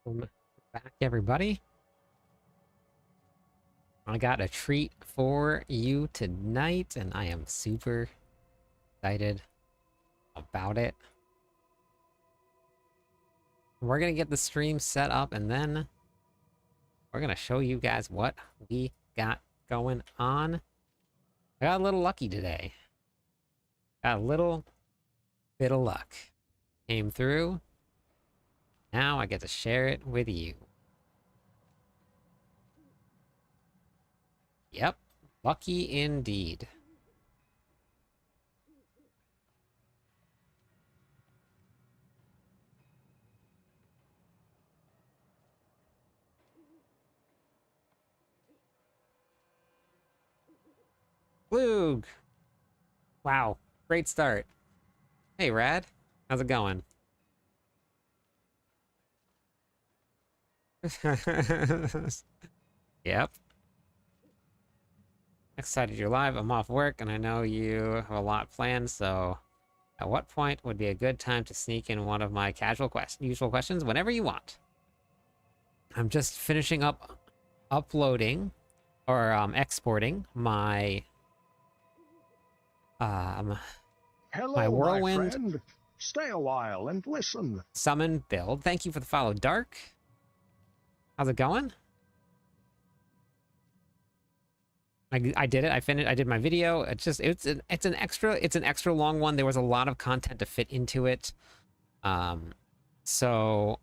Welcome back, everybody. I got a treat for you tonight, and I am super excited about it. We're gonna get the stream set up, and then we're gonna show you guys what we got going on. I got a little lucky today. Got a little bit of luck. Came through. Now I get to share it with you. Yep, lucky indeed. Flug! Wow, great start. Hey, Rad. How's it going? Yep. Excited you're live. I'm off work, and I know you have a lot planned, so at what point would be a good time to sneak in one of my usual questions? Whenever you want. I'm just finishing up uploading or exporting my Hello, Whirlwind my friend. Stay a while and listen. summon build. Thank you for the follow, Dark. How's it going? I did it. I finished. I did my video. It's an extra long one. There was a lot of content to fit into it. So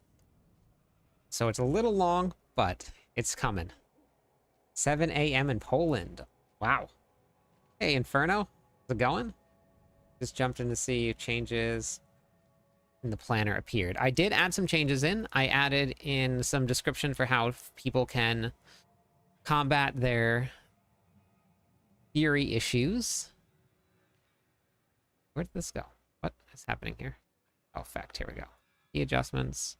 it's a little long, but it's coming. 7 a.m. in Poland. Wow. Hey, Inferno. How's it going? Just jumped in to see if changes in the planner appeared. I did add some changes in. I added in some description for how people can combat their Fury issues. Where did this go? What is happening here? Oh, effect. Here we go. Key adjustments.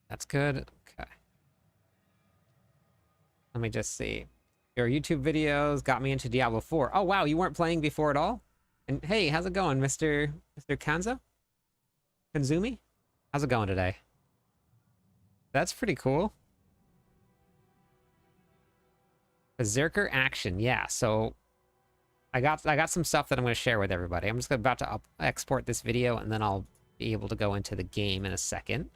That's good. Okay. Let me just see. Your YouTube videos got me into Diablo 4. Oh, wow. You weren't playing before at all? And hey, how's it going, Mr. Kanzo? Kanzumi? How's it going today? That's pretty cool. Berserker action. Yeah, so I got some stuff that I'm going to share with everybody. I'm just about to export this video, and then I'll be able to go into the game in a second.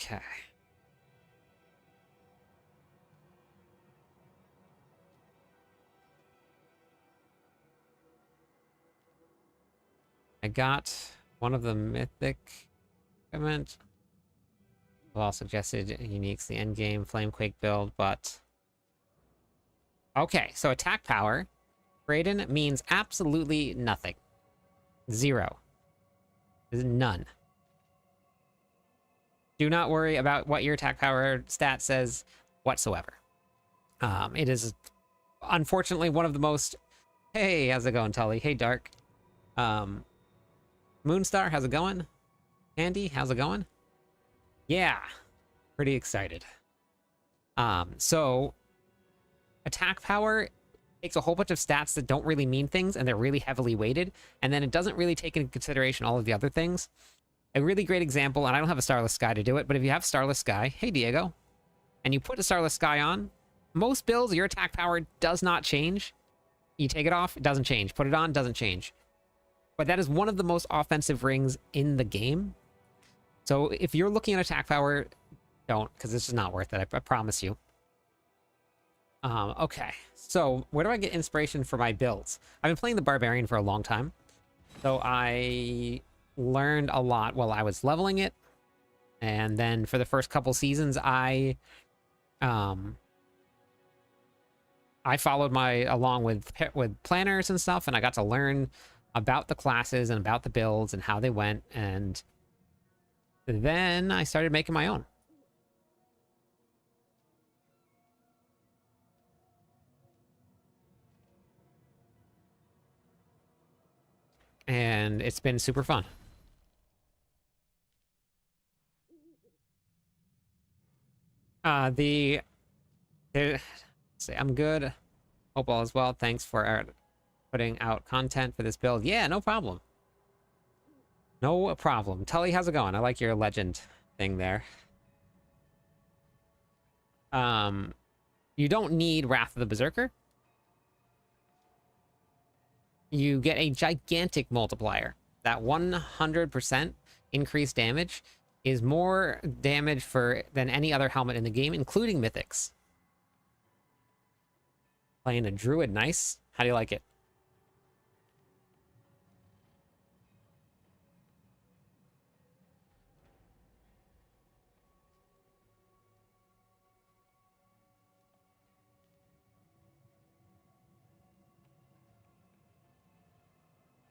Okay. I got one of the mythic equipment. Well, suggested uniques, the Endgame Flamequake build, but... Okay, so attack power. Raiden means absolutely nothing. 0. None. Do not worry about what your attack power stat says whatsoever. It is, unfortunately, one of the most... Hey, how's it going, Tully? Hey, Dark. Moonstar, how's it going? Andy, how's it going? Yeah, pretty excited. So attack power takes a whole bunch of stats that don't really mean things, and they're really heavily weighted, and then it doesn't really take into consideration all of the other things. A really great example, and I don't have a Starless Sky to do it, but if you have Starless Sky, hey Diego, and you put a Starless Sky on, most builds, your attack power does not change. You take it off, it doesn't change. Put it on, doesn't change. But that is one of the most offensive rings in the game. So if you're looking at attack power, don't, because this is not worth it, I promise you. Okay, so where do I get inspiration for my builds? I've been playing the Barbarian for a long time, so I learned a lot while I was leveling it, and then for the first couple seasons, I followed along with planners and stuff, and I got to learn about the classes and about the builds and how they went, and then I started making my own. And it's been super fun. Say I'm good. Hope all is well. Thanks for putting out content for this build. Yeah, no problem. No problem. Tully, how's it going? I like your legend thing there. You don't need Wrath of the Berserker. You get a gigantic multiplier. That 100% increased damage is more damage than any other helmet in the game, including Mythics. Playing a Druid, nice. How do you like it?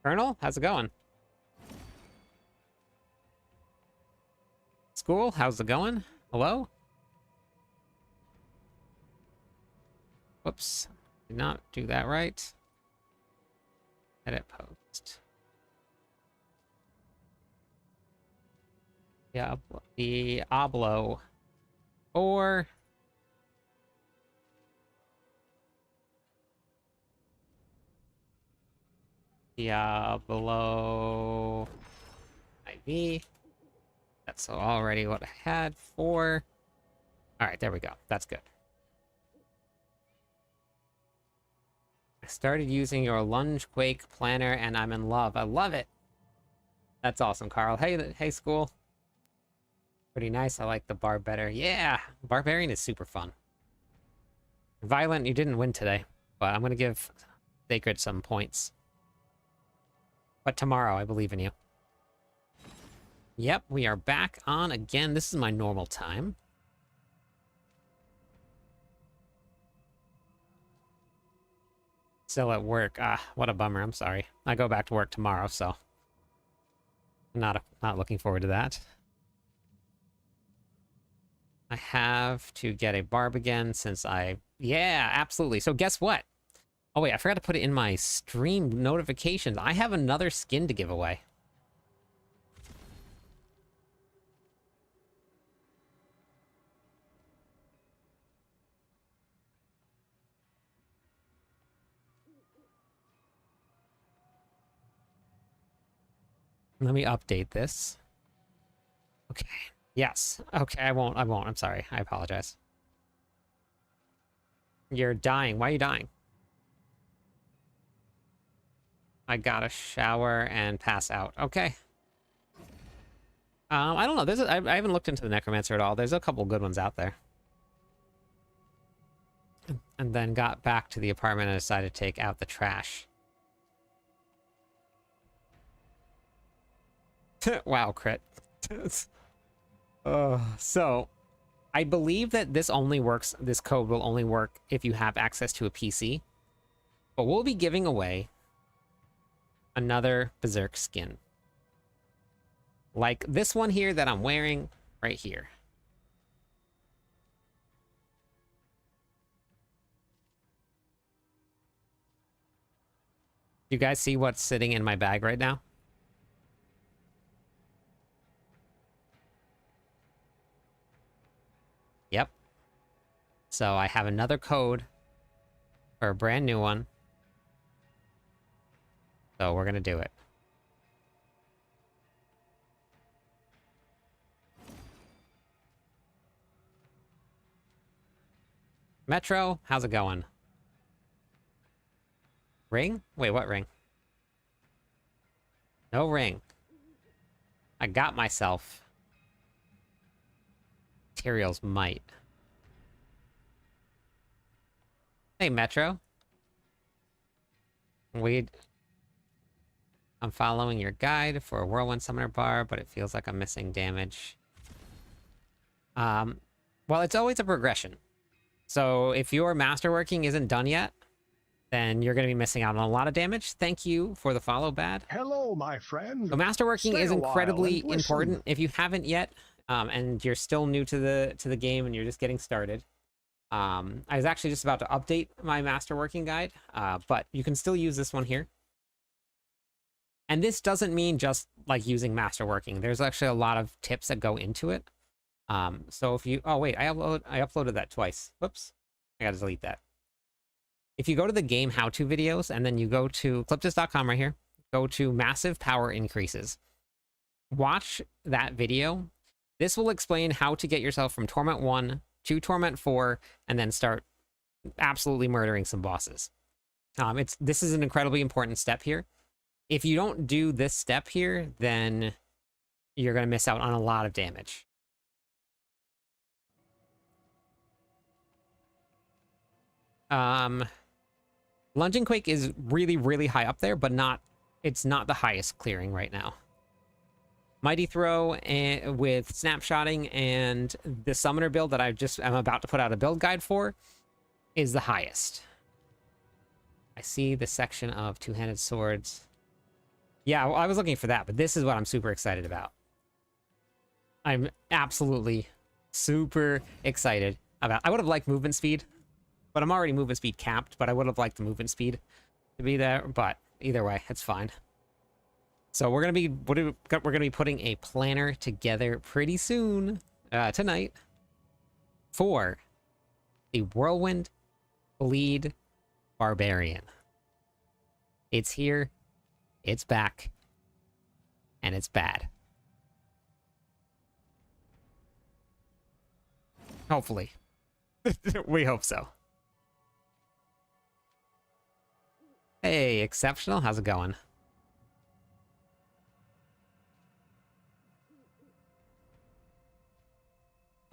Colonel, how's it going? School, how's it going? Hello? Whoops. Did not do that right. Edit post. Yeah, Diablo. Or Diablo IV. That's already what I had for. All right, there we go. That's good. I started using your lunge quake planner and I'm in love. I love it. That's awesome, Carl. Hey, school. Pretty nice. I like the barb better. Yeah, barbarian is super fun. Violent, you didn't win today, but I'm gonna give Sacred some points. But tomorrow, I believe in you. Yep, we are back on again. This is my normal time. Still at work. Ah, what a bummer. I'm sorry. I go back to work tomorrow, so not looking forward to that. I have to get a barb again since yeah, absolutely. So guess what? Oh wait, I forgot to put it in my stream notifications. I have another skin to give away. Let me update this. Okay. Yes. Okay, I won't. I'm sorry. I apologize. You're dying. Why are you dying? I gotta shower and pass out. Okay. I don't know. I haven't looked into the Necromancer at all. There's a couple good ones out there. And then got back to the apartment and decided to take out the trash. Wow, crit. So, I believe that this code will only work if you have access to a PC. But we'll be giving away another Berserk skin. Like this one here that I'm wearing right here. You guys see what's sitting in my bag right now? Yep. So I have another code for a brand new one. So we're gonna do it. Metro, how's it going? Ring? Wait, what ring? No ring. I got myself. Materials might. Hey, Metro. I'm following your guide for a Whirlwind Summoner bar, but it feels like I'm missing damage. Well, it's always a progression. So if your Masterworking isn't done yet, then you're going to be missing out on a lot of damage. Thank you for the follow, Bad. Hello, my friend. So Masterworking Stay is a while incredibly and listen. important. If you haven't yet, and you're still new to the game and you're just getting started, I was actually just about to update my Masterworking guide, but you can still use this one here. And this doesn't mean just like using Masterworking. There's actually a lot of tips that go into it. So if you, oh wait, I uploaded that twice. Whoops, I gotta delete that. If you go to the game how-to videos and then you go to cliptons.com right here, go to massive power increases. Watch that video. This will explain how to get yourself from Torment 1 to Torment 4 and then start absolutely murdering some bosses. This is an incredibly important step here. If you don't do this step here, then you're going to miss out on a lot of damage. Lunging Quake is really, really high up there, but it's not the highest clearing right now. Mighty Throw with snapshotting and the summoner build that I'm about to put out a build guide for is the highest. I see the section of two-handed swords. Yeah, well, I was looking for that, but this is what I'm super excited about. I'm absolutely super excited about. I would have liked movement speed, but I'm already movement speed capped, but I would have liked the movement speed to be there, but either way, it's fine. So we're gonna be putting a planner together pretty soon, tonight, for the Whirlwind Bleed Barbarian. It's here, it's back, and it's bad. Hopefully. We hope so. Hey, Exceptional, how's it going?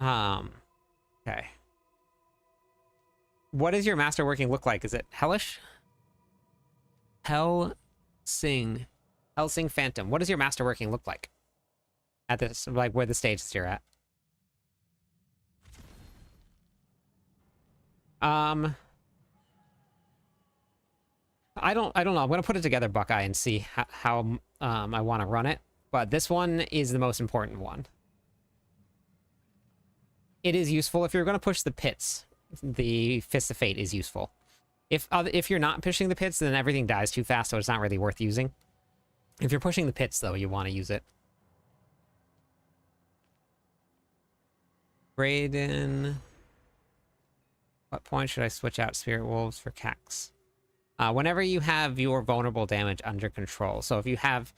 Okay. What does your Masterworking look like? Is it hellish? Hellsing Phantom. What does your Masterworking look like? At this, like, where the stage you're at? I don't know. I'm gonna put it together, Buckeye, and see how I want to run it. But this one is the most important one. It is useful if you're going to push the pits. The Fist of Fate is useful. If you're not pushing the pits, then everything dies too fast, so it's not really worth using. If you're pushing the pits, though, you want to use it. Brayden. What point should I switch out Spirit Wolves for Cax? Whenever you have your vulnerable damage under control. So if you have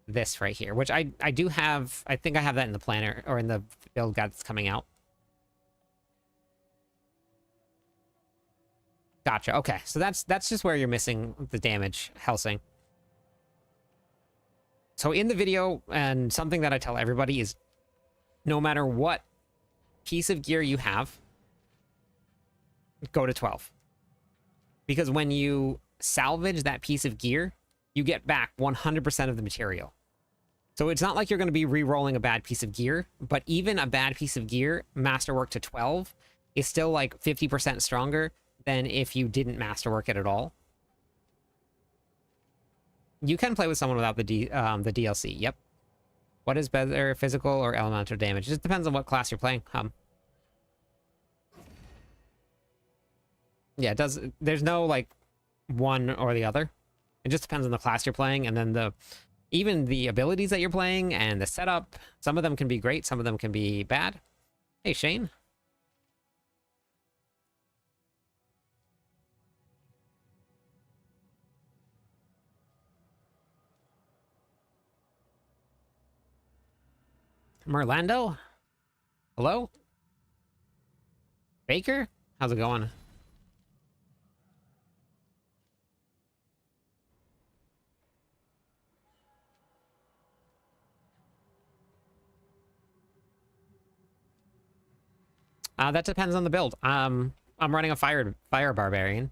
this right here, which I do have, I think I have that in the planner, or in the build guide that's coming out. Gotcha. Okay, so that's just where you're missing the damage, Helsing. So in the video, and something that I tell everybody is, no matter what piece of gear you have, go to 12. Because when you salvage that piece of gear, you get back 100% of the material. So it's not like you're going to be re-rolling a bad piece of gear, but even a bad piece of gear, masterwork to 12, is still like 50% stronger than if you didn't masterwork it at all. You can play with someone without the DLC. Yep. What is better, physical or elemental damage? It just depends on what class you're playing. Yeah, it does. There's no like one or the other. It just depends on the class you're playing, and then even the abilities that you're playing and the setup. Some of them can be great, some of them can be bad. Hey, Shane. Merlando? Hello? Baker? How's it going? That depends on the build. I'm running a fire barbarian,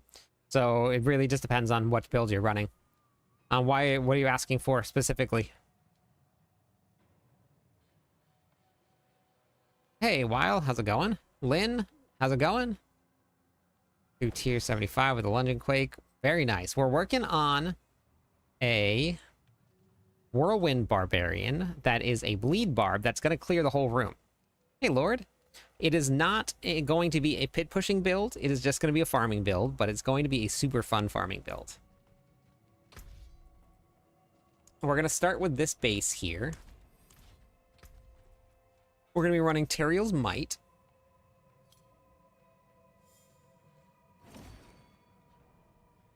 so it really just depends on what build you're running. What are you asking for specifically? Hey, Weil, how's it going? Lynn, how's it going? 2 tier 75 with a Lunging Quake. Very nice. We're working on a Whirlwind Barbarian that is a Bleed Barb that's going to clear the whole room. Hey, Lord. It is not going to be a pit pushing build. It is just going to be a farming build, but it's going to be a super fun farming build. We're going to start with this base here. We're going to be running Teriel's Might.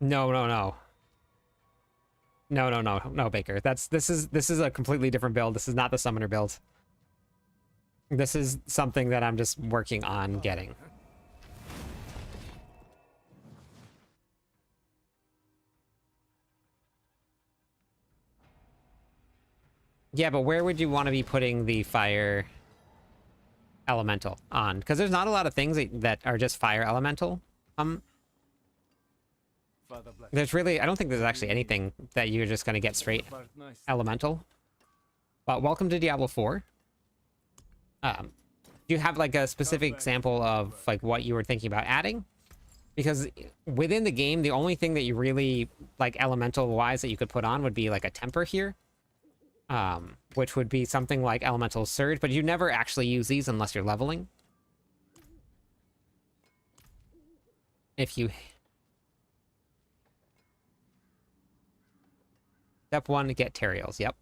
No, no, no. No, no, no, no, Baker. This is a completely different build. This is not the summoner build. This is something that I'm just working on getting. Yeah, but where would you want to be putting the fire elemental on? Because there's not a lot of things that are just fire elemental. There's really, I don't think there's actually anything that you're just going to get straight elemental. But welcome to Diablo 4. Do you have like a specific example of like what you were thinking about adding? Because within the game, the only thing that you really like elemental wise that you could put on would be like a temper here. Which would be something like elemental surge, but you never actually use these unless you're leveling. If you step 1 to get Terials, yep.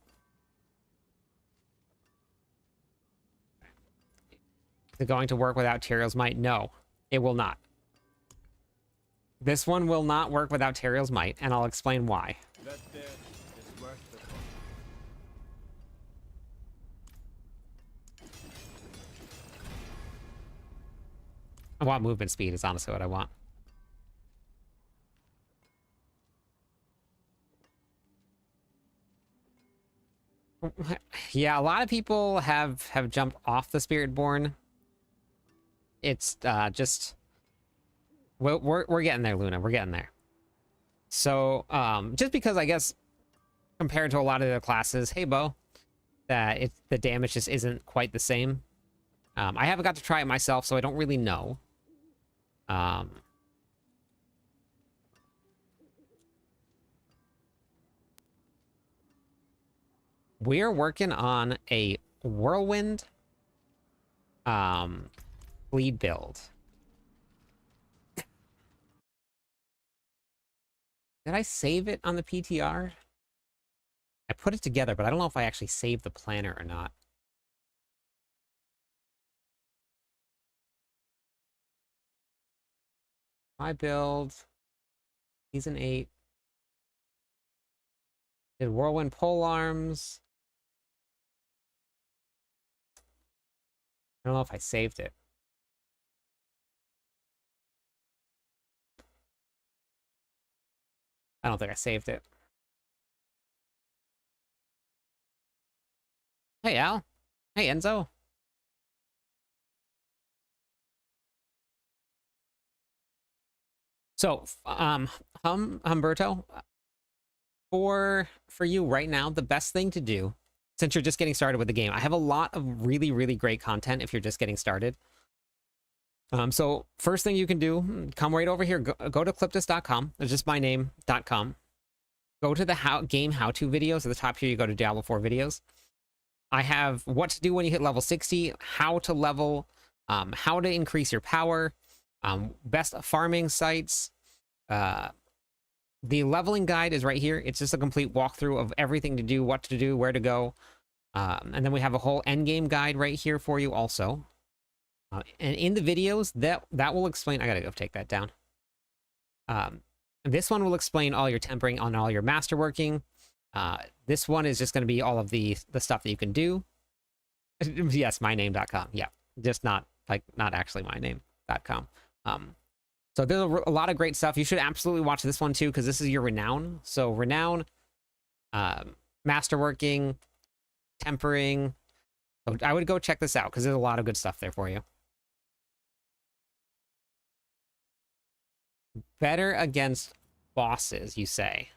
Is it going to work without Terials Might? No, it will not. This one will not work without Terials Might, and I'll explain why. I want movement speed is honestly what I want. Yeah, a lot of people have jumped off the Spiritborn. It's just we're getting there, Luna. We're getting there. So just because I guess compared to a lot of the classes, hey Bo, that the damage just isn't quite the same. I haven't got to try it myself, so I don't really know. We're working on a Whirlwind bleed build. Did I save it on the PTR? I put it together, but I don't know if I actually saved the planner or not. My build, season 8. Did Whirlwind pole arms. I don't know if I saved it. I don't think I saved it. Hey, Al. Hey, Enzo. So, Humberto, for you right now, the best thing to do, since you're just getting started with the game, I have a lot of really, really great content if you're just getting started. So first thing you can do, come right over here, go to cliptos.com. It's just my name.com. Go to the game how-to videos. At the top here, you go to Diablo 4 videos. I have what to do when you hit level 60, how to level, how to increase your power, best farming sites. The leveling guide is right here. It's just a complete walkthrough of everything to do, what to do, where to go. And then we have a whole endgame guide right here for you also. And in the videos, that will explain... I gotta go take that down. This one will explain all your tempering on all your masterworking. This one is just going to be all of the stuff that you can do. Yes, myname.com. Yeah, just not actually myname.com. So there's a lot of great stuff. You should absolutely watch this one too, because this is your renown. So renown, masterworking, tempering. So I would go check this out because there's a lot of good stuff there for you. Better against bosses, you say?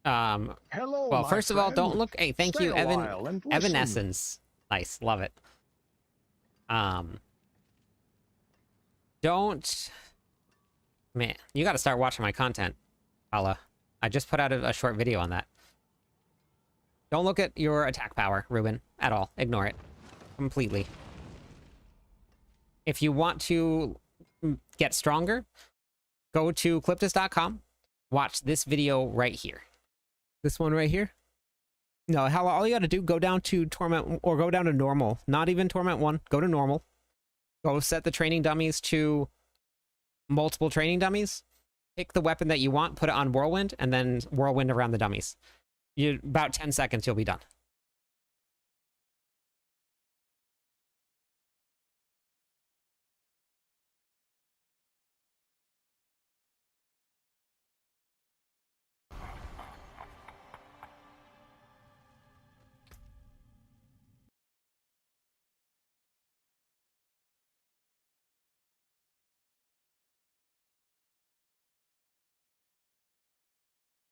Hello, well, my first of all, don't friend. look. Hey, thank Stay you, a Evan. while and listen. Evanescence. Nice, love it. Don't. Man, you got to start watching my content, Paula. I just put out a short video on that. Don't look at your attack power, Ruben, at all. Ignore it completely. if you want to get stronger, go to cliptos.com, watch this video right here. This one right here. No, all you got to do, go down to Torment, or go down to normal. Not even Torment 1, go to normal. Go set the training dummies to multiple training dummies. Pick the weapon that you want, put it on Whirlwind, and then Whirlwind around the dummies. About 10 seconds, you'll be done.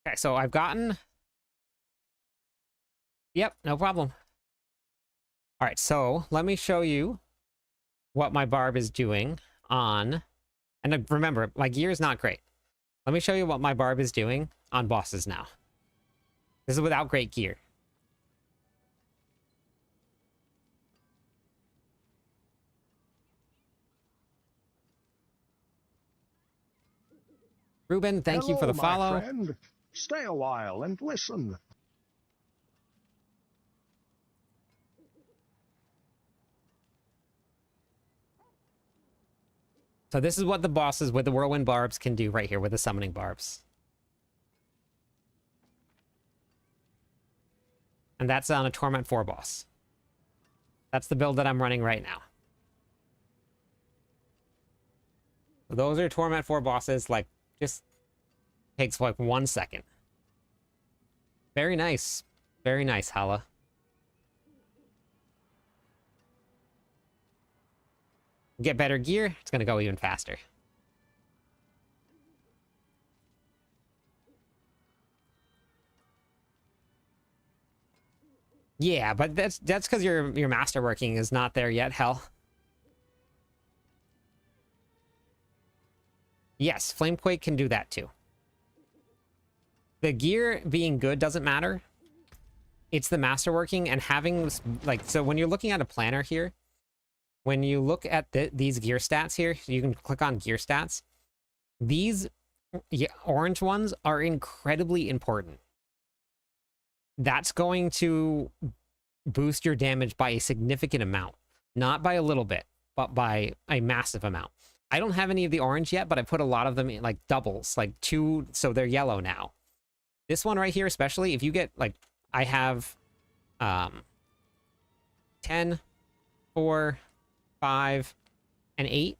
Okay, so I've gotten... Yep, no problem. All right, so let me show you what my barb is doing on... And remember, my gear is not great. Let me show you what my barb is doing on bosses now. This is without great gear. Ruben, thank you for the follow. My friend. Stay a while and listen. So this is what the bosses with the Whirlwind barbs can do right here with the summoning barbs. And that's on a Torment 4 boss. That's the build that I'm running right now. So those are Torment 4 bosses, like, just takes like 1 second. Very nice. Very nice, Hala. Get better gear, it's gonna go even faster. Yeah, but that's because your masterworking is not there yet, hell. Yes, Flamequake can do that too. The gear being good doesn't matter. It's the masterworking and having, like, so when you're looking at a planner here, when you look at these gear stats here, you can click on gear stats. These orange ones are incredibly important. That's going to boost your damage by a significant amount. Not by a little bit, but by a massive amount. I don't have any of the orange yet, but I put a lot of them in, like, doubles, like 2, so they're yellow now. This one right here, especially, if you get, like, I have 10, 4, 5, and 8.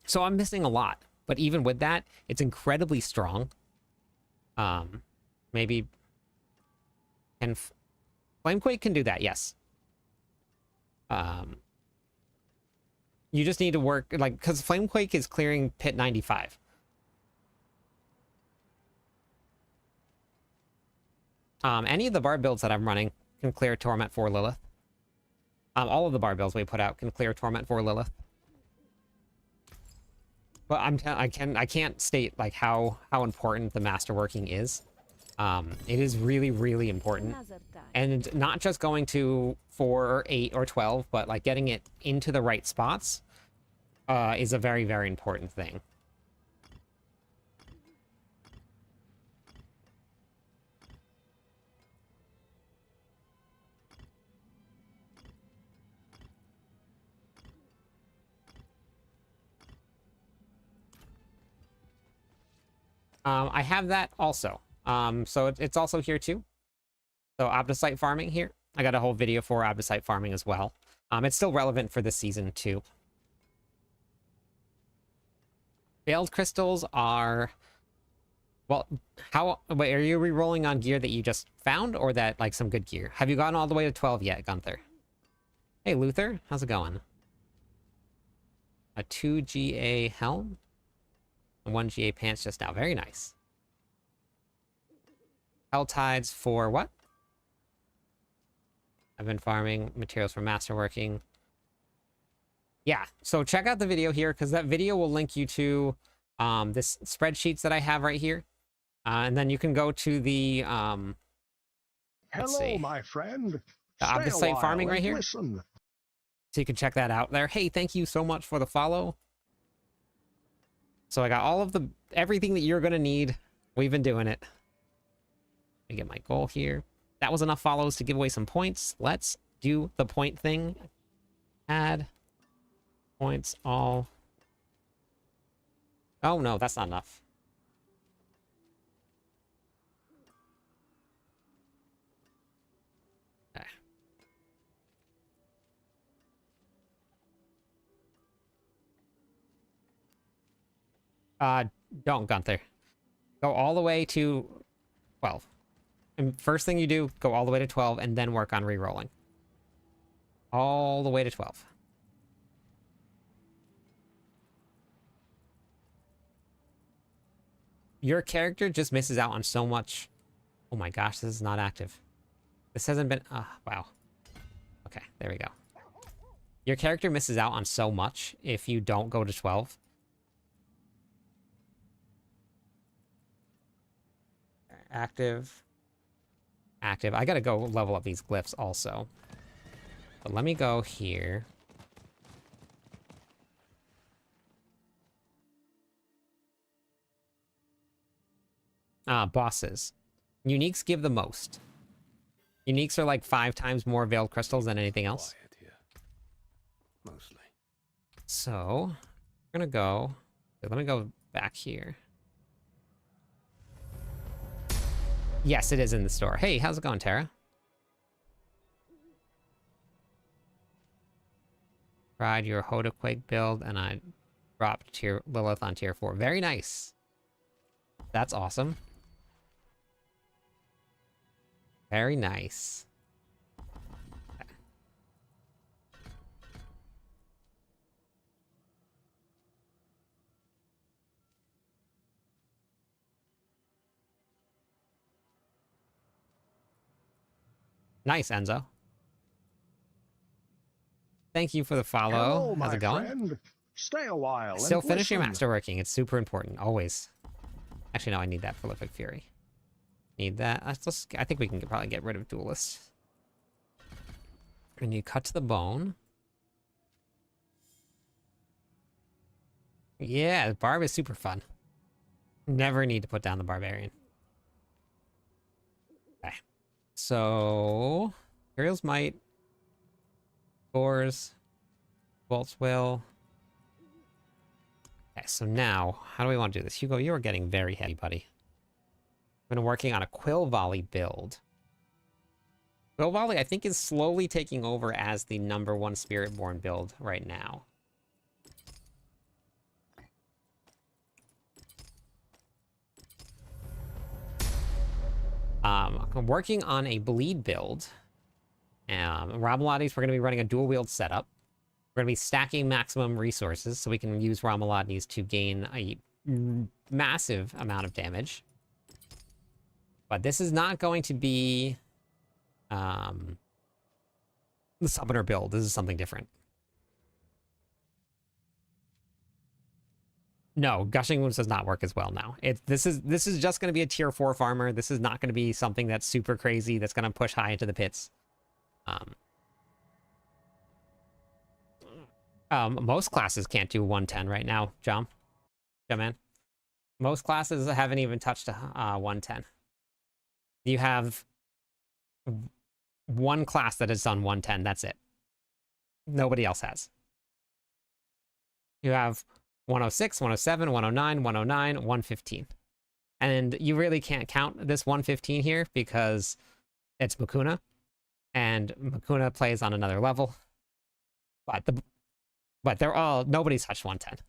So I'm missing a lot. But even with that, it's incredibly strong. Maybe... And Flamequake can do that, yes. You just need to work, like, because Flamequake is clearing Pit 95. Any of the bar builds that I'm running can clear Torment 4 Lilith. All of the bar builds we put out can clear Torment 4 Lilith. But I can't state, like, how important the masterworking is. It is really, really important. And not just going to 4 or 8 or 12, but, like, getting it into the right spots is a very, very important thing. I have that also. So it's also here too. So Opticite farming here. I got a whole video for Opticite farming as well. It's still relevant for this season too. Failed crystals are... Well, wait, are you re-rolling on gear that you just found, or that, like, some good gear? Have you gotten all the way to 12 yet, Gunther? Hey, Luther, how's it going? A 2 GA helm? And 1 GA pants just now. Very nice. Hell tides for what? I've been farming materials for masterworking. Yeah, so check out the video here, because that video will link you to this spreadsheets that I have right here. And then you can go to the Hello, my friend. the Opticite farming right here. Listen. So you can check that out there. Hey, thank you so much for the follow. So I got all of everything that you're going to need. We've been doing it. Let me get my goal here. That was enough follows to give away some points. Let's do the point thing. Add points all. Oh no, that's not enough. Don't, Gunther. Go all the way to 12. And first thing you do, go all the way to 12 and then work on re-rolling. All the way to 12. Your character just misses out on so much. Oh my gosh, this is not active. This hasn't been... wow. Okay, there we go. Your character misses out on so much if you don't go to 12. Active. Active. I gotta go level up these glyphs also. But let me go here. Bosses. Uniques give the most. Uniques are like 5 times more veiled crystals than anything else. Mostly. So, we're gonna go... Let me go back here. Yes, it is in the store. Hey, how's it going, Tara? Tried your Hodaquake build, and I dropped Lilith on tier 4. Very nice. That's awesome. Very nice. Nice, Enzo. Thank you for the follow. Hello, How's my it going? friend. Stay a while. Still and finish your listen. masterworking. It's super important, always. Actually, no, I need that prolific fury. Need that. I think we can probably get rid of duelist. And you cut to the bone. Yeah, the barb is super fun. Never need to put down the barbarian. Okay. So, Imperial's Might. Boars. Bolt's Will. Okay, so now, how do we want to do this? Hugo, you are getting very heavy, buddy. I've been working on a Quill Volley build. Quill Volley, I think, is slowly taking over as the #1 Spiritborn build right now. I'm working on a bleed build. Romuladis, we're going to be running a dual wield setup. We're going to be stacking maximum resources so we can use Romuladis to gain a massive amount of damage. But this is not going to be the summoner build. This is something different. No, Gushing Wounds does not work as well now. This is just going to be a tier 4 farmer. This is not going to be something that's super crazy that's going to push high into the pits. Most classes can't do 110 right now, John. Yeah, man. Most classes haven't even touched 110. You have one class that has done 110. That's it. Nobody else has. You have 106, 107, 109, 109, 115. And you really can't count this 115 here because it's Mukuna. And Mukuna plays on another level. But they're all... Nobody's touched 110.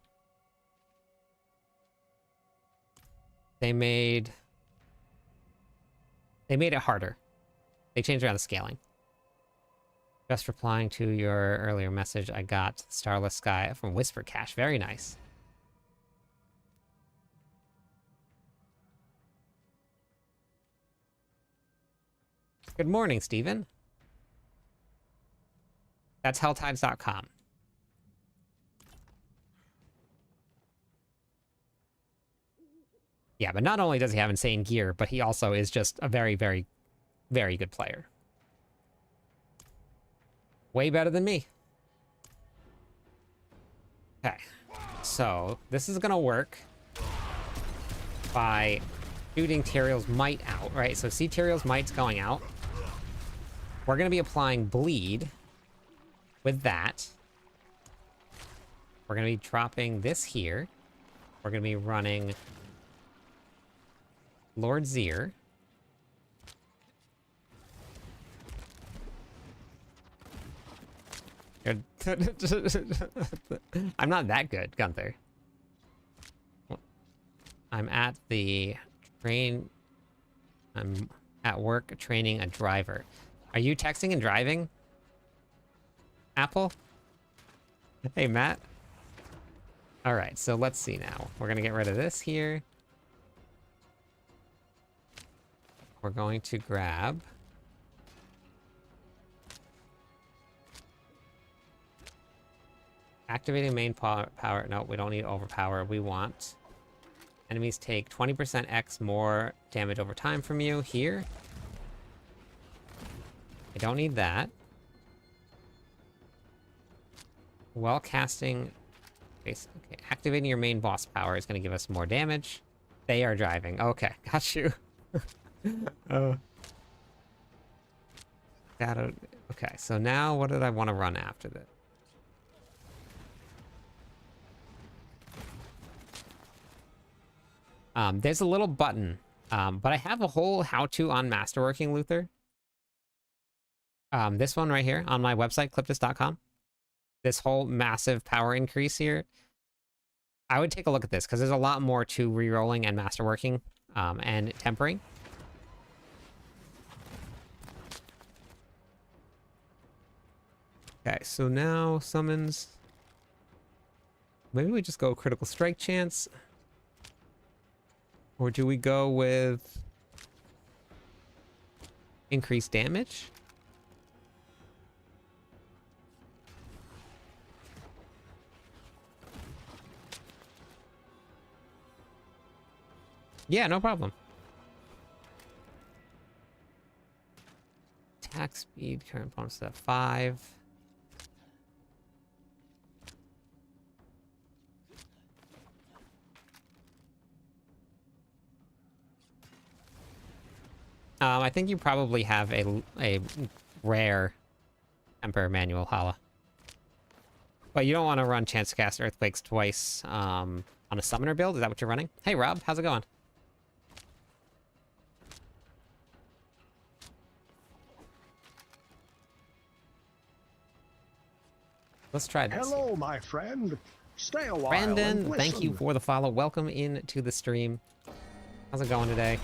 They made it harder. They changed around the scaling. Just replying to your earlier message, I got Starless Sky from Whisper Cache. Very nice. Good morning, Steven. That's helltides.com. Yeah, but not only does he have insane gear, but he also is just a very, very, very good player. Way better than me. Okay, so this is gonna work by shooting Tyrael's Might out, right? So see Tyrael's Might's going out. We're gonna be applying Bleed with that. We're gonna be dropping this here. We're gonna be running Lord Zir. I'm not that good, Gunther. I'm at the train. I'm at work training a driver. Are you texting and driving? Apple? Hey, Matt. All right, so let's see now. We're gonna get rid of this here. We're going to grab... Activating main power. No, we don't need overpower. We want... Enemies take 20% X more damage over time from you here. I don't need that. While casting... Okay, activating your main boss power is going to give us more damage. They are driving. Okay, got you. Okay, so now what did I want to run after this? There's a little button, but I have a whole how-to on Masterworking, Luther. This one right here on my website, cliptos.com. This whole massive power increase here. I would take a look at this because there's a lot more to rerolling and Masterworking and tempering. Okay, so now summons. Maybe we just go critical strike chance. Or do we go with increased damage? Yeah, no problem. Attack speed, current bonus at 5. I think you probably have a rare Emperor Manual Hala. But you don't want to run Chance to Cast Earthquakes twice on a Summoner build? Is that what you're running? Hey, Rob, how's it going? Let's try this. Hello, my friend. Stay a while. Brandon, thank you for the follow. Welcome in to the stream. How's it going today?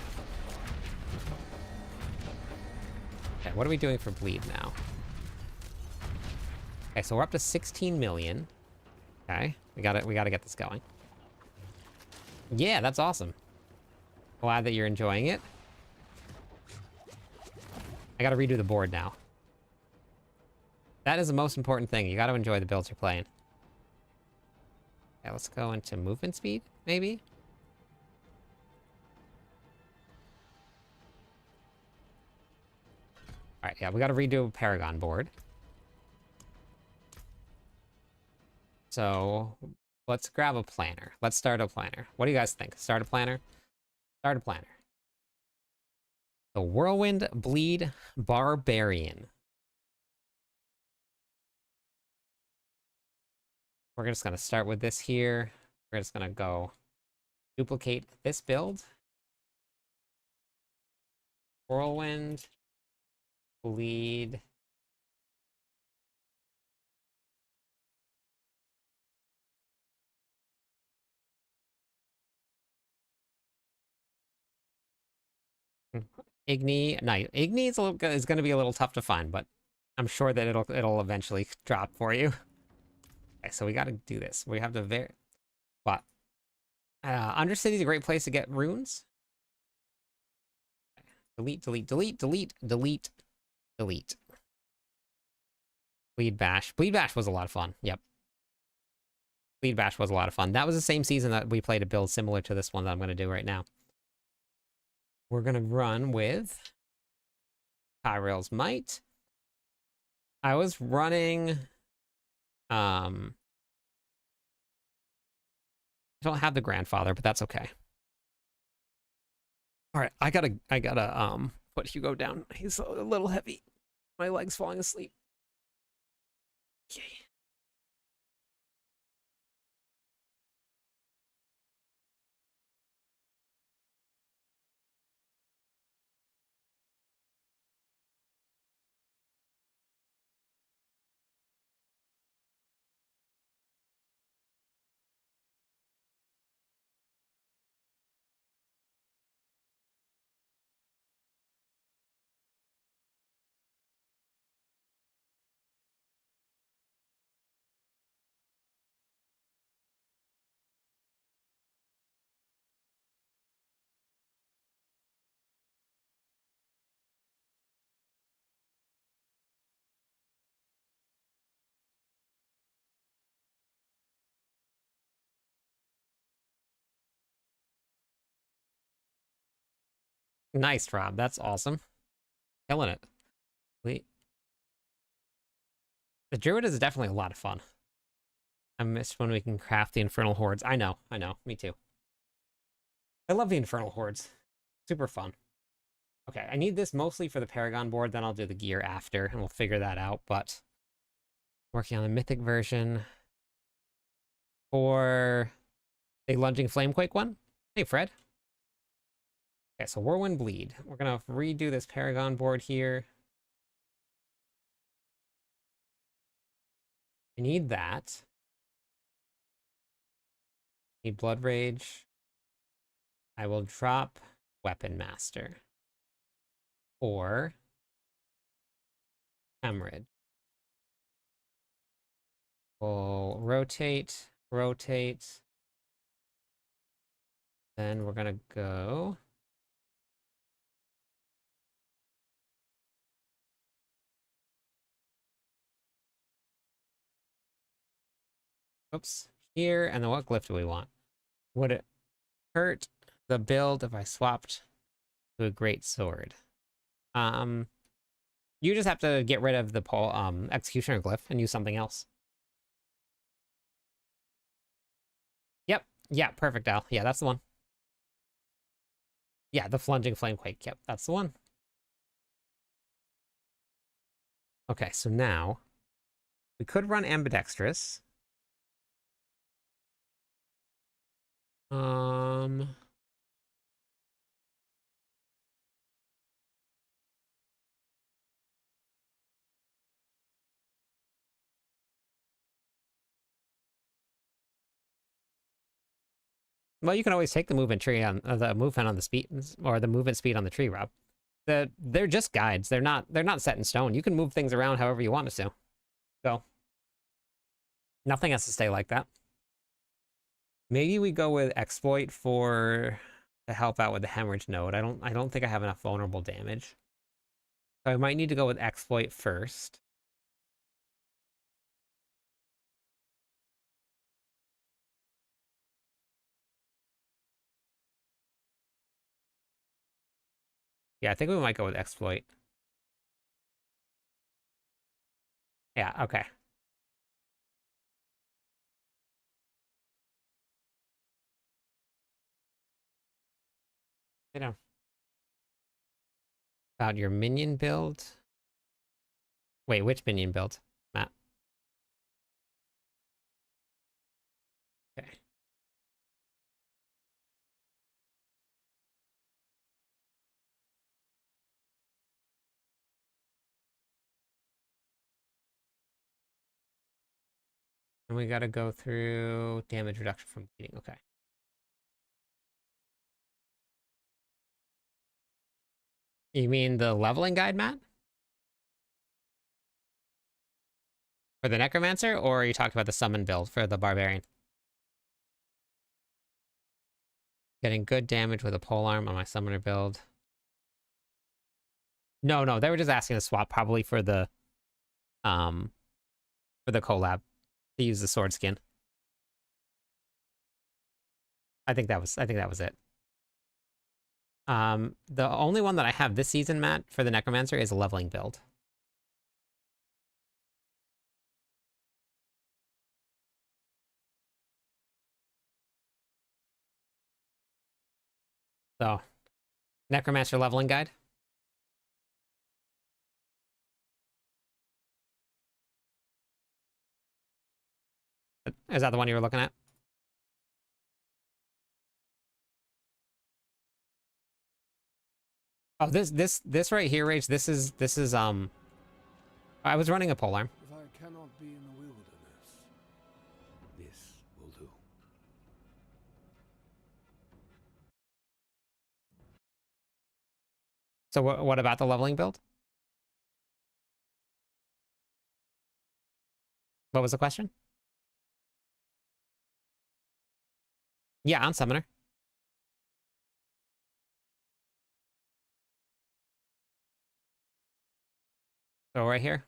Okay, what are we doing for bleed now? Okay, so we're up to 16 million. Okay, we gotta get this going. Yeah, that's awesome. Glad that you're enjoying it. I gotta redo the board now. That is the most important thing. You gotta enjoy the builds you're playing. Okay, let's go into movement speed, maybe? Alright, yeah, we gotta redo a Paragon board. So, let's grab a planner. Let's start a planner. What do you guys think? Start a planner? Start a planner. The Whirlwind Bleed Barbarian. We're just gonna start with this here. We're just gonna go duplicate this build. Whirlwind Bleed. Igni. No, Igni is going to be a little tough to find, but I'm sure that it'll eventually drop for you. Okay, so we got to do this. We have to what? Undercity is a great place to get runes. Delete, delete, delete, delete, delete, delete. Bleed Bash. Bleed Bash was a lot of fun. Yep. Bleed Bash was a lot of fun. That was the same season that we played a build similar to this one that I'm going to do right now. We're going to run with Tyrael's Might. I was running I don't have the grandfather, but that's okay. All right, I gotta put Hugo down. He's a little heavy. My leg's falling asleep. Okay. Nice, Rob. That's awesome. Killing it. Wait. The Druid is definitely a lot of fun. I missed when we can craft the Infernal Hordes. I know. Me too. I love the Infernal Hordes. Super fun. Okay, I need this mostly for the Paragon board, then I'll do the gear after, and we'll figure that out, but... Working on the Mythic version. For the Lunging Flamequake one. Hey, Fred. Okay, so Whirlwind Bleed. We're gonna redo this Paragon board here. I need that. Need Blood Rage. I will drop Weapon Master. Or Hemorrhage. We'll rotate. Then we're gonna go... Oops. Here, and then what glyph do we want? Would it hurt the build if I swapped to a great sword? You just have to get rid of the executioner glyph and use something else. Yep. Yeah, perfect, Al. Yeah, that's the one. Yeah, the Flunging Flamequake. Yep, that's the one. Okay, so now we could run Ambidextrous. Well, you can always take the movement tree on the movement on the speed, or the movement speed on the tree, Rob. They're just guides. They're not set in stone. You can move things around however you want to. So nothing has to stay like that. Maybe we go with Exploit to help out with the Hemorrhage node. I don't think I have enough vulnerable damage. So I might need to go with Exploit first. Yeah, I think we might go with Exploit. Yeah, okay. You know, about your minion build. Wait, which minion build, Matt? Okay. And we gotta go through damage reduction from bleeding. Okay. You mean the leveling guide, Matt? For the Necromancer, or are you talking about the summon build for the Barbarian? Getting good damage with a polearm on my summoner build. No, they were just asking to swap probably for the collab to use the sword skin. I think that was it. The only one that I have this season, Matt, for the Necromancer is a leveling build. So, Necromancer leveling guide. Is that the one you were looking at? Oh, this right here, Rage. This is I was running a polearm. If I cannot be in the wilderness, this will do. So what about the leveling build? What was the question? Yeah, on Summoner. So right here.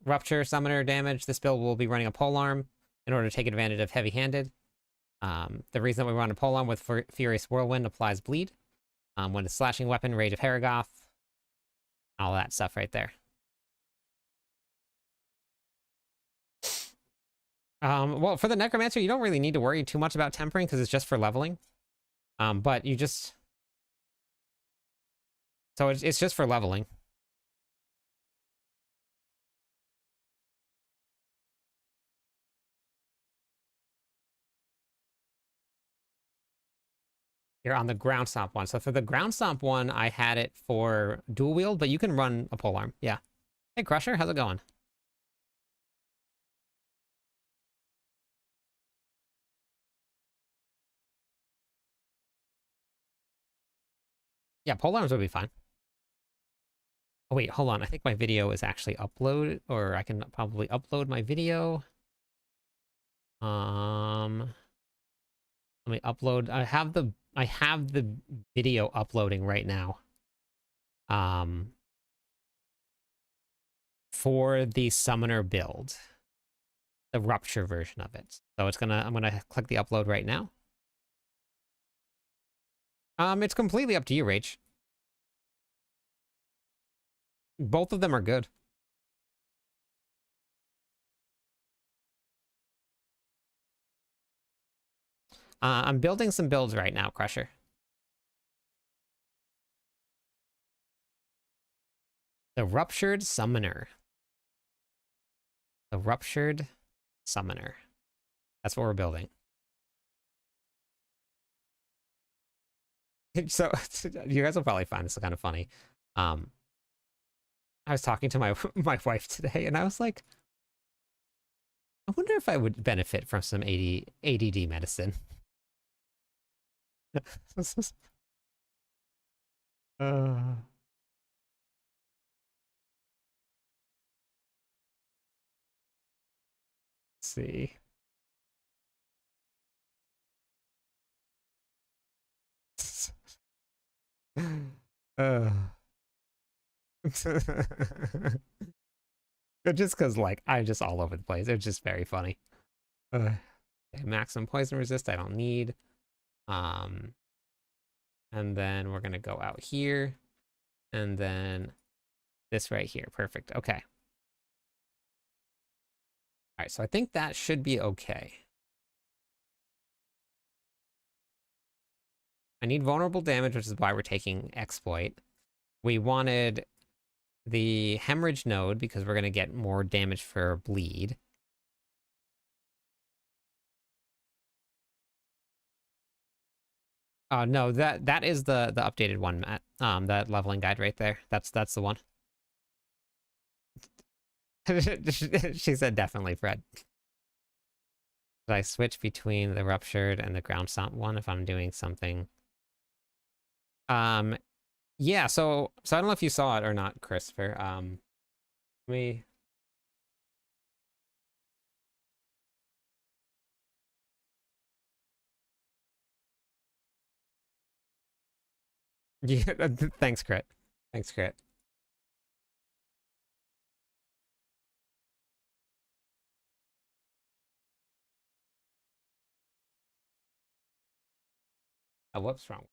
Rupture, Summoner damage. This build will be running a polearm in order to take advantage of heavy-handed. The reason that we run a polearm with Furious Whirlwind applies bleed. When it's slashing weapon, Rage of Paragon. All that stuff right there. Well, for the Necromancer, you don't really need to worry too much about tempering because it's just for leveling. But you just... So it's just for leveling. You're on the ground stomp one. So for the ground stomp one, I had it for dual wield, but you can run a polearm. Yeah. Hey, Crusher, how's it going? Yeah, polearms would be fine. Oh, wait, hold on. I think my video is actually uploaded, or I can probably upload my video. Let me upload. I have the video uploading right now. For the Summoner build. The Rupture version of it. So I'm gonna click the upload right now. It's completely up to you, Rach. Both of them are good. I'm building some builds right now, Crusher. The Ruptured Summoner. The Ruptured Summoner. That's what we're building. So, you guys will probably find this kind of funny. I was talking to my my wife today, and I was like, I wonder if I would benefit from some ADD medicine. uh... see. uh. Just because, like, I'm just all over the place. It's just very funny. Okay, maximum poison resist I don't need. And then we're gonna go out here. And then this right here. Perfect. Okay. Alright, so I think that should be okay. I need vulnerable damage, which is why we're taking exploit. We wanted the hemorrhage node because we're gonna get more damage for bleed. No, that is the updated one, Matt. That leveling guide right there. That's the one. She said definitely, Fred. Should I switch between the ruptured and the ground stomp one if I'm doing something? Yeah, so I don't know if you saw it or not, Christopher. Let me... Yeah, thanks, Crit. Thanks, Crit. Oh, whoops, wrong.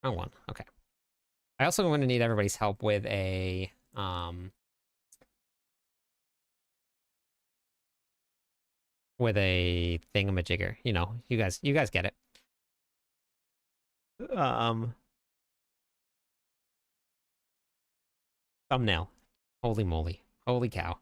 Wrong one. Okay. I also going to need everybody's help with a with a thingamajigger. You know, you guys get it. Thumbnail. Holy moly. Holy cow.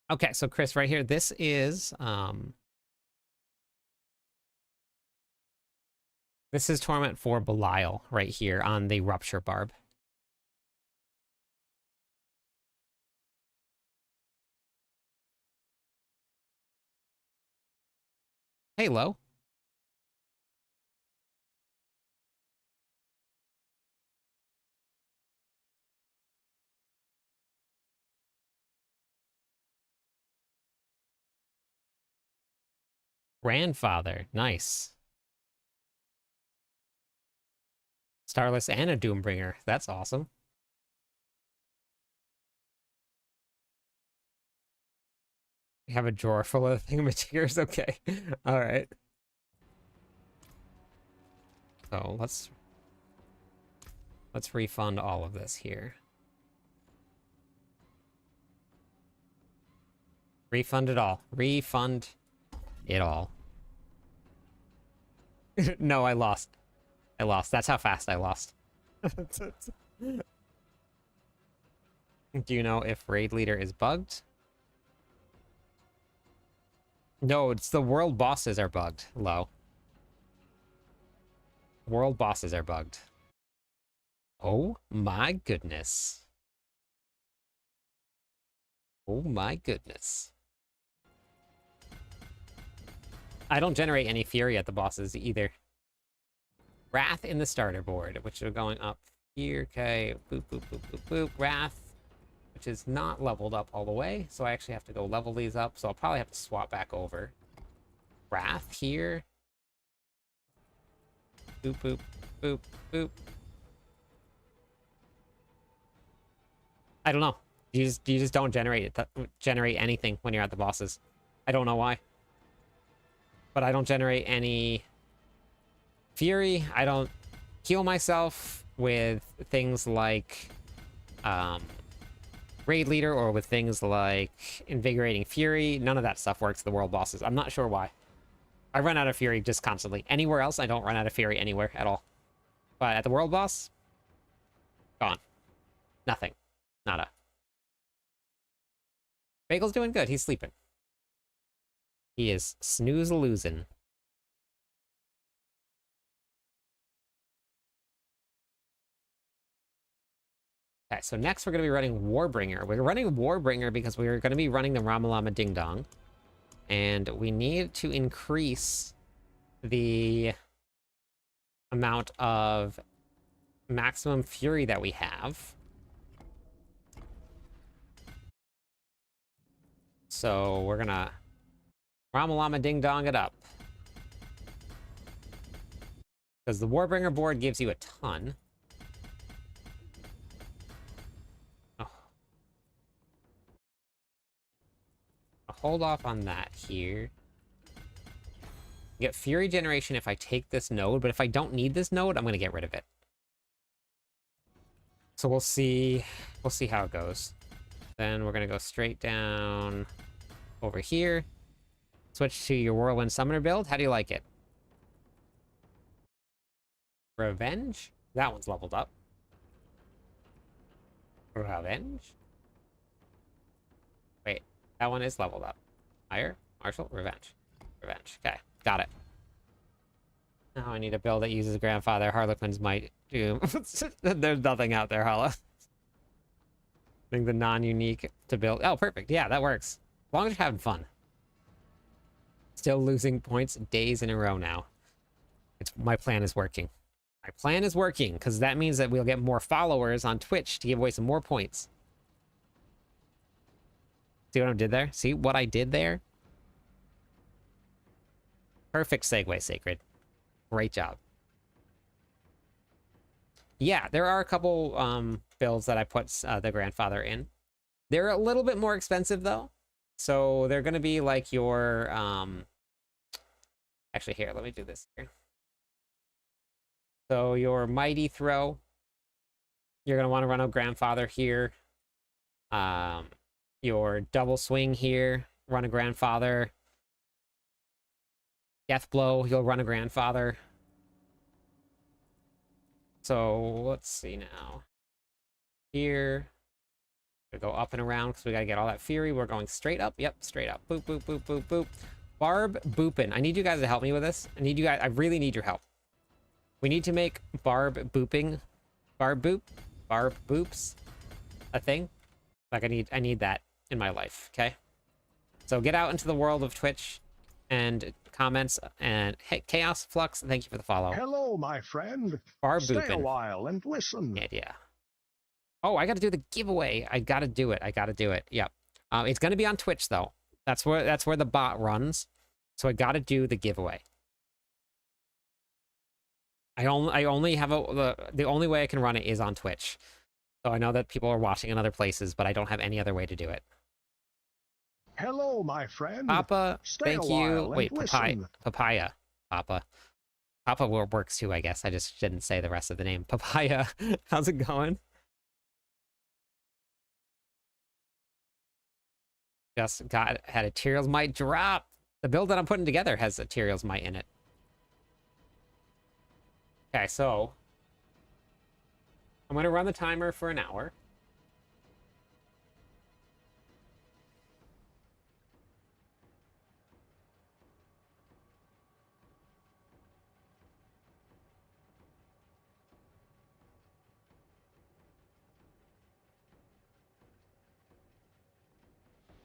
Okay, so Chris, right here, this is Torment for Belial right here on the Rupture Barb. Hey, Lo. Grandfather. Nice. Starless and a Doombringer. That's awesome. We have a drawer full of thingamajiggers. Okay. All right. So let's refund all of this here. Refund it all. Refund it all. No, I lost. I lost. That's how fast I lost. Do you know if Raid Leader is bugged? No, it's the world bosses are bugged, Low. World bosses are bugged. Oh my goodness. Oh my goodness. I don't generate any fury at the bosses either. Wrath in the starter board, which are going up here. Okay, boop, boop, boop, boop, boop. Wrath, which is not leveled up all the way, so I actually have to go level these up, so I'll probably have to swap back over. Wrath here. Boop, boop, boop, boop. I don't know. You just don't generate anything when you're at the bosses. I don't know why. But I don't generate any fury. I don't heal myself with things like Raid Leader or with things like Invigorating Fury. None of that stuff works the world bosses. I'm not sure why. I run out of fury just constantly. Anywhere else, I don't run out of fury anywhere at all. But at the world boss, gone. Nothing. Nada. Bagel's doing good. He's sleeping. He is snooze-a-losing. Okay, so next we're going to be running Warbringer. We're running Warbringer because we're going to be running the Ramalama Ding Dong. And we need to increase the amount of maximum fury that we have. So we're going to Ramalama Ding Dong it up. Because the Warbringer board gives you a ton. Hold off on that here. Get Fury Generation if I take this node, but if I don't need this node, I'm going to get rid of it. So we'll see how it goes. Then we're going to go straight down over here. Switch to your Whirlwind Summoner build. How do you like it? Revenge? That one's leveled up. Revenge? Wait, that one is leveled up. Higher? Martial? Revenge. Revenge. Okay, got it. Now I need a build that uses Grandfather Harlequin's Might Doom. There's nothing out there, Hala. I think the non-unique to build. Oh, perfect. Yeah, that works. As long as you're having fun. Still losing points days in a row now. My plan is working. My plan is working, because that means that we'll get more followers on Twitch to give away some more points. See what I did there? See what I did there? Perfect segue, Sacred. Great job. Yeah, there are a couple builds that I put the Grandfather in. They're a little bit more expensive though. So they're going to be like your, actually here, let me do this here. So your mighty throw, you're going to want to run a grandfather here. Your double swing here, run a grandfather. Death blow, you'll run a grandfather. So let's see now. Here, we go up and around because we got to get all that fury. We're going straight up. Yep, straight up. Boop, boop, boop, boop, boop. Barb boopin'. I need you guys to help me with this. I really need your help. We need to make barb booping, barb boops a thing. Like I need that in my life, okay? So get out into the world of Twitch and comments, and hey, Chaos Flux, thank you for the follow. Hello, my friend. Barb Stay a boopin'. while and listen. Yeah. Oh, I got to do the giveaway. I got to do it. Yep. It's going to be on Twitch though. That's where the bot runs. So I got to do the giveaway. I only have the only way I can run it is on Twitch. So I know that people are watching in other places, but I don't have any other way to do it. Hello, my friend. Papa, Stay thank a you. while Wait, and papaya. Papa works too, I guess. I just didn't say the rest of the name. Papaya. How's it going? Just had a Tyrael's Might drop. The build that I'm putting together has a Tyrael's Might in it. Okay, so I'm going to run the timer for an hour.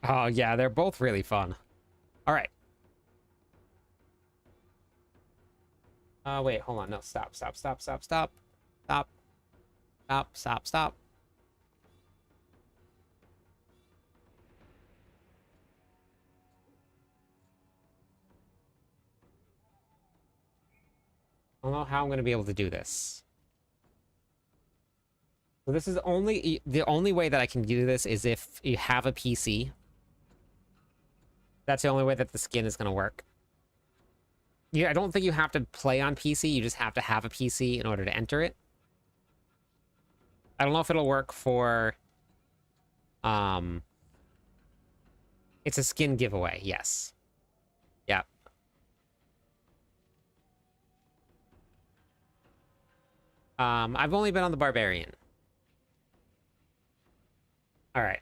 Oh, yeah, they're both really fun. All right. Wait, hold on. No, stop. I don't know how I'm going to be able to do this. So this is the only way that I can do this is if you have a PC. That's the only way that the skin is going to work. Yeah, I don't think you have to play on PC. You just have to have a PC in order to enter it. I don't know if it'll work for... It's a skin giveaway, yes. Yeah. I've only been on the Barbarian. All right.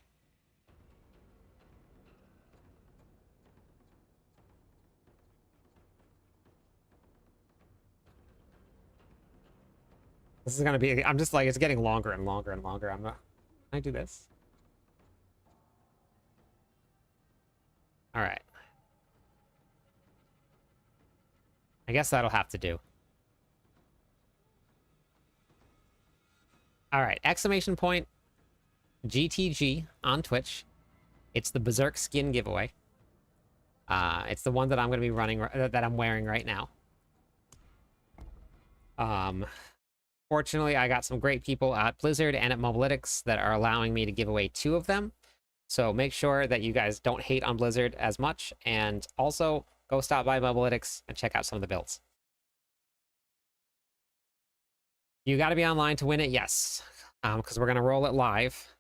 This is gonna be, I'm just like, it's getting longer and longer and longer. Can I do this? All right. I guess that'll have to do. All right, exclamation point GTG on Twitch. It's the Berserk skin giveaway. It's the one that I'm going to be running, that I'm wearing right now. Fortunately, I got some great people at Blizzard and at Mobalytics that are allowing me to give away 2 of them. So make sure that you guys don't hate on Blizzard as much, and also go stop by Mobalytics and check out some of the builds. You got to be online to win it, yes, because we're going to roll it live.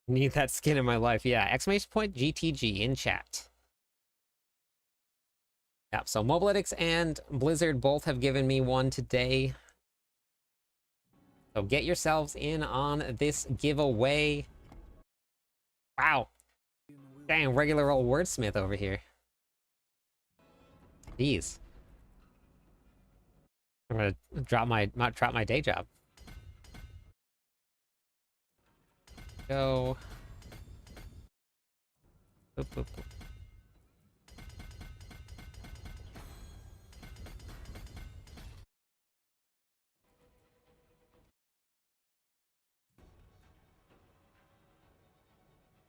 Need that skin in my life. Yeah, exclamation point GTG in chat. Yeah, so Mobalytics and Blizzard both have given me one today. So get yourselves in on this giveaway. Wow. Dang, regular old wordsmith over here. Jeez. I'm gonna drop my day job. Go. Boop, boop, boop.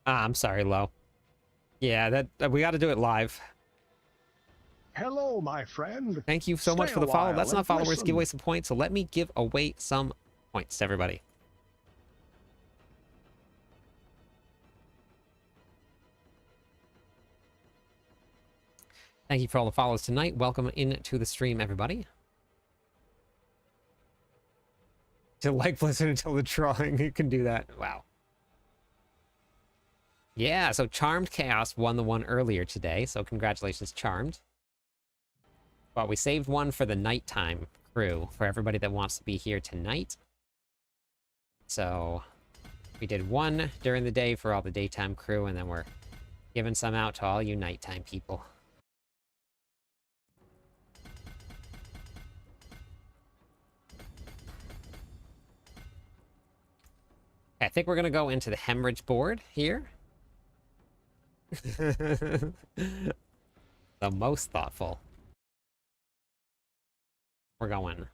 I'm sorry, Lo. Yeah, that we got to do it live. Hello, my friend. Thank you so much Stay for a the follow. while Let's not and followers listen. give away some points, so let me give away some points to everybody. Thank you for all the follows tonight. Welcome into the stream, everybody. To like Blizzard until the drawing, you can do that. Wow. Yeah, so Charmed Chaos won the one earlier today, so congratulations, Charmed. But we saved one for the nighttime crew, for everybody that wants to be here tonight. So we did one during the day for all the daytime crew, and then we're giving some out to all you nighttime people. I think we're going to go into the hemorrhage board here. The most thoughtful. We're going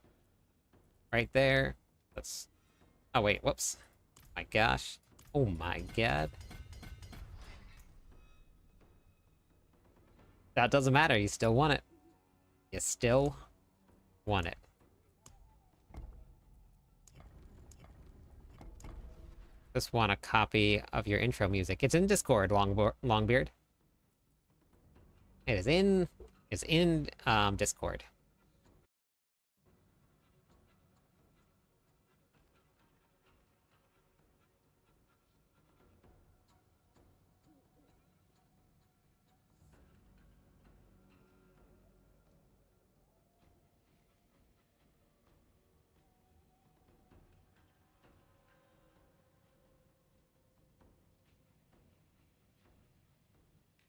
right there. Let's... Oh, wait. Whoops. My gosh. Oh, my God. That doesn't matter. You still want it. You still want it. Just want a copy of your intro music. It's in Discord, Longbeard. It is in... It's in Discord.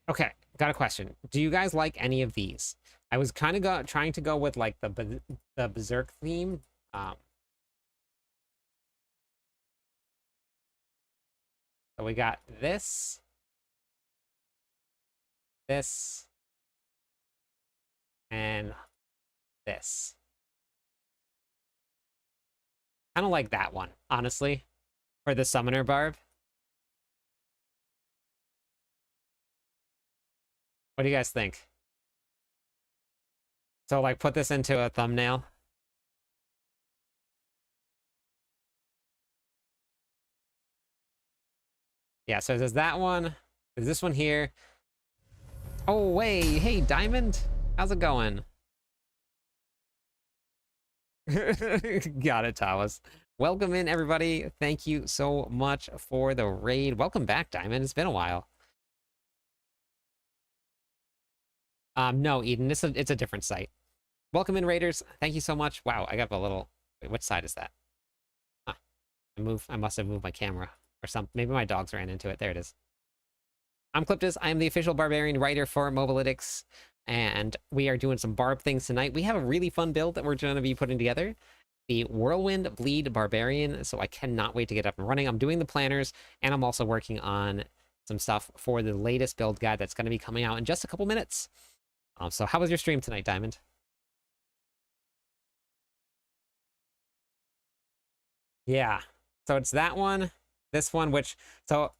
Okay, got a question. Do you guys like any of these? I was kind of trying to go with like the Berserk theme. So we got this, and this. Kind of like that one, honestly, for the Summoner Barb. What do you guys think? So, like, put this into a thumbnail. Yeah, so there's that one. There's this one here. Oh, wait. Hey, Diamond. How's it going? Got it, Tawas. Welcome in, everybody. Thank you so much for the raid. Welcome back, Diamond. It's been a while. No, Eden, it's a different site. Welcome in, Raiders. Thank you so much. Wow, I got a little... Wait, which side is that? Huh. I must have moved my camera or something. Maybe my dogs ran into it. There it is. I'm Cliptus. I am the official barbarian writer for Mobalytics, and we are doing some barb things tonight. We have a really fun build that we're going to be putting together. The Whirlwind Bleed Barbarian, so I cannot wait to get up and running. I'm doing the planners, and I'm also working on some stuff for the latest build guide that's going to be coming out in just a couple minutes. So how was your stream tonight, Diamond? Yeah. So it's that one, this one, which... So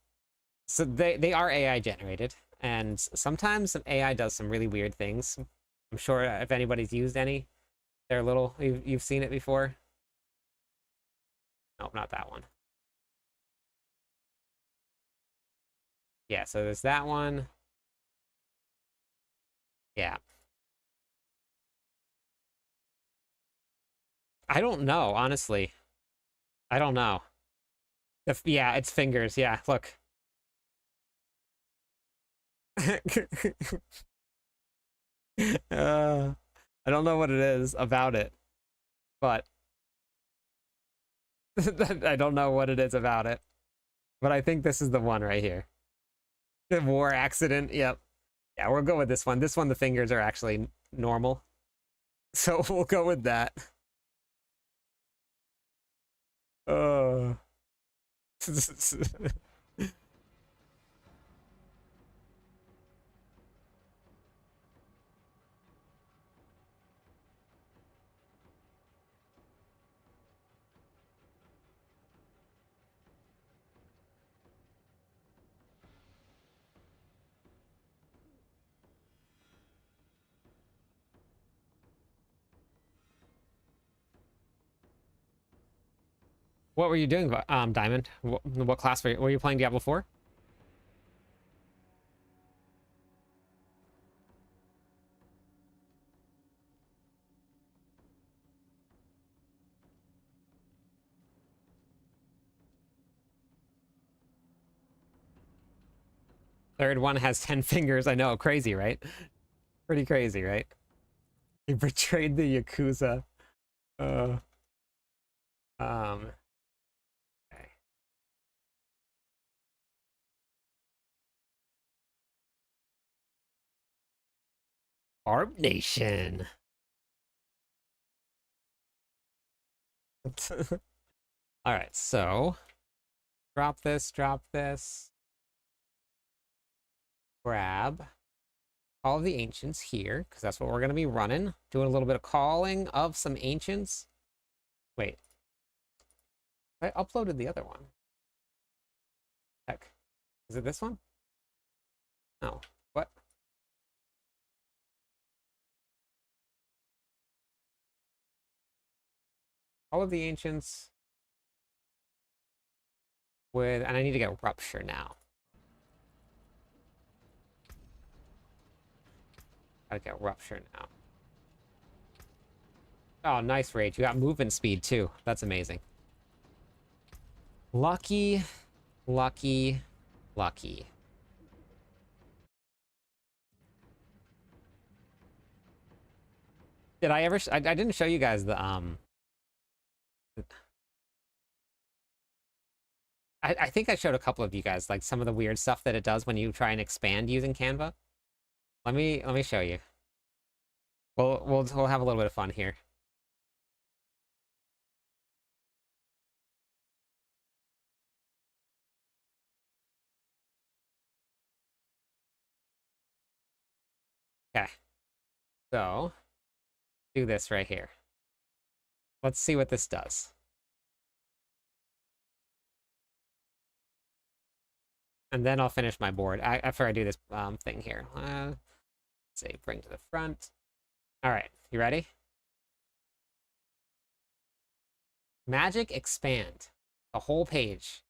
they are AI generated, and sometimes some AI does some really weird things. I'm sure if anybody's used any, they're little... You've seen it before? Nope, not that one. Yeah, so there's that one. Yeah. I don't know, honestly. I don't know. Yeah, it's fingers. Yeah, look. I don't know what it is about it, but I don't know what it is about it. But I think this is the one right here. The war accident. Yep. Yeah, we'll go with this one. This one, the fingers are actually normal. So we'll go with that. Uh. What were you doing, Diamond? What class were you playing Diablo 4? Third one has 10 fingers. I know, crazy, right? Pretty crazy, right? He betrayed the Yakuza. Uh, okay. Barb Nation. All right, so drop this, grab all of the ancients here, because that's what we're going to be running. Doing a little bit of calling of some ancients. Wait, I uploaded the other one. Heck, is it this one? No, what? All of the ancients with, and I need to get rupture now. Gotta get rupture now. Oh, nice rage. You got movement speed too. That's amazing. Lucky, lucky, lucky. Did I ever? I didn't show you guys the I think I showed a couple of you guys like some of the weird stuff that it does when you try and expand using Canva. Let me show you. We'll have a little bit of fun here. Okay. So, do this right here. Let's see what this does. And then I'll finish my board after I do this thing here. Let's say bring to the front. All right, you ready? Magic expand. The whole page.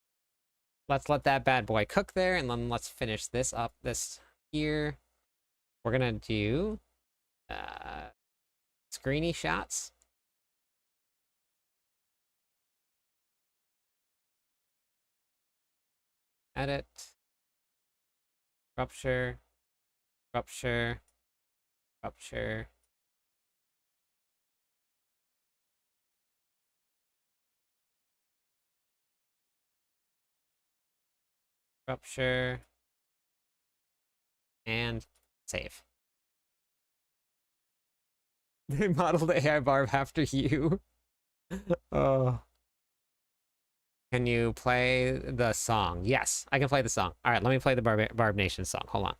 Let's let that bad boy cook there, and then let's finish this up, this here. We're gonna do screeny shots. Edit. Rupture. Rupture. Rupture. Rupture. And save. They modeled the AI Barb after you. Oh. Can you play the song? Yes, I can play the song. All right, let me play the Barb Nation song. Hold on.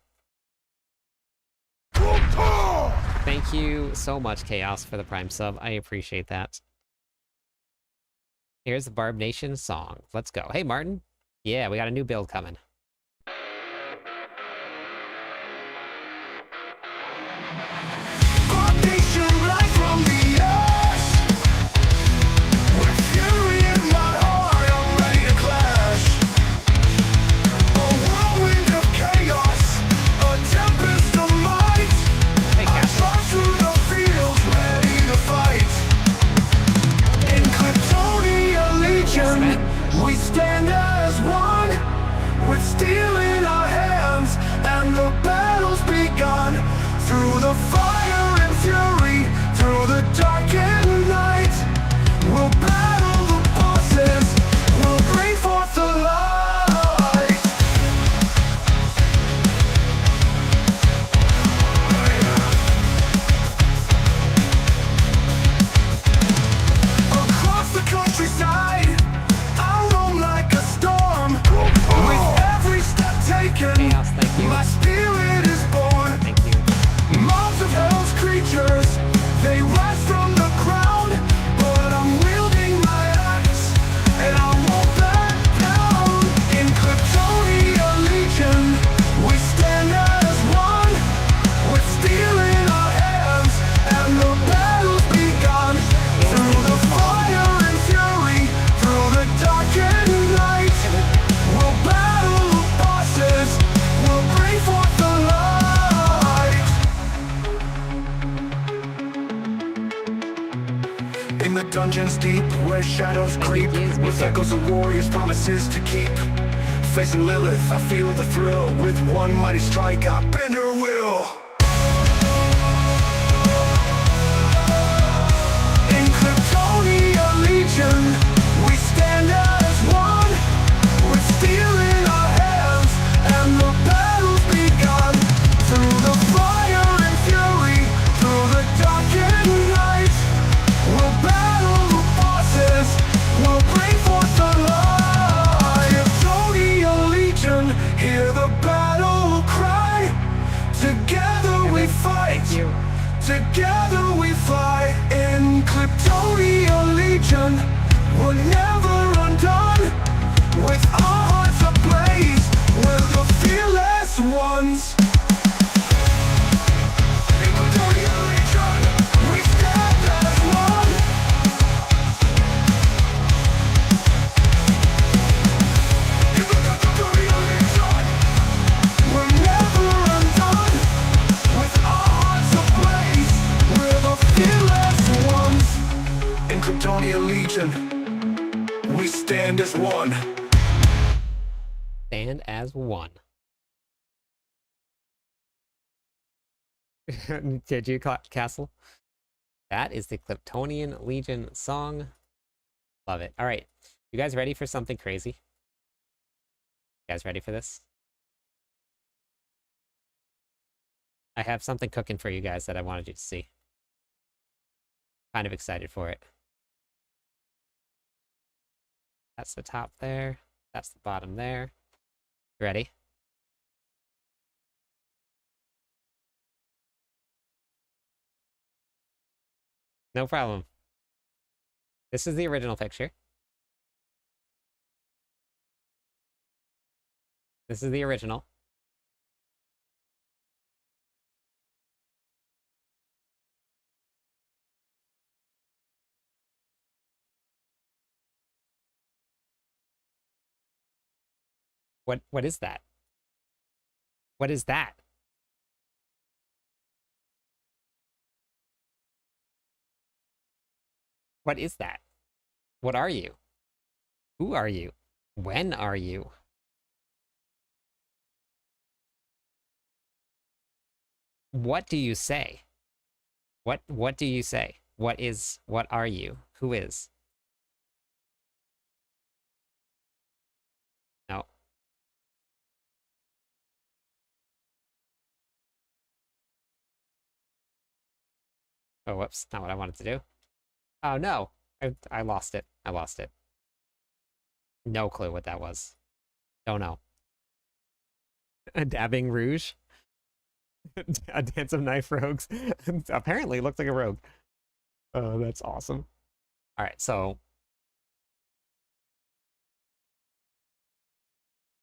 Thank you so much, Chaos, for the Prime sub. I appreciate that. Here's the Barb Nation song. Let's go. Hey, Martin. Yeah, we got a new build coming. We stand as one with in the dungeons deep, where shadows creep, with echoes of warriors' promises to keep. Facing Lilith, I feel the thrill. With one mighty strike, I bend her will. In Cliptonia Legion, we stand as one, with steel in our hands, and the battle's begun. Through the fire and fury, through the darkened night, we'll battle the bosses, we'll bring forth the light. Cliptonia Legion, hear the battle cry. Together we fight, together we fly. In Cliptonia Legion, we're never undone. With our hearts ablaze, we're the fearless ones. In Cliptonia Legion, we stand as one. In the Cliptonia Legion, we're never undone. With our hearts ablaze, we're the fearless ones. In Cliptonia Legion, we stand as one. Stand as one. Did you, Castle? That is the Cliptonian Legion song. Love it. All right. You guys ready for something crazy? You guys ready for this? I have something cooking for you guys that I wanted you to see. Kind of excited for it. That's the top there. That's the bottom there. You ready? No problem. This is the original picture. This is the original. What is that? What is that? What is that? What are you? Who are you? When are you? What do you say? What do you say? What are you? Who is? No. Oh, whoops, not what I wanted to do. Oh no, I lost it. I lost it. No clue what that was. Don't know. A dabbing rouge? A dance of knife rogues. Apparently it looked like a rogue. Oh, that's awesome. All right, so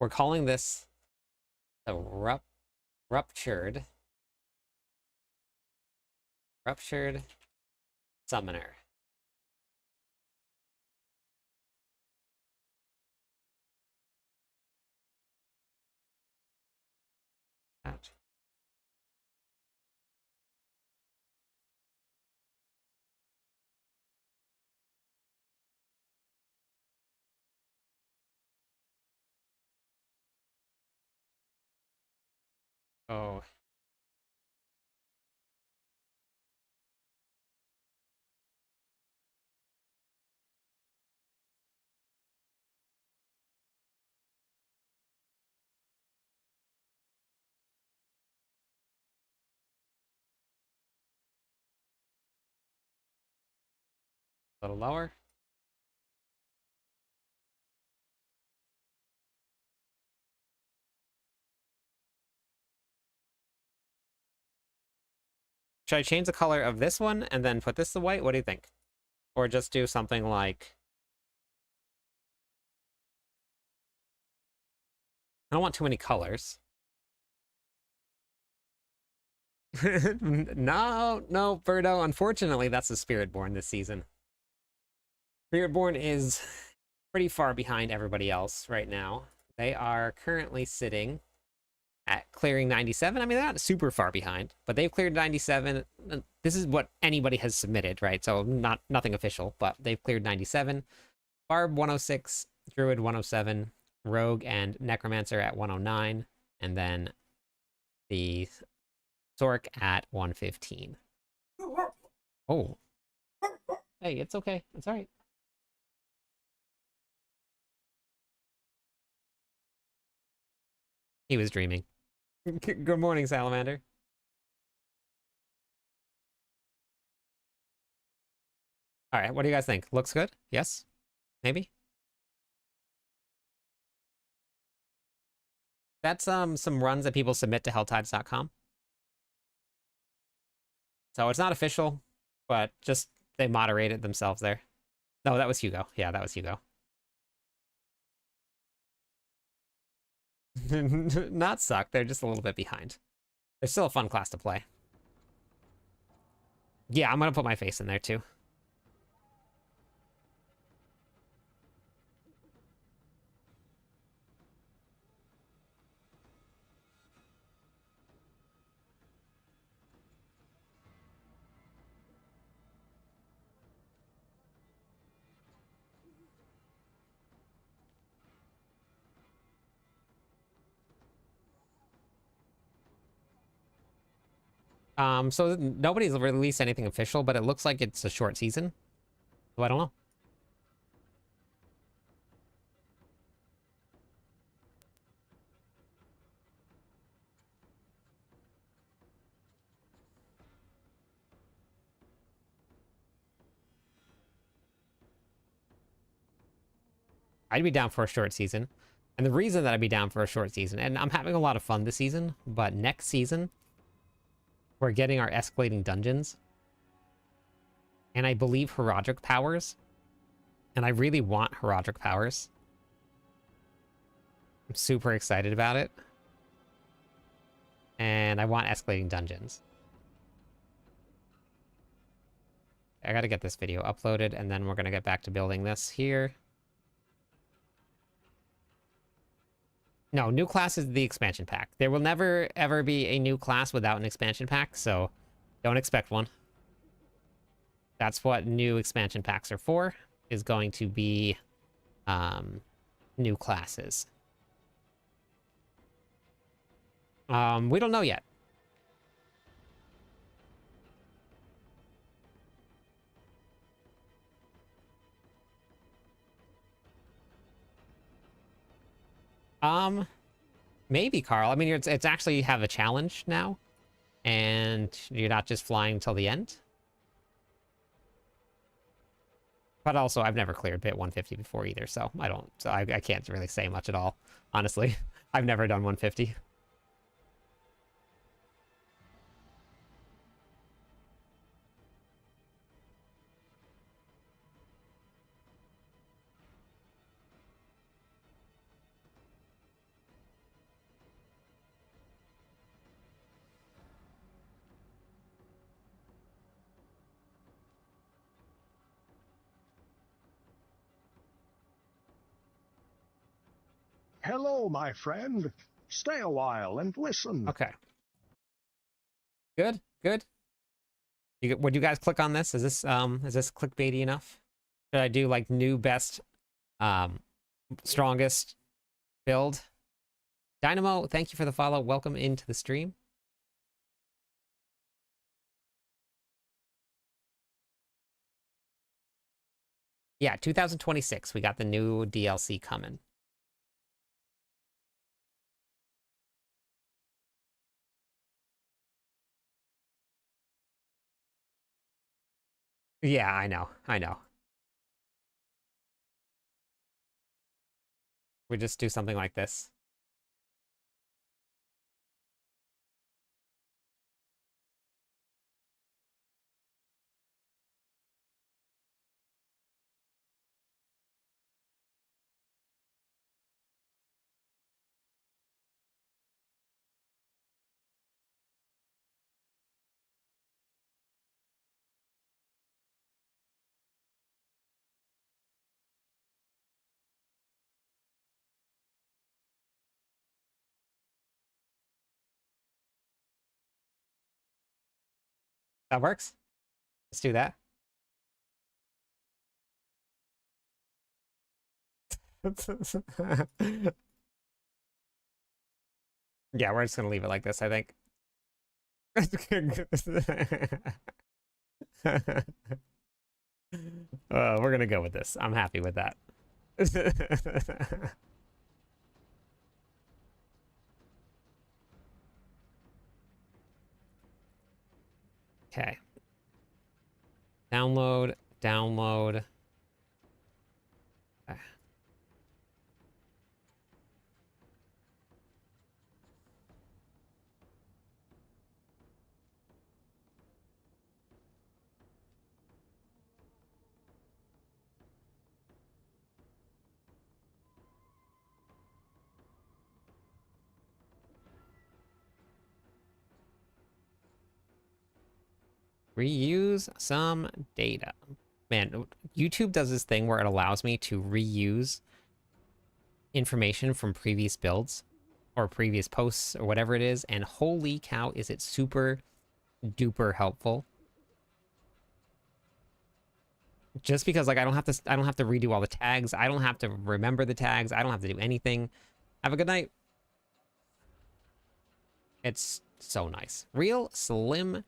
we're calling this the ruptured summoner. That. Oh. A little lower. Should I change the color of this one and then put this to white? What do you think? Or just do something like... I don't want too many colors. No, Birdo. Unfortunately, that's the Spiritborn this season. Spiritborn is pretty far behind everybody else right now. They are currently sitting at clearing 97. I mean, they're not super far behind, but they've cleared 97. This is what anybody has submitted, right? So nothing official, but they've cleared 97. Barb 106, Druid 107, Rogue and Necromancer at 109, and then the Sork at 115. Oh. Hey, it's okay. It's all right. He was dreaming. Good morning, Salamander. All right, what do you guys think? Looks good? Yes? Maybe? That's some runs that people submit to helltides.com. So it's not official, but just they moderate it themselves there. No, that was Hugo. Yeah, that was Hugo. Not suck, they're just a little bit behind. They're still a fun class to play. Yeah, I'm gonna put my face in there too. So nobody's released anything official, but it looks like it's a short season. So I don't know. I'd be down for a short season. And the reason that I'd be down for a short season, and I'm having a lot of fun this season, but next season, we're getting our escalating dungeons. And I believe Herodic powers. And I really want Herodic powers. I'm super excited about it. And I want escalating dungeons. I gotta get this video uploaded, and then we're gonna get back to building this here. No, new class is the expansion pack. There will never, ever be a new class without an expansion pack, so don't expect one. That's what new expansion packs are for, is going to be new classes. We don't know yet. Maybe, Carl. I mean, it's actually have a challenge now, and you're not just flying till the end. But also, I've never cleared bit 150 before either, so I can't really say much at all, honestly. I've never done 150. Hello, my friend. Stay a while and listen. Okay. Good, good. Would you guys click on this? Is this clickbaity enough? Should I do like new best, strongest build? Dynamo, thank you for the follow. Welcome into the stream. Yeah, 2026. We got the new DLC coming. Yeah, I know. I know. We just do something like this. That works. Let's do that. Yeah, we're just gonna leave it like this, I think. We're gonna go with this. I'm happy with that. Okay. Download, download. Reuse some data. Man, YouTube does this thing where it allows me to reuse information from previous builds or previous posts or whatever it is, and holy cow, is it super duper helpful. Just because like I don't have to redo all the tags, I don't have to remember the tags, I don't have to do anything. Have a good night. It's so nice. Real Slim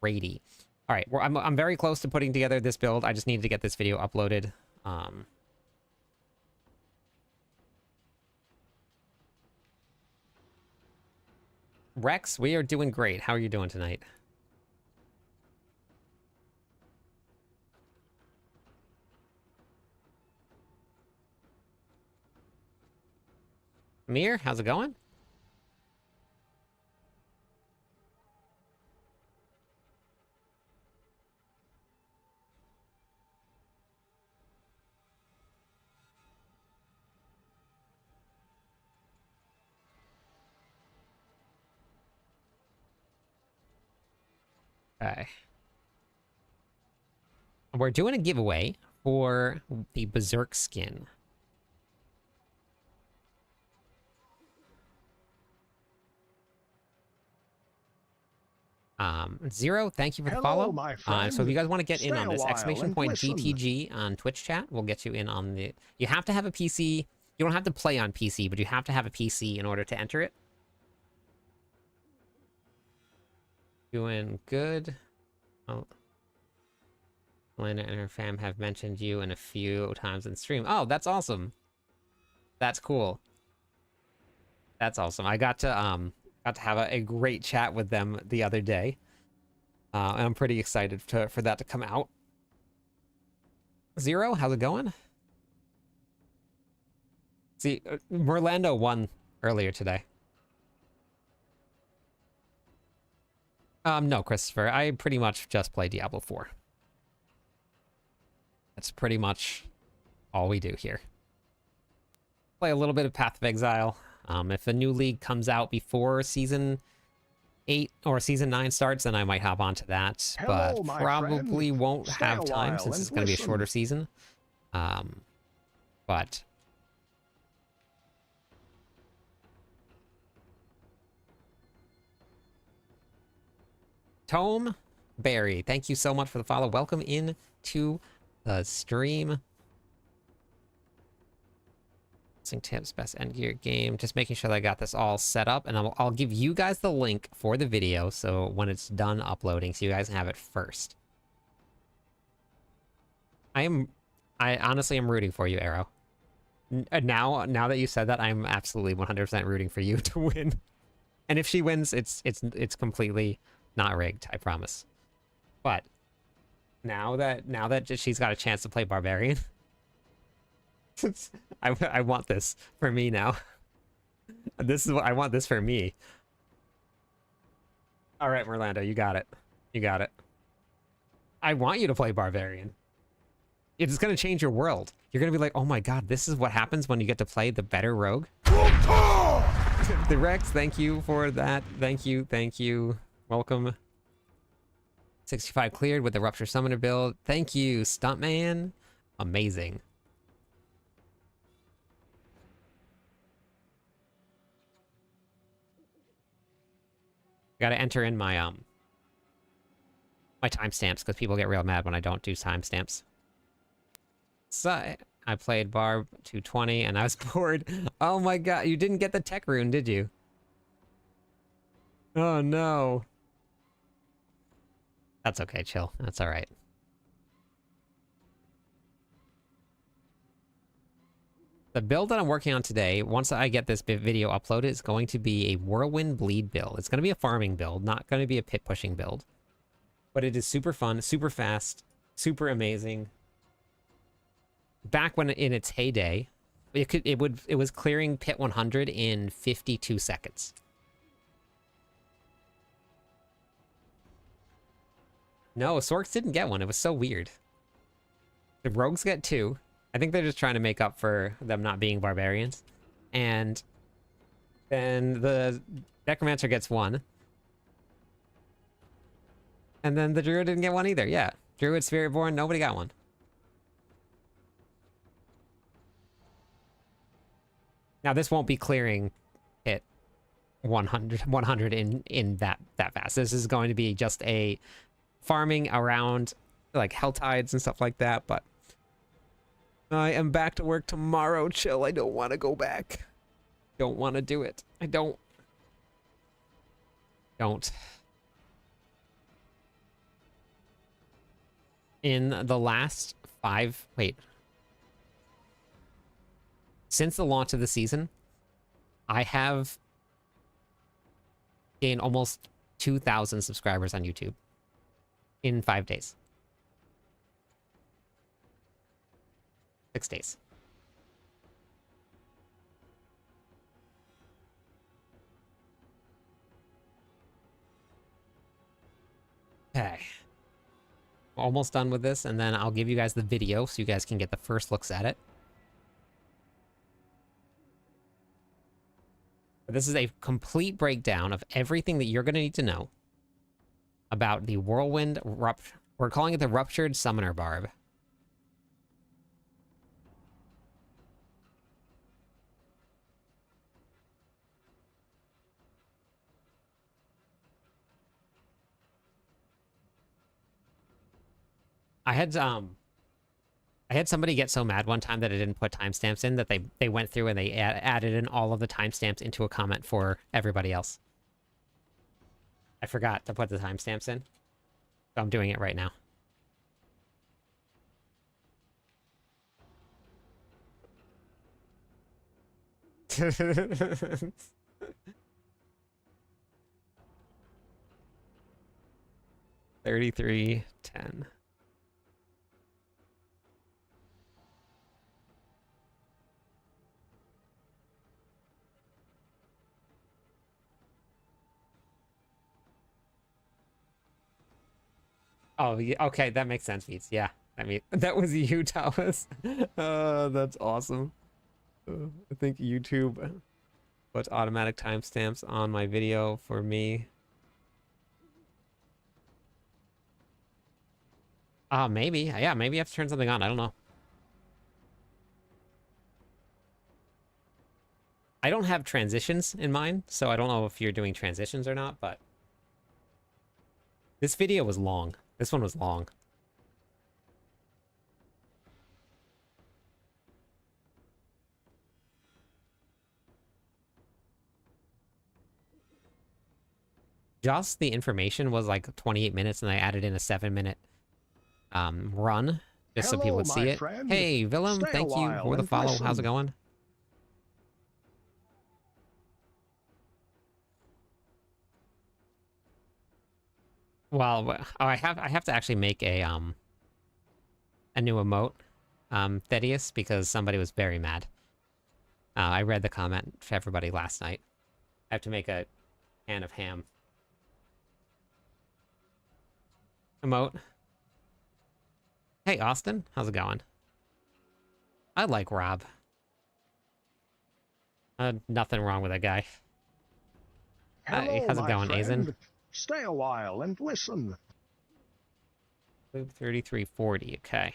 Brady. All right, I'm very close to putting together this build. I just needed to get this video uploaded. Rex, we are doing great. How are you doing tonight? Amir, how's it going? Okay. We're doing a giveaway for the Berserk skin. Zero, thank you for the follow. My friend. So if you guys want to get in Stay on this, a while exclamation and point listen. GTG on Twitch chat will get you in on the... You have to have a PC. You don't have to play on PC, but you have to have a PC in order to enter it. Doing good. Oh. Elena and her fam have mentioned you in a few times in stream. Oh, that's awesome. That's cool. That's awesome. I got to have a great chat with them the other day. And I'm pretty excited for that to come out. Zero, how's it going? See, Merlando won earlier today. No, Christopher, I pretty much just play Diablo 4. That's pretty much all we do here. Play a little bit of Path of Exile. If a new league comes out before Season 8 or Season 9 starts, then I might hop onto that. Hello, But probably friend. won't Stay have a time while since it's and going to be a listen. shorter season. But... Tome Barry, thank you so much for the follow. Welcome in to the stream. Tips, best end gear game. Just making sure that I got this all set up, and I'll give you guys the link for the video so when it's done uploading, so you guys have it first. I honestly am rooting for you, Arrow. Now that you said that, I'm absolutely 100% rooting for you to win. And if she wins, it's completely not rigged, I promise. But now that she's got a chance to play Barbarian, I want this for me now. This is what I want this for me. All right, Merlando, you got it. You got it. I want you to play Barbarian. It's going to change your world. You're going to be like, oh my god, this is what happens when you get to play the better rogue. The Rex, thank you for that. Thank you. Welcome. 65 cleared with the Rupture Summoner build. Thank you, Stuntman. Amazing. Gotta enter in my my timestamps, because people get real mad when I don't do timestamps. So, I played Barb 220 and I was bored. Oh my god, you didn't get the tech rune, did you? Oh no. That's okay, chill. That's alright. The build that I'm working on today, once I get this video uploaded, is going to be a Whirlwind bleed build. It's going to be a farming build, not going to be a pit pushing build. But it is super fun, super fast, super amazing. Back when in its heyday, it was clearing pit 100 in 52 seconds. No, Sorks didn't get one. It was so weird. The rogues get 2. I think they're just trying to make up for them not being barbarians. And then the necromancer gets 1. And then the druid didn't get 1 either. Yeah. Druid, spiritborn, nobody got 1. Now this won't be clearing hit 100 in that fast. This is going to be just a farming around like hell tides and stuff like that, but I am back to work tomorrow. Chill. I don't want to go back. Don't want to do it. I don't. In the last 5... Wait. Since the launch of the season, I have gained almost 2,000 subscribers on YouTube in 5 days. 6 days. Okay. Almost done with this, and then I'll give you guys the video so you guys can get the first looks at it. This is a complete breakdown of everything that you're going to need to know about the Whirlwind We're calling it the Ruptured Summoner Barb. I had somebody get so mad one time that I didn't put timestamps in that they went through and they added in all of the timestamps into a comment for everybody else. I forgot to put the timestamps in, so I'm doing it right now. $33.10. Oh, yeah, okay, that makes sense, Beats. Yeah, I mean, that was you, Thomas. That's awesome. I think YouTube puts automatic timestamps on my video for me. Maybe. Yeah, maybe I have to turn something on. I don't know. I don't have transitions in mind, so I don't know if you're doing transitions or not, but this video was long. This one was long. Just the information was like 28 minutes, and I added in a 7-minute run just so people would see it. Friend. Hey, Willem, Stay thank you for the and follow. listen. How's it going? Well, I have to actually make a new emote, Thaddeus, because somebody was very mad. I read the comment for everybody last night. I have to make a can of ham emote. Hey, Austin, how's it going? I like Rob. Nothing wrong with that guy. Hello, how's it my going, friend. Azen? Stay a while and listen. Loop 3340, okay.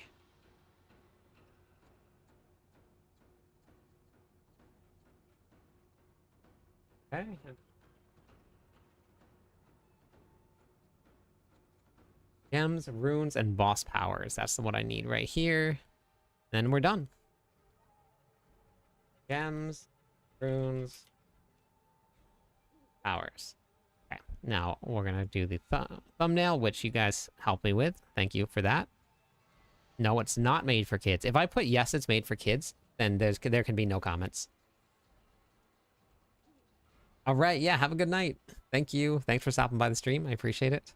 Okay. Gems, runes, and boss powers. That's what I need right here. Then we're done. Gems, runes, powers. Okay, now we're gonna do the thumbnail, which you guys helped me with. Thank you for that. No, it's not made for kids. If I put yes, it's made for kids, then there can be no comments. All right, yeah, have a good night. Thank you. Thanks for stopping by the stream. I appreciate it.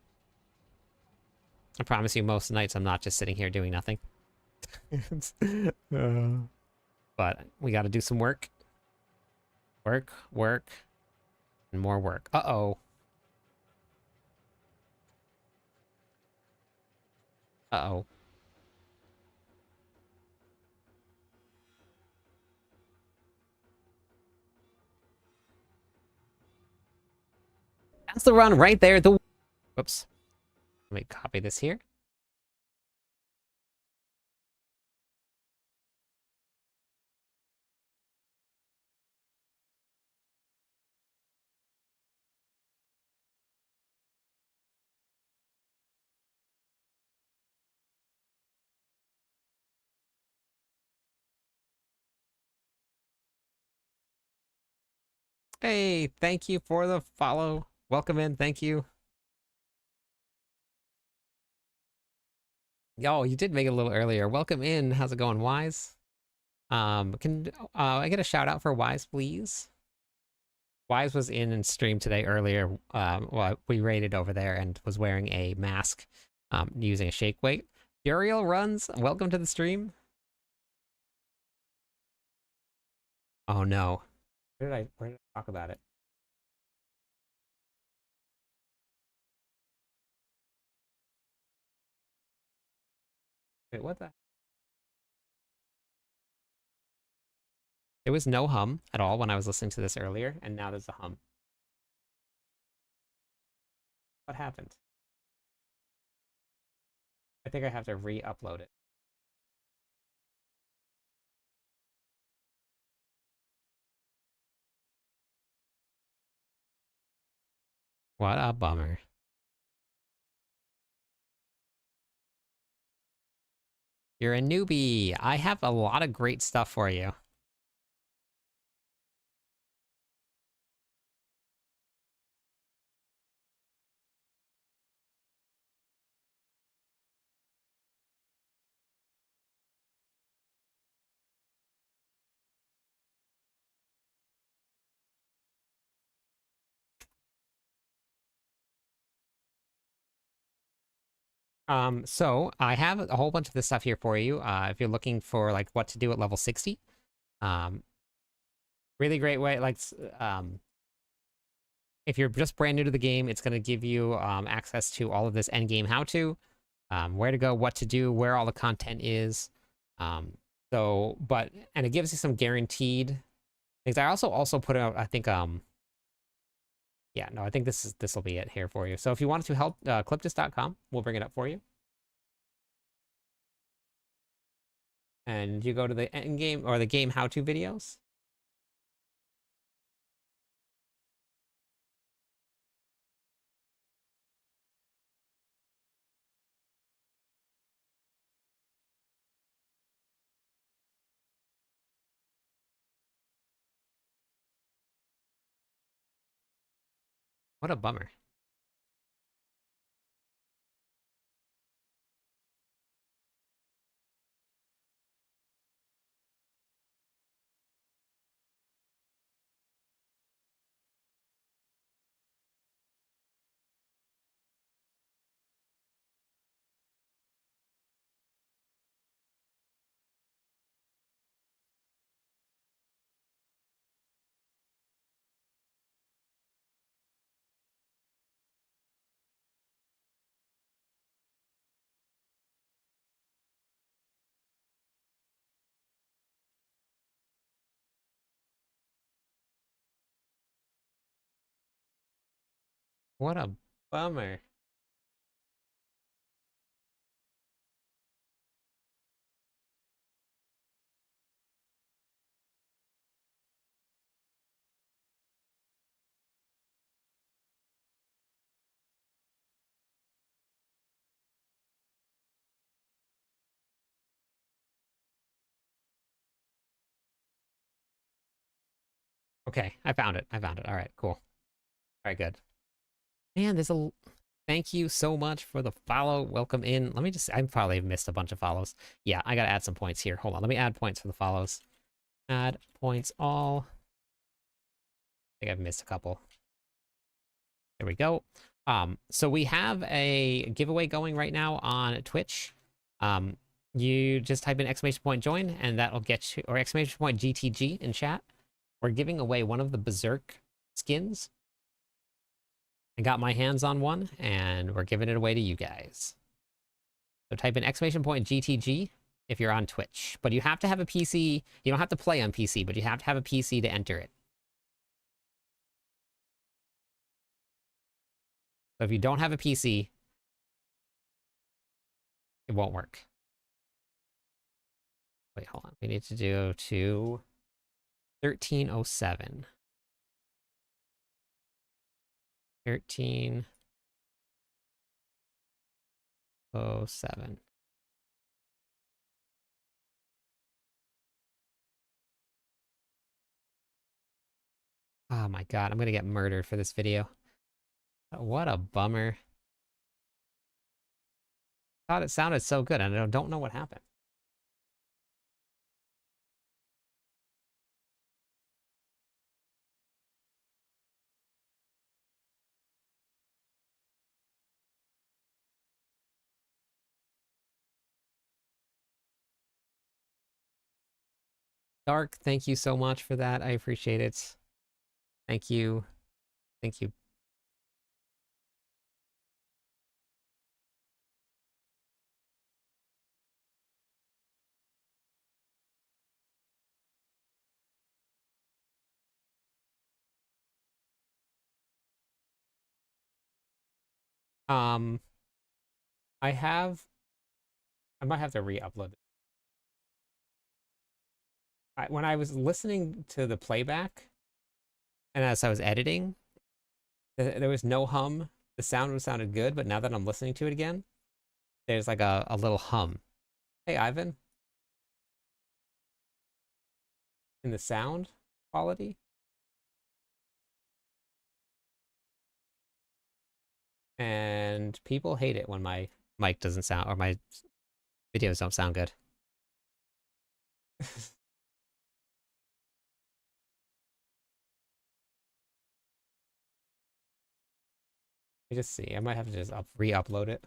I promise you most nights I'm not just sitting here doing nothing. But we got to do some work. Work, and more work. Uh-oh. Uh-oh. That's the run right there. Whoops. Let me copy this here. Hey, thank you for the follow. Welcome in. Thank you. Yo, you did make it a little earlier. Welcome in. How's it going, Wise? Can I get a shout out for Wise, please? Wise was in stream today earlier. Well, we raided over there and was wearing a mask, using a shake weight. Uriel runs. Welcome to the stream. Oh no. Where did I talk about it? Wait, what the? There was no hum at all when I was listening to this earlier, and now there's a hum. What happened? I think I have to re-upload it. What a bummer. You're a newbie. I have a lot of great stuff for you. So I have a whole bunch of this stuff here for you. If you're looking for like what to do at level 60. Um, really great way, like, if you're just brand new to the game, it's going to give you access to all of this endgame how-to, where to go, what to do, where all the content is. And it gives you some guaranteed things. I also put out, I think, yeah, no, I think this will be it here for you. So if you wanted to help, cliptus.com, we'll bring it up for you. And you go to the end game or the game how-to videos. What a bummer. What a bummer. Okay, I found it. I found it. All right, cool. All right, good. Man, there's a... Thank you so much for the follow. Welcome in. Let me just... I probably missed a bunch of follows. Yeah, I gotta add some points here. Hold on. Let me add points for the follows. Add points all. I think I've missed a couple. There we go. So we have a giveaway going right now on Twitch. You just type in exclamation point join, and that'll get you, or exclamation point GTG in chat. We're giving away one of the Berserk skins. I got my hands on one, and we're giving it away to you guys. So type in exclamation point GTG if you're on Twitch. But you have to have a PC. You don't have to play on PC, but you have to have a PC to enter it. So if you don't have a PC, it won't work. Wait, hold on. We need to do to 1307. 1307. Oh my god, I'm gonna get murdered for this video. What a bummer. Thought it sounded so good, and I don't know what happened. Dark, thank you so much for that. I appreciate it. Thank you. Thank you. Um, I might have to re-upload it. When I was listening to the playback, and as I was editing, there was no hum. The sound sounded good, but now that I'm listening to it again, there's like a little hum. Hey, Ivan. In the sound quality. And people hate it when my mic doesn't sound, or my videos don't sound good. Let me just see. I might have to just re-upload it.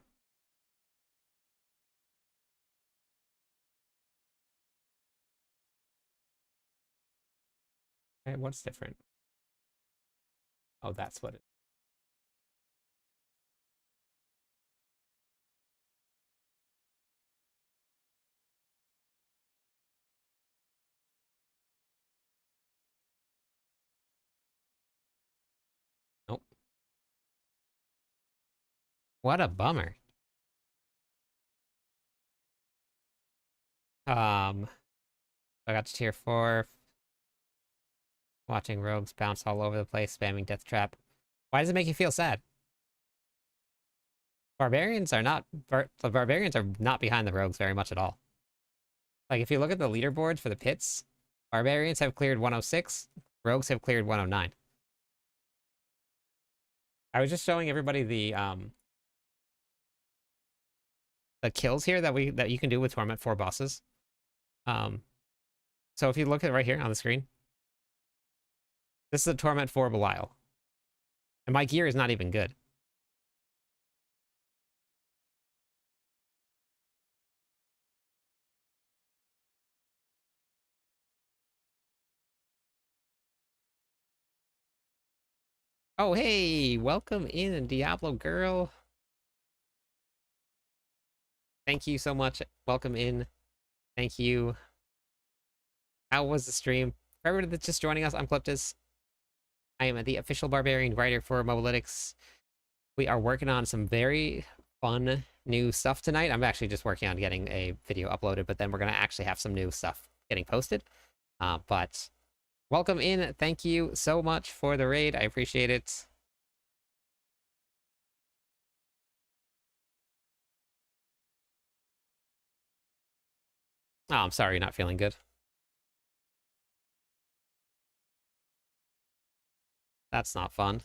Okay, what's different? Oh, that's what it. Nope. What a bummer. I got to tier 4. Watching rogues bounce all over the place, spamming death trap. Why does it make you feel sad? Barbarians are not the barbarians are not behind the rogues very much at all. Like if you look at the leaderboards for the pits, barbarians have cleared 106, rogues have cleared 109. I was just showing everybody the kills here that you can do with Torment 4 bosses. So if you look at right here on the screen, this is a Torment 4 Belial. And my gear is not even good. Oh, hey, welcome in, Diablo girl. Thank you so much. Welcome in. Thank you. How was the stream? For everybody that's just joining us, I'm Cliptus. I am the official barbarian writer for Mobalytics. We are working on some very fun new stuff tonight. I'm actually just working on getting a video uploaded, but then we're going to actually have some new stuff getting posted. But welcome in. Thank you so much for the raid. I appreciate it. Oh, I'm sorry you're not feeling good. That's not fun.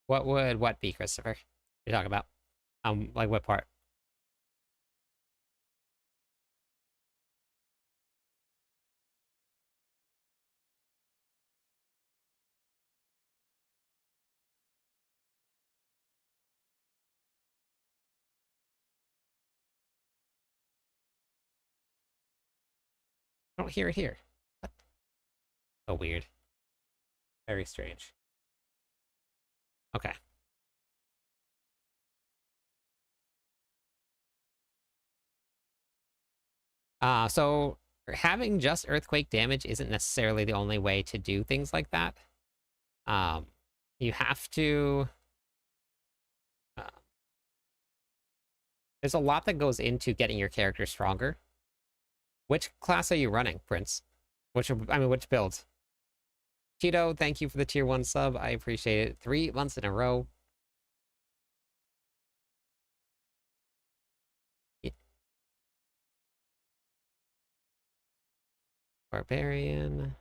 What would what be, Christopher? You're talking about? Like what part? I don't hear it here. What? So weird. Very strange. Okay. So having just earthquake damage isn't necessarily the only way to do things like that. Um, you have to. Uh, there's a lot that goes into getting your character stronger. Which class are you running, Prince? Which build? Cheeto, thank you for the tier 1 sub. I appreciate it. 3 months in a row. Yeah. Barbarian.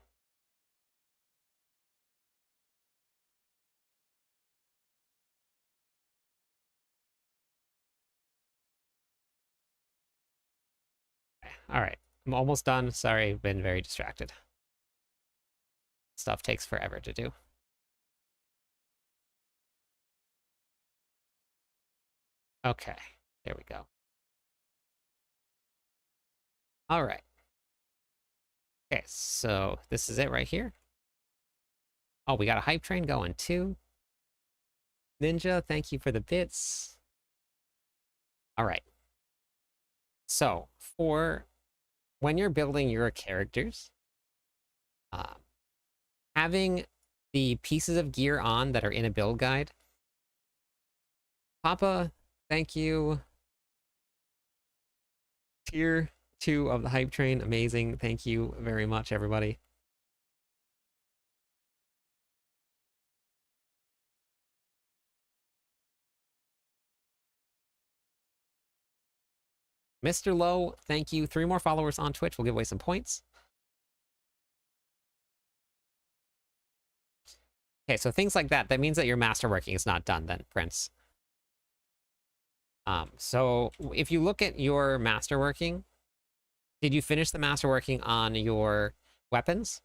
All right. I'm almost done. Sorry, I've been very distracted. Stuff takes forever to do. Okay. There we go. All right. Okay, so this is it right here. Oh, we got a hype train going too. Ninja, thank you for the bits. All right. So for when you're building your characters, having the pieces of gear on that are in a build guide. Papa, thank you. Tier 2 of the hype train, amazing. Thank you very much, everybody. Mr. Low, thank you. 3 more followers on Twitch. We'll give away some points. Okay, so things like that. That means that your masterworking is not done then, Prince. So if you look at your masterworking, did you finish the masterworking on your weapons?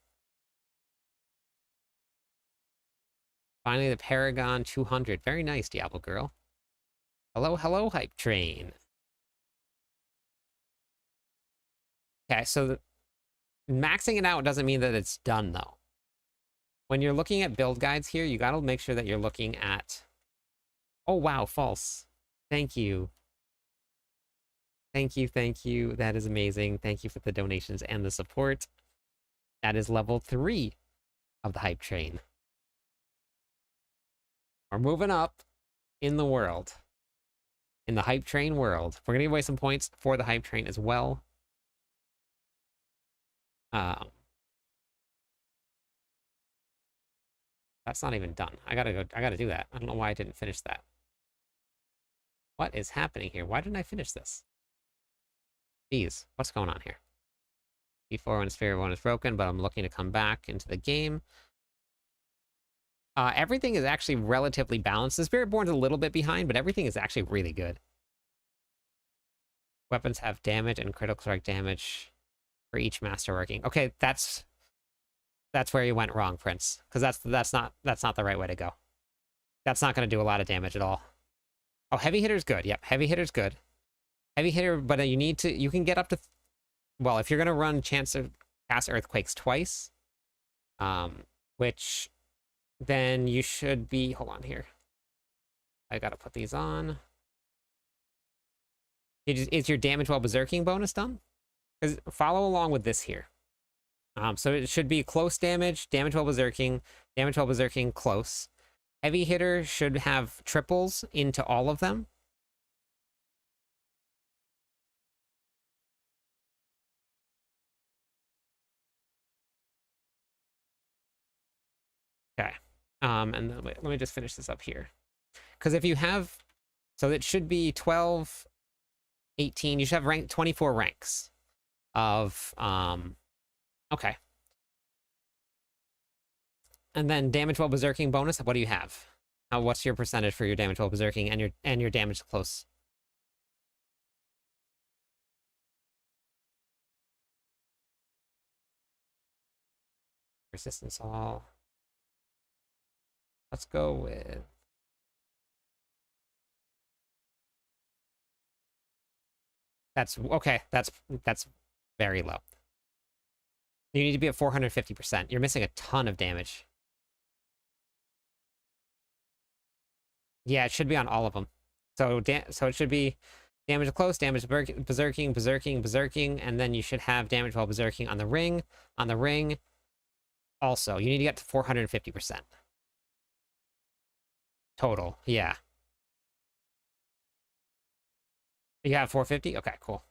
Finally, the Paragon 200. Very nice, Diablo girl. Hello, hello, hype train. Okay, so maxing it out doesn't mean that it's done, though. When you're looking at build guides here, you gotta make sure that you're looking at... Oh, wow, false. Thank you. Thank you, thank you. That is amazing. Thank you for the donations and the support. That is level 3 of the hype train. We're moving up in the world. In the hype train world. We're gonna give away some points for the hype train as well. That's not even done. I gotta do that. I don't know why I didn't finish that. What is happening here? Why didn't I finish this? Jeez, what's going on here? Before when Sphere 1 is broken, but I'm looking to come back into the game. Everything is actually relatively balanced. The Spiritborn's a little bit behind, but everything is actually really good. Weapons have damage and critical strike damage for each masterworking. Okay, that's where you went wrong, Prince. Because that's not the right way to go. That's not going to do a lot of damage at all. Oh, heavy hitter's good. Yep, heavy hitter's good. Heavy hitter, but you can get up to... Well, if you're going to run chance of cast earthquakes twice, which then you should be... Hold on here. I got to put these on. Is your damage while berserking bonus done? Because follow along with this here. So it should be close damage, damage while berserking, close. Heavy hitter should have triples into all of them. Okay. And then, wait, let me just finish this up here. Because if you have... So it should be 12, 18. You should have rank 24 ranks of okay. And then damage while berserking bonus, what do you have? What's your percentage for your damage while berserking and your damage close? Resistance all. Let's go with that's okay. That's very low. You need to be at 450%. You're missing a ton of damage. Yeah, it should be on all of them. So it should be damage close, damage berserking, berserking, and then you should have damage while berserking on the ring. On the ring, also, you need to get to 450% total. Yeah. You have 450? Okay, cool.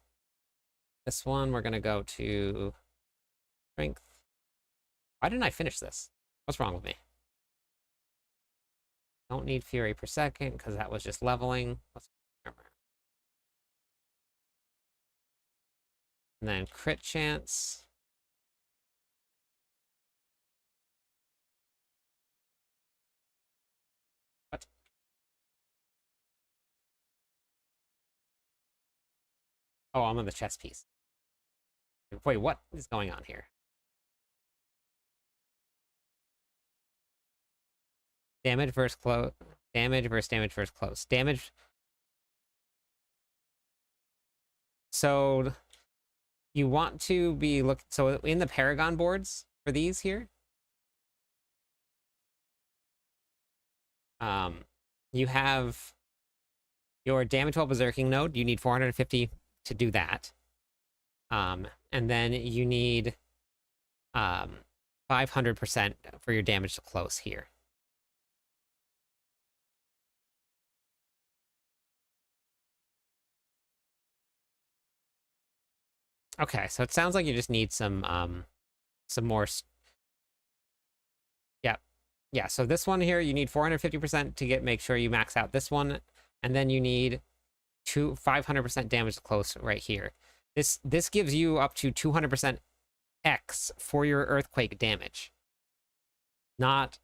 This one, we're gonna go to strength. Why didn't I finish this? What's wrong with me? Don't need fury per second because that was just leveling. Let's remember. And then crit chance. What? Oh, I'm on the chess piece. Wait, what is going on here? Damage versus close. Damage versus damage versus close. Damage. So you want to be so in the Paragon boards for these here. You have your damage while berserking node. You need 450 to do that. And then you need 500% for your damage to close here. Okay, so it sounds like you just need some more. Yeah. So this one here, you need 450% to make sure you max out this one, and then you need 500% damage to close right here. This gives you up to 200% X for your earthquake damage. Not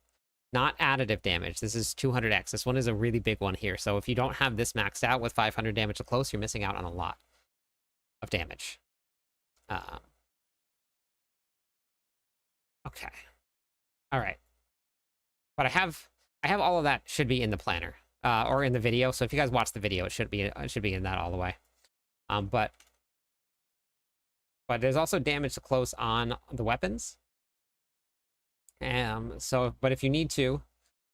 additive damage. This is 200X. This one is a really big one here. So if you don't have this maxed out with 500 damage to close, you're missing out on a lot of damage. Okay. All right. But I have all of that should be in the planner or in the video. So if you guys watch the video, it should be in that all the way. But there's also damage to close on the weapons. But if you need to,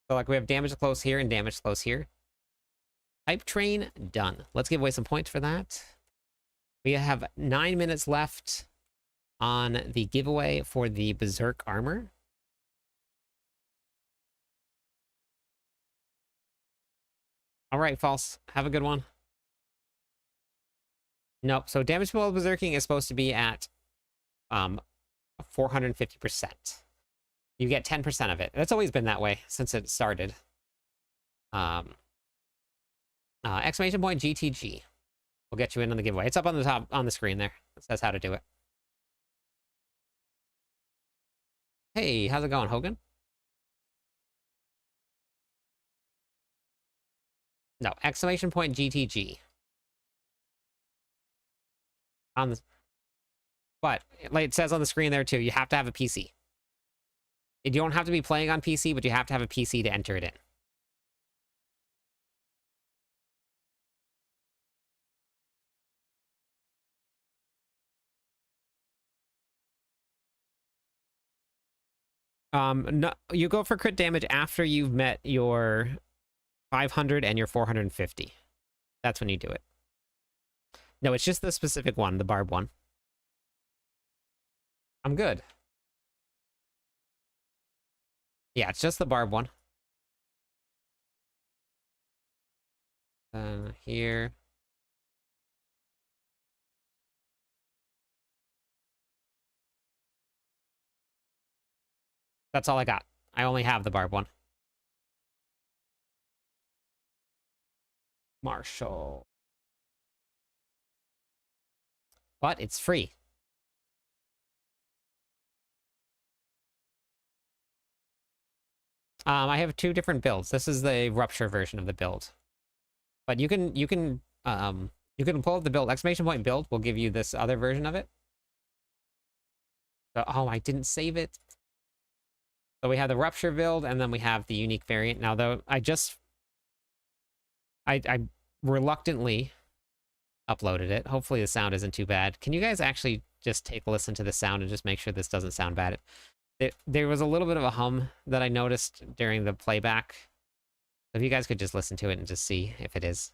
so like we have damage to close here and damage to close here. Hype train done. Let's give away some points for that. We have 9 minutes left on the giveaway for the Berserk armor. All right, False. Have a good one. Nope. So damage while berserking is supposed to be at 450%. You get 10% of it. That's always been that way since it started. Exclamation point GTG. We'll get you in on the giveaway. It's up on the top on the screen there. It says how to do it. Hey, how's it going, Hogan? No, exclamation point GTG. On the, but like it says on the screen there too, you have to have a PC. You don't have to be playing on PC, but you have to have a PC to enter it in. No, you go for crit damage after you've met your 500 and your 450. That's when you do it. No, it's just the specific one, the barb one. I'm good. Yeah, it's just the barb one. Here. That's all I got. I only have the barb one. Marshall. But it's free. I have two different builds. This is the rupture version of the build. But you can pull up the build. Exclamation point build will give you this other version of it. So, oh, I didn't save it. So we have the rupture build, and then we have the unique variant. Now, though, I reluctantly uploaded it. Hopefully the sound isn't too bad. Can you guys actually just take a listen to the sound and just make sure this doesn't sound bad? There was a little bit of a hum that I noticed during the playback. So if you guys could just listen to it and just see if it is.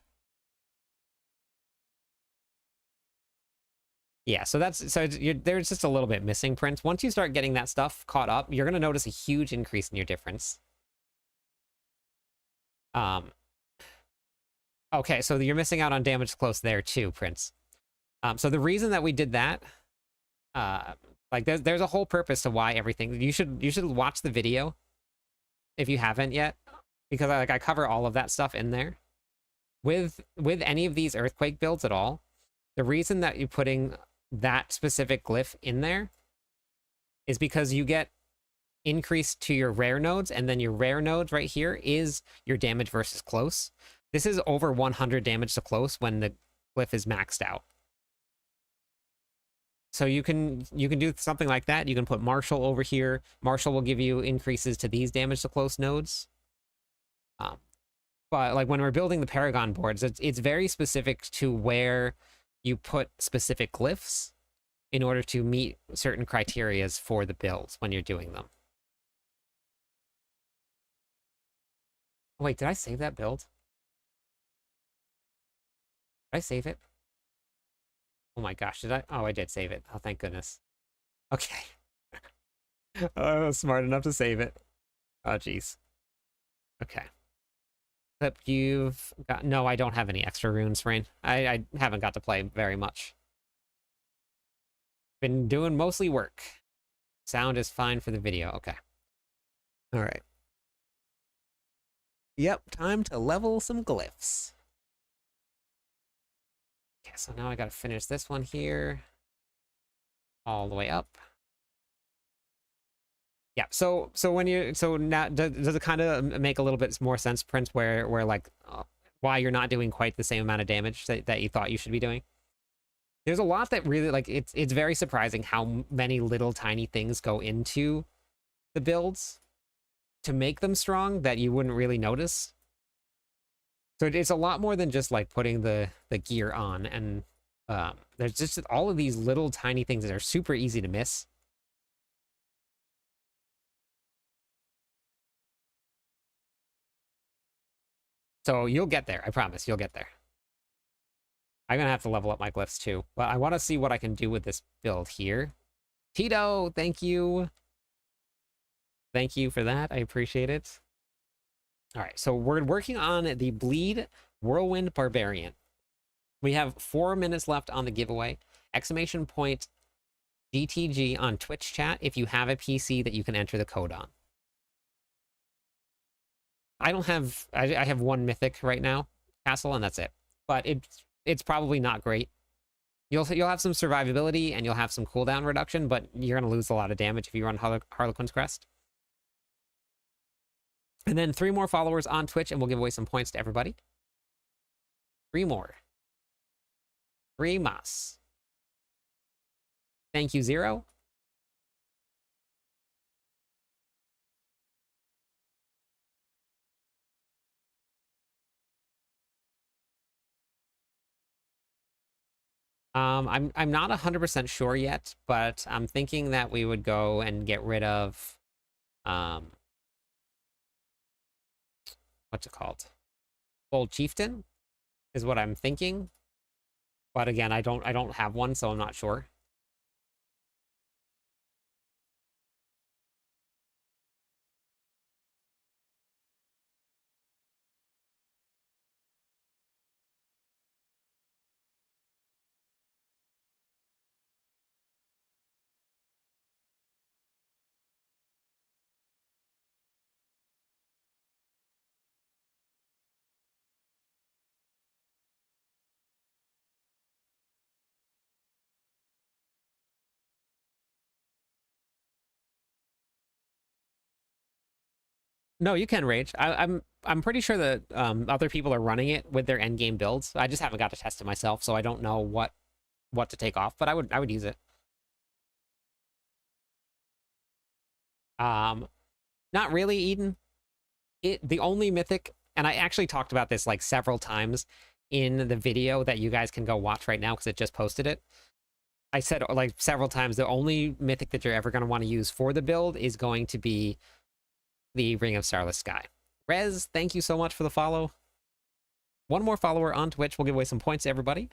Yeah, so there's just a little bit missing, Prince. Once you start getting that stuff caught up, you're going to notice a huge increase in your difference. Okay, so you're missing out on damage close there too, Prince. So the reason that we did that, like there's a whole purpose to why everything. You should watch the video if you haven't yet, because I cover all of that stuff in there. With any of these earthquake builds at all, the reason that you're putting that specific glyph in there is because you get increase to your rare nodes, and then your rare nodes right here is your damage versus close. This is over 100 damage to close when the glyph is maxed out. So you can do something like that. You can put Marshall over here. Marshall will give you increases to these damage to close nodes. But like when we're building the Paragon boards, it's very specific to where you put specific glyphs in order to meet certain criterias for the builds when you're doing them. Wait, did I save that build? Did I save it? Oh my gosh, did I? Oh, I did save it. Oh, thank goodness. Okay. I was smart enough to save it. Oh, jeez. Okay. Clip, you've got... No, I don't have any extra runes, Rain. I haven't got to play very much. Been doing mostly work. Sound is fine for the video. Okay. All right. Yep, time to level some glyphs. Okay, so now I gotta finish this one here. All the way up. Yeah, so now does it kind of make a little bit more sense, Prince, where like why you're not doing quite the same amount of damage that you thought you should be doing? There's a lot that really, like, it's very surprising how many little tiny things go into the builds to make them strong that you wouldn't really notice. So it's a lot more than just like putting the gear on, and there's just all of these little tiny things that are super easy to miss. So you'll get there. I promise you'll get there. I'm going to have to level up my glyphs too. But I want to see what I can do with this build here. Tito, thank you. Thank you for that. I appreciate it. All right, so we're working on the Bleed Whirlwind Barbarian. We have 4 minutes left on the giveaway. Exclamation point GTG on Twitch chat if you have a PC that you can enter the code on. I don't have... I have one mythic right now, castle, and that's it. But it's probably not great. You'll have some survivability and you'll have some cooldown reduction, but you're going to lose a lot of damage if you run Harlequin's Crest. And then 3 more followers on Twitch, and we'll give away some points to everybody. 3 more. 3 mas. Thank you, Zero. I'm not 100% sure yet, but I'm thinking that we would go and get rid of what's it called? Old Chieftain is what I'm thinking. But again, I don't have one, so I'm not sure. No, you can rage. I'm pretty sure that other people are running it with their endgame builds. I just haven't got to test it myself, so I don't know what to take off, but I would use it. Not really, Eden. The only mythic, and I actually talked about this like several times in the video that you guys can go watch right now because it just posted it. I said like several times the only mythic that you're ever going to want to use for the build is going to be the Ring of Starless Sky. Rez, thank you so much for the follow. One more follower on Twitch. We'll give away some points to everybody.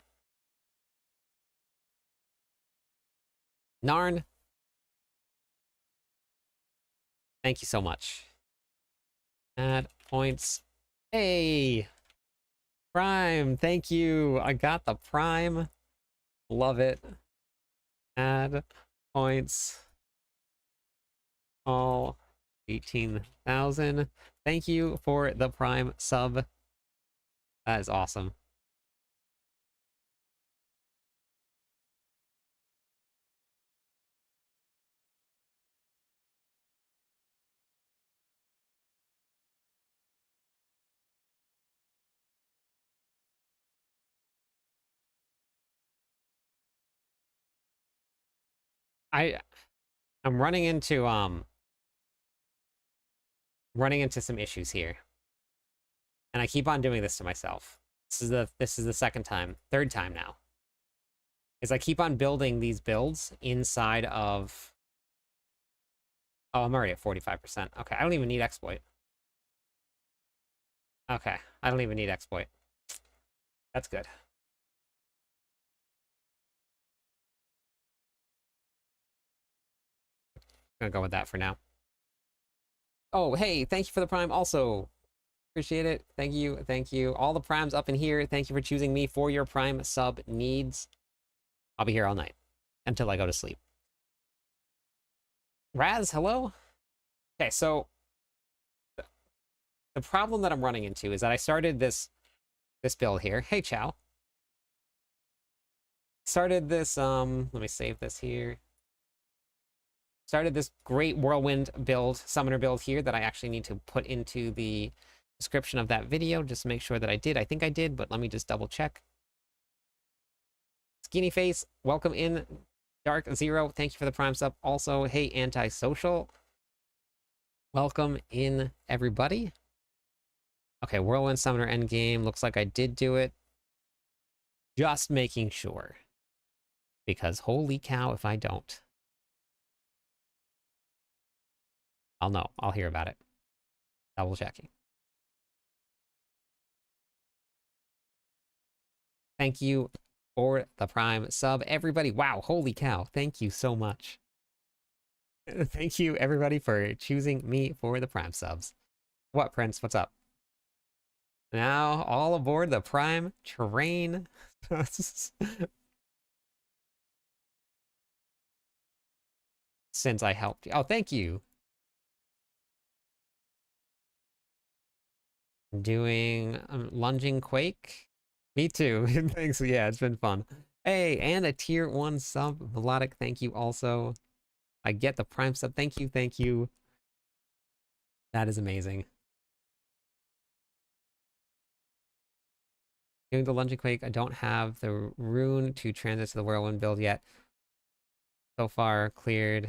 Narn, thank you so much. Add points. Hey! Prime, thank you. I got the Prime. Love it. Add points. All 18,000. Thank you for the Prime sub. That is awesome. I'm running into some issues here. And I keep on doing this to myself. This is the third time now. Is I keep on building these builds inside of... Oh, I'm already at 45%. Okay, I don't even need exploit. Okay, I don't even need exploit. That's good. I'm gonna go with that for now. Oh, hey, thank you for the Prime also. Appreciate it. Thank you. Thank you. All the Primes up in here. Thank you for choosing me for your Prime sub needs. I'll be here all night until I go to sleep. Raz, hello? Okay, so the problem that I'm running into is that I started this build here. Hey, Chow. Started this, let me save this here. Started this great Whirlwind build, summoner build here that I actually need to put into the description of that video just to make sure that I did. I think I did, but let me just double check. Skinny Face, welcome in. Dark Zero, thank you for the Prime sub. Also, hey, Antisocial. Welcome in, everybody. Okay, Whirlwind Summoner Endgame. Looks like I did do it. Just making sure. Because holy cow if I don't. I'll know. I'll hear about it. Double checking. Thank you for the Prime sub. Everybody, wow, holy cow. Thank you so much. Thank you, everybody, for choosing me for the Prime subs. What, Prince? What's up? Now, all aboard the Prime train. Since I helped you. Oh, thank you. Doing lunging quake. Me too. Thanks. Yeah, it's been fun. Hey, and a tier 1 sub. Melodic, thank you also. I get the Prime sub. Thank you, thank you. That is amazing. Doing the lunging quake. I don't have the rune to transit to the Whirlwind build yet. So far, cleared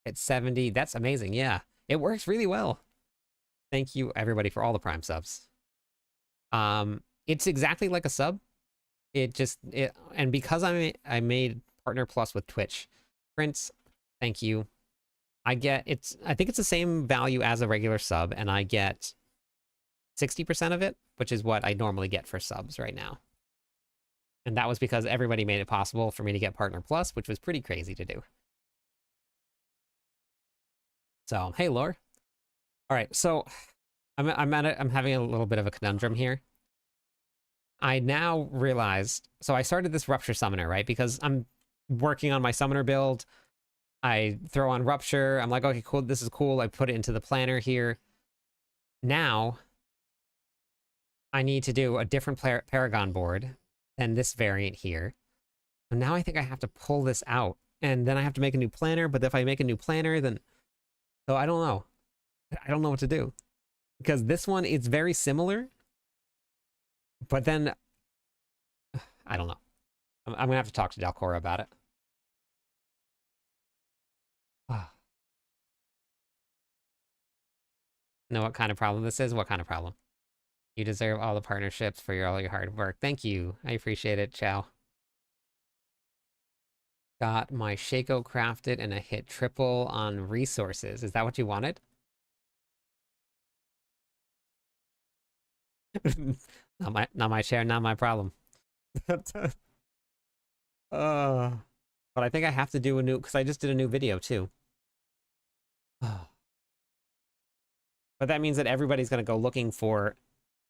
at 70. That's amazing. Yeah, it works really well. Thank you, everybody, for all the Prime subs. It's exactly like a sub. And because I made Partner Plus with Twitch, Prince, thank you. I think it's the same value as a regular sub, and I get 60% of it, which is what I normally get for subs right now. And that was because everybody made it possible for me to get Partner Plus, which was pretty crazy to do. So, hey, Lore. All right, so I'm having a little bit of a conundrum here. I now realized, so I started this Rupture Summoner, right? Because I'm working on my Summoner build. I throw on Rupture. I'm like, okay, cool, this is cool. I put it into the planner here. Now, I need to do a different Paragon board than this variant here. And now I think I have to pull this out. And then I have to make a new planner, but if I make a new planner, then... So I don't know. I don't know what to do. Because this one is very similar, but then I don't know. I'm gonna have to talk to Dalcora about it. Know what kind of problem this is? What kind of problem? You deserve all the partnerships for all your hard work. Thank you. I appreciate it. Ciao. Got my Shaco crafted and I hit triple on resources. Is that what you wanted? Not my share, not my problem. But I think I have to do a new, because I just did a new video too. But that means that everybody's going to go looking for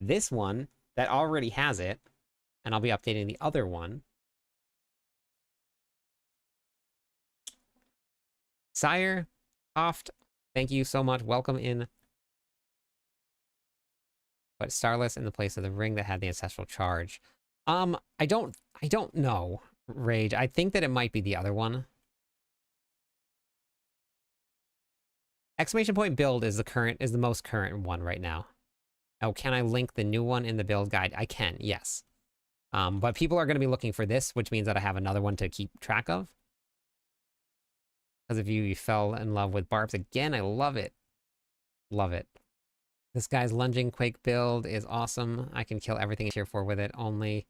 this one that already has it, and I'll be updating the other one. Sire, Oft, thank you so much. Welcome in. But Starless in the place of the ring that had the ancestral charge. I don't know, Rage. I think that it might be the other one. Exclamation point build is the most current one right now. Oh, can I link the new one in the build guide? I can, yes. But people are going to be looking for this, which means that I have another one to keep track of. Because if you fell in love with Barbs again, I love it. Love it. This guy's lunging Quake build is awesome. I can kill everything in tier 4 with it. Only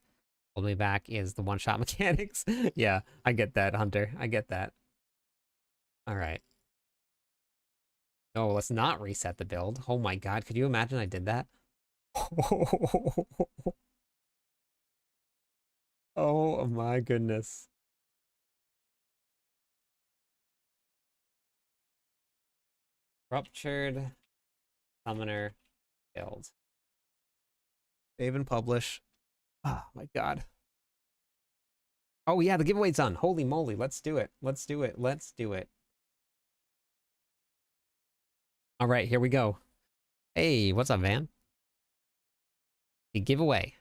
hold me back is the one-shot mechanics. Yeah, I get that, Hunter. I get that. All right. No, let's not reset the build. Oh my god, could you imagine I did that? Oh my goodness. Ruptured summoner build. Save and publish. Oh my god. Oh yeah, the giveaway's done. Holy moly, let's do it. Let's do it. Let's do it. All right, here we go. Hey, what's up, Van? The giveaway.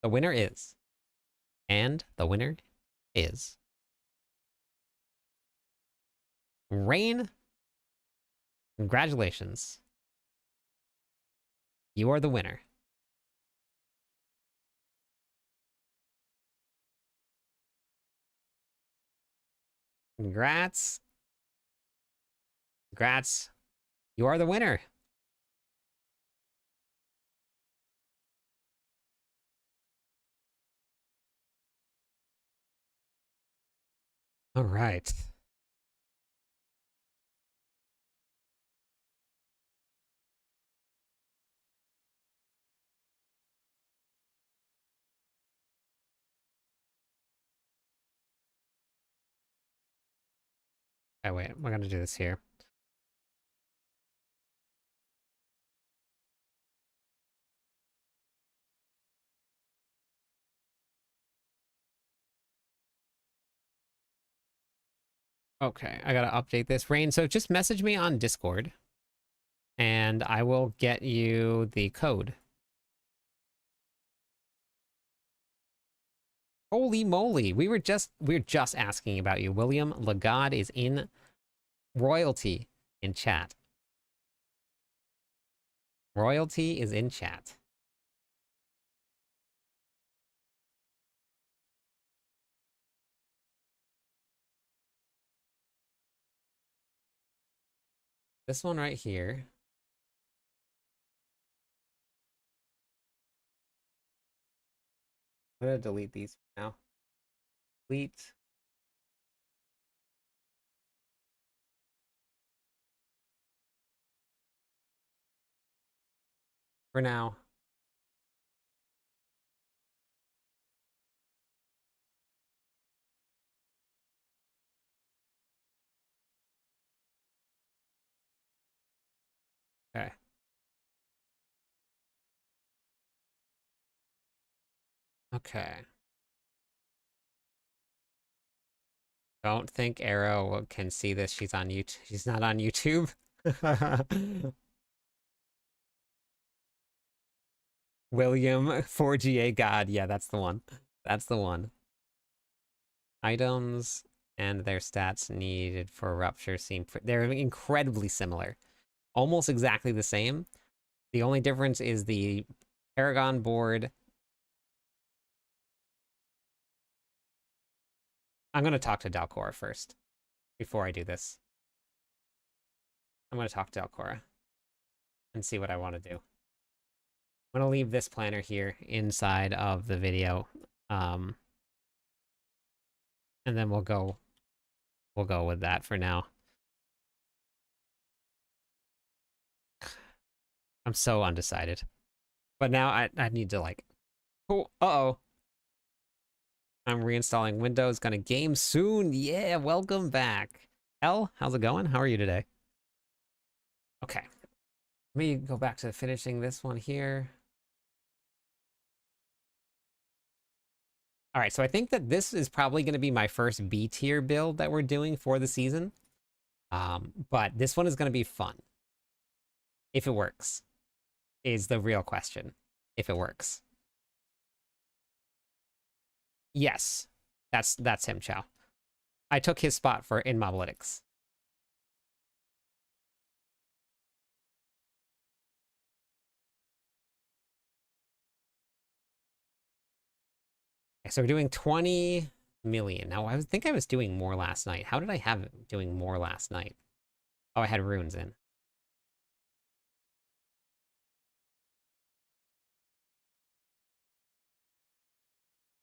The winner is. And the winner is. Rain. Congratulations. You are the winner. Congrats. Congrats. You are the winner. All right. Oh, wait, we're gonna do this here. Okay, I gotta update this. Rain, so just message me on Discord, and I will get you the code. Holy moly, we're just asking about you. William Legod is in royalty in chat. Royalty is in chat. This one right here. I'm gonna delete these now. Delete. For now. Okay. Okay. Don't think Arrow can see this. She's on YouTube. She's not on YouTube. William 4GA God. Yeah, that's the one. That's the one. Items and their stats needed for rupture seem they're incredibly similar. almost exactly the same. The only difference is the Paragon board. I'm going to talk to Dalcora first before I do this. I'm going to talk to Dalcora and see what I want to do. I'm going to leave this planner here inside of the video. And then we'll go with that for now. I'm so undecided. But now I need to like, oh, uh-oh. I'm reinstalling Windows, gonna game soon. Yeah, welcome back. Elle, how's it going? How are you today? Okay. Let me go back to finishing this one here. All right, so I think that this is probably going to be my first B tier build that we're doing for the season. But this one is going to be fun. If it works, is the real question. If it works. Yes, that's him, Chow. I took his spot for in Mobalytics. Okay, so we're doing 20 million. Now, I think I was doing more last night. How did I have it doing more last night? Oh, I had runes in.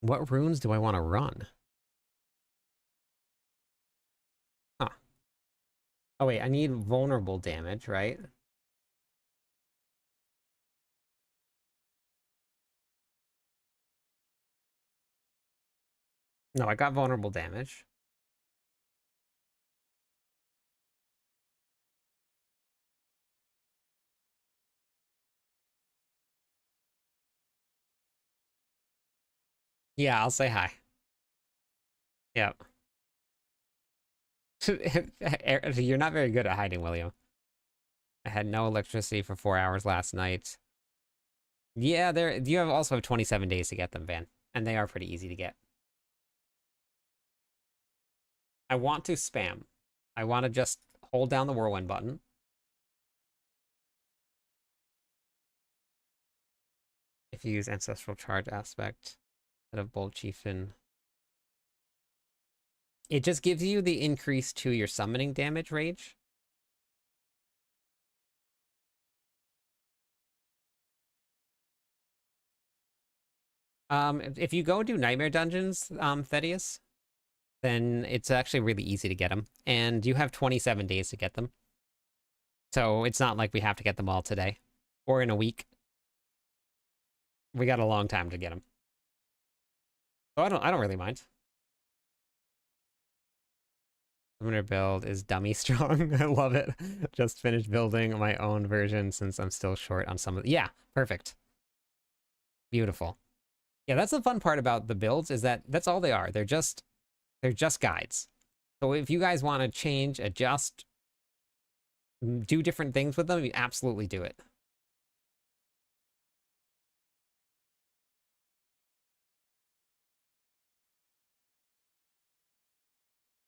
What runes do I want to run? Huh. Oh, wait, I need vulnerable damage, right? No, I got vulnerable damage. Yeah, I'll say hi. Yep. You're not very good at hiding, William. I had no electricity for 4 hours last night. Yeah, you also have 27 days to get them, Van. And they are pretty easy to get. I want to spam. I want to just hold down the Whirlwind button. If you use Ancestral Charge Aspect instead of Bold Chieftain. It just gives you the increase to your summoning damage rage. If you go do Nightmare Dungeons, Thaddeus, then it's actually really easy to get them. And you have 27 days to get them. So it's not like we have to get them all today or in a week. We got a long time to get them. So I don't really mind. Summoner build is dummy strong. I love it. Just finished building my own version since I'm still short on some of yeah, perfect. Beautiful. Yeah, that's the fun part about the builds is that that's all they are. They're just guides. So if you guys want to change, adjust, do different things with them, you absolutely do it.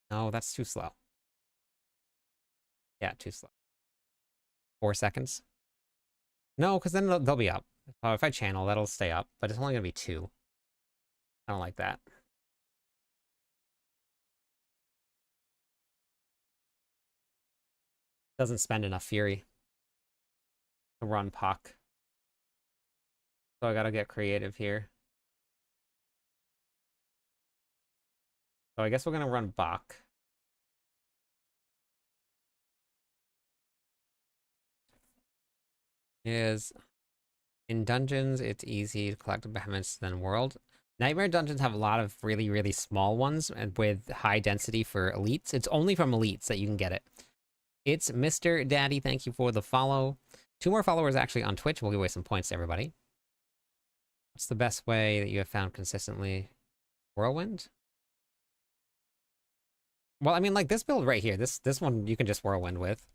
No, that's too slow. Yeah, too slow. 4 seconds. No, because then they'll be up. If I channel, that'll stay up, but it's only going to be 2. I don't like that. Doesn't spend enough fury to run Puck. So I gotta get creative here. So I guess we're gonna run Bach. Is in dungeons, it's easy to collect behemoths than world. Nightmare dungeons have a lot of really, really small ones and with high density for elites. It's only from elites that you can get it. It's Mr. Daddy. Thank you for the follow. 2 more followers actually on Twitch. We'll give away some points to everybody. What's the best way that you have found consistently? Whirlwind? Well, I mean, like this build right here. This one you can just Whirlwind with.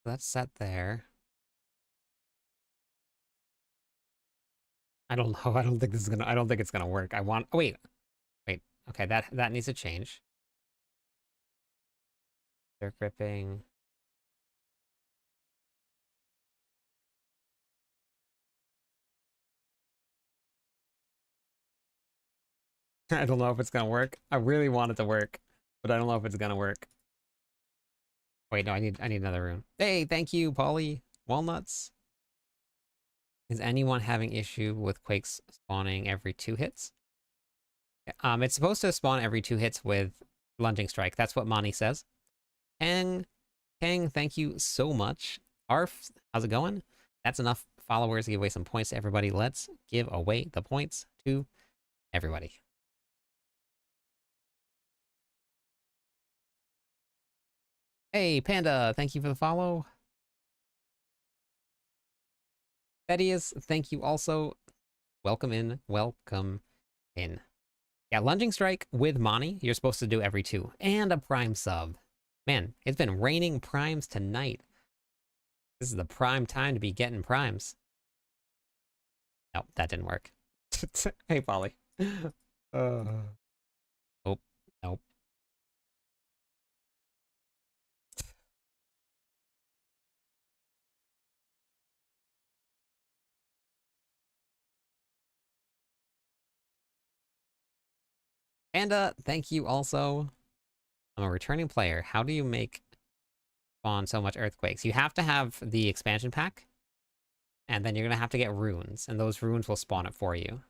That's set there. I don't know. I don't think this is gonna. I don't think it's gonna work. I want. Oh, wait. Wait. Okay, that needs to change. They're gripping. I don't know if it's gonna work. I really want it to work, but I don't know if it's gonna work. Wait, no, I need another rune. Hey, thank you, Polly. Walnuts. Is anyone having issue with Quakes spawning every 2 hits? It's supposed to spawn every 2 hits with Lunging Strike. That's what Mani says. Kang, thank you so much. Arf, how's it going? That's enough followers to give away some points to everybody. Let's give away the points to everybody. Hey, Panda, thank you for the follow. Thaddeus, thank you also. Welcome in, welcome in. Yeah, Lunging Strike with Mani, you're supposed to do every 2. And a Prime sub. Man, it's been raining primes tonight. This is the prime time to be getting primes. Nope, that didn't work. Hey, Polly. Nope, nope. Panda, thank you also. I'm a returning player. How do you make spawn so much earthquakes? You have to have the expansion pack, and then you're gonna have to get runes, and those runes will spawn it for you.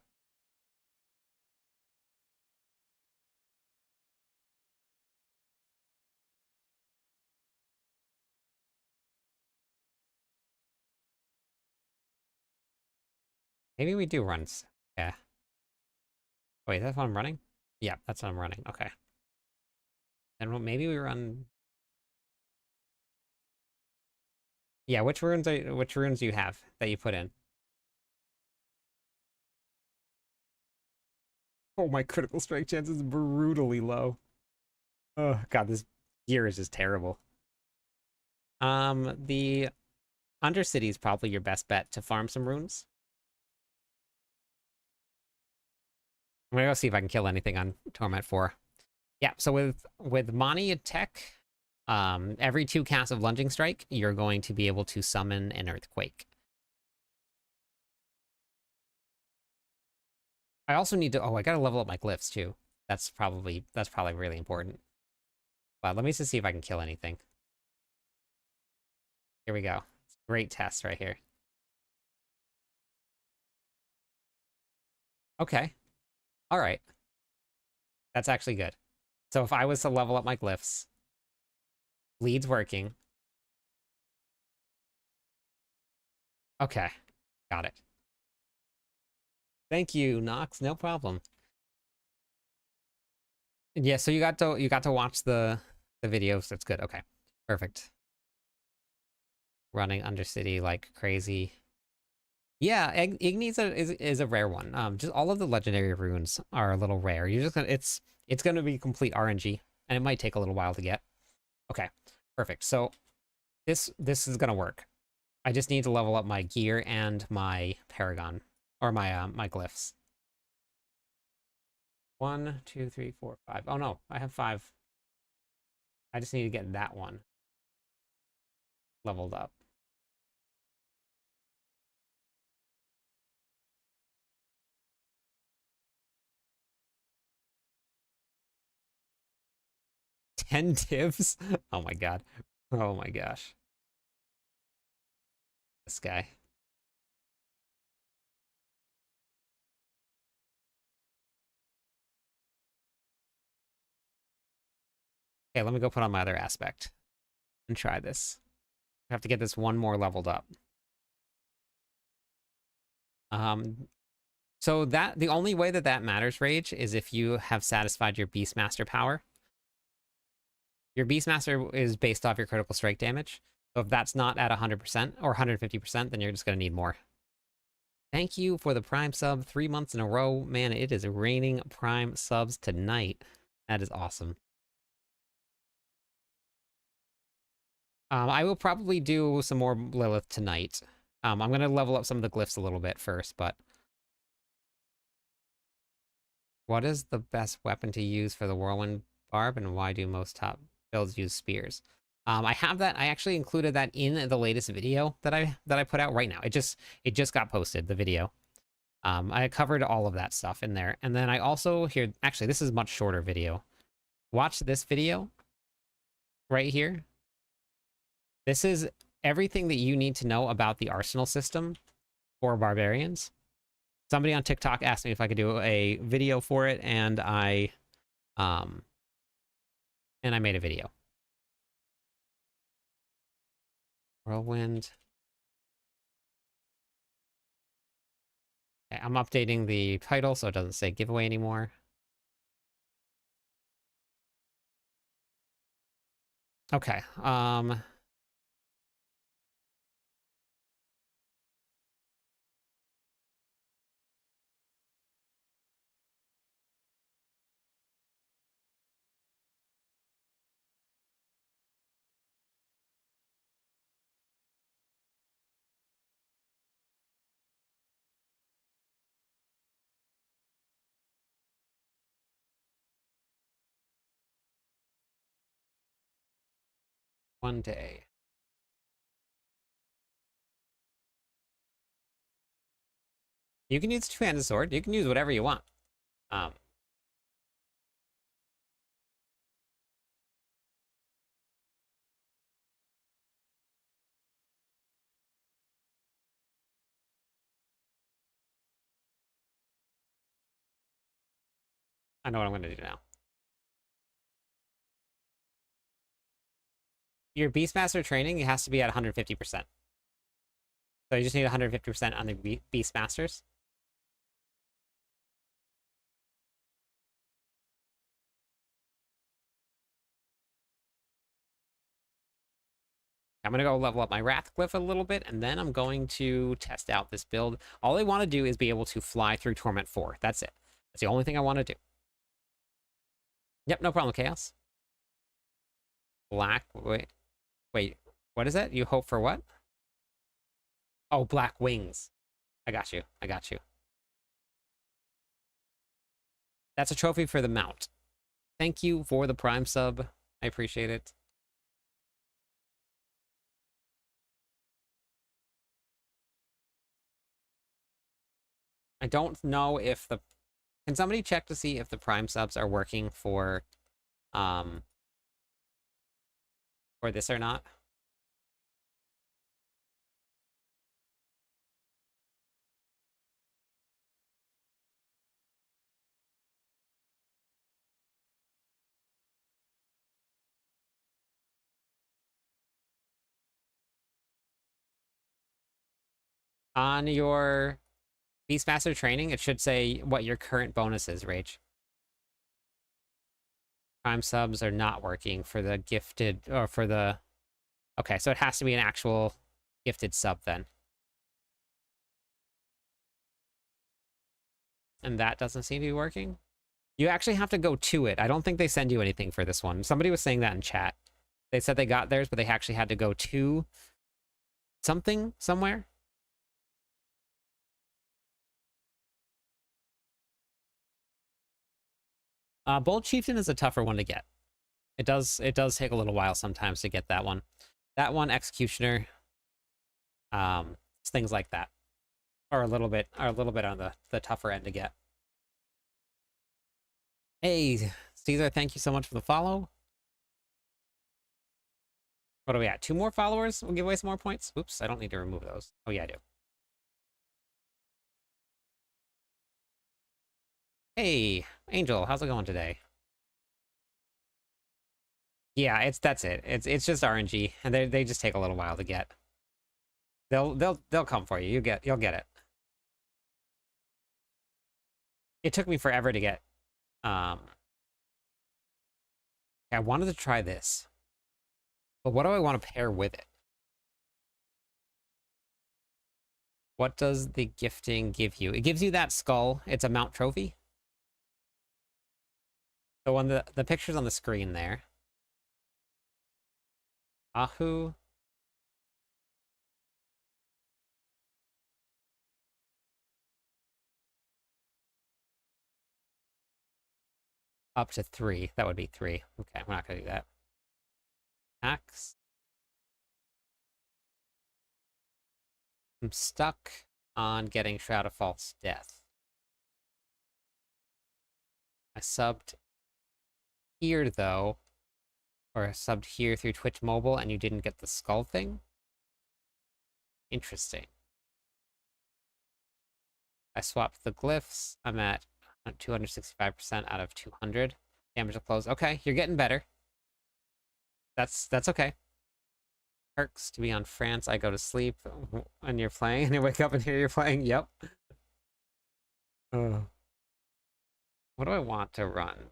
Maybe we do runs. Yeah. Wait, that's what I'm running? Yeah, that's what I'm running. Okay. And maybe we run. Yeah, which runes do you have that you put in? Oh, my critical strike chance is brutally low. Oh god, this gear is just terrible. The Undercity is probably your best bet to farm some runes. I'm gonna go see if I can kill anything on Torment 4. Yeah, so with Mani Tech, every 2 casts of Lunging Strike, you're going to be able to summon an Earthquake. I also need to. Oh, I gotta level up my glyphs too. That's probably really important. But let me just see if I can kill anything. Here we go. Great test right here. Okay. All right. That's actually good. So if I was to level up my glyphs, lead's working. Okay. Got it. Thank you, Nox. No problem. Yeah, so you got to watch the videos. That's good. Okay. Perfect. Running Undercity like crazy. Yeah, Igni's is a rare one. Just all of the legendary runes are a little rare. You're just gonna it's gonna be complete RNG, and it might take a little while to get. Okay, perfect. So this is gonna work. I just need to level up my gear and my Paragon, or my my glyphs. 1, 2, 3, 4, 5. Oh no, I have 5. I just need to get that one leveled up. Ten divs? Oh my god. Oh my gosh. This guy. Okay, let me go put on my other aspect and try this. I have to get this one more leveled up. So that the only way that matters, Rage, is if you have satisfied your Beastmaster power. Your Beastmaster is based off your critical strike damage. So if that's not at 100% or 150%, then you're just going to need more. Thank you for the Prime sub 3 months in a row. Man, it is raining Prime subs tonight. That is awesome. I will probably do some more Lilith tonight. I'm going to level up some of the glyphs a little bit first, but... What is the best weapon to use for the Whirlwind Barb, and why do most top builds use spears? I have that. I actually included that in the latest video that I put out right now. It just got posted, the video. I covered all of that stuff in there. And then I also here, actually, this is a much shorter video. Watch this video right here. This is everything that you need to know about the arsenal system for barbarians. Somebody on TikTok asked me if I could do a video for it, and I made a video. Whirlwind. Okay, I'm updating the title so it doesn't say giveaway anymore. Okay, one day. You can use two-handed sword. You can use whatever you want. I'm I know what I'm going to do now. Your Beastmaster training, it has to be at 150%. So you just need 150% on the Beastmasters. I'm going to go level up my Wrathglyph a little bit, and then I'm going to test out this build. All I want to do is be able to fly through Torment 4. That's it. That's the only thing I want to do. Yep, no problem, Chaos. Black, wait, what is that? You hope for what? Oh, black wings. I got you, I got you. That's a trophy for the mount. Thank you for the Prime sub. I appreciate it. I don't know if the... Can somebody check to see if the Prime subs are working for this or not? On your Beastmaster training, it should say what your current bonus is, Rage. Prime subs are not working for the gifted, or for the... Okay, so it has to be an actual gifted sub then. And that doesn't seem to be working. You actually have to go to it. I don't think they send you anything for this one. Somebody was saying that in chat. They said they got theirs, but they actually had to go to something somewhere. Bold Chieftain is a tougher one to get. It does take a little while sometimes to get that one. That one, Executioner, things like that are a little bit on the tougher end to get. Hey, Caesar, thank you so much for the follow. What are we at? 2 more followers will give away some more points. Oops, I don't need to remove those. Oh yeah, I do. Hey, Angel, how's it going today? Yeah, that's it. It's just RNG, and they just take a little while to get. They'll come for you. You'll get it. It took me forever to get. I wanted to try this, but what do I want to pair with it? What does the gifting give you? It gives you that skull. It's a mount trophy. So on the pictures on the screen there. Ahu, up to 3. That would be 3. Okay, we're not going to do that. Axe. I'm stuck on getting Shroud of False Death. I subbed here, though. Or I subbed here through Twitch Mobile, and you didn't get the skull thing? Interesting. I swapped the glyphs. I'm at 265% out of 200. Damage to close. Okay, you're getting better. That's okay. Perks to be on France. I go to sleep when you're playing, and you wake up and hear you're playing. Yep. What do I want to run?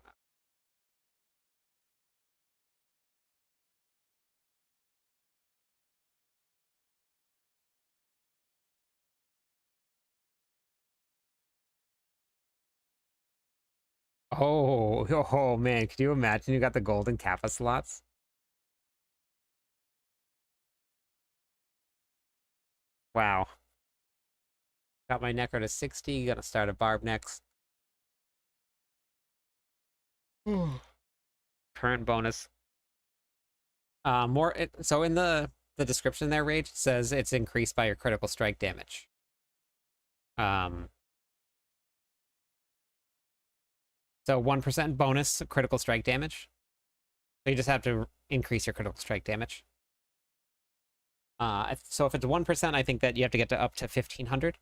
Oh man, could you imagine you got the golden Kappa slots? Wow. Got my Necro to 60, gonna start a Barb next. Current bonus. So in the description there, Rage, it says it's increased by your critical strike damage. So 1% bonus critical strike damage. So you just have to increase your critical strike damage. So if it's 1%, I think that you have to get to up to 1500.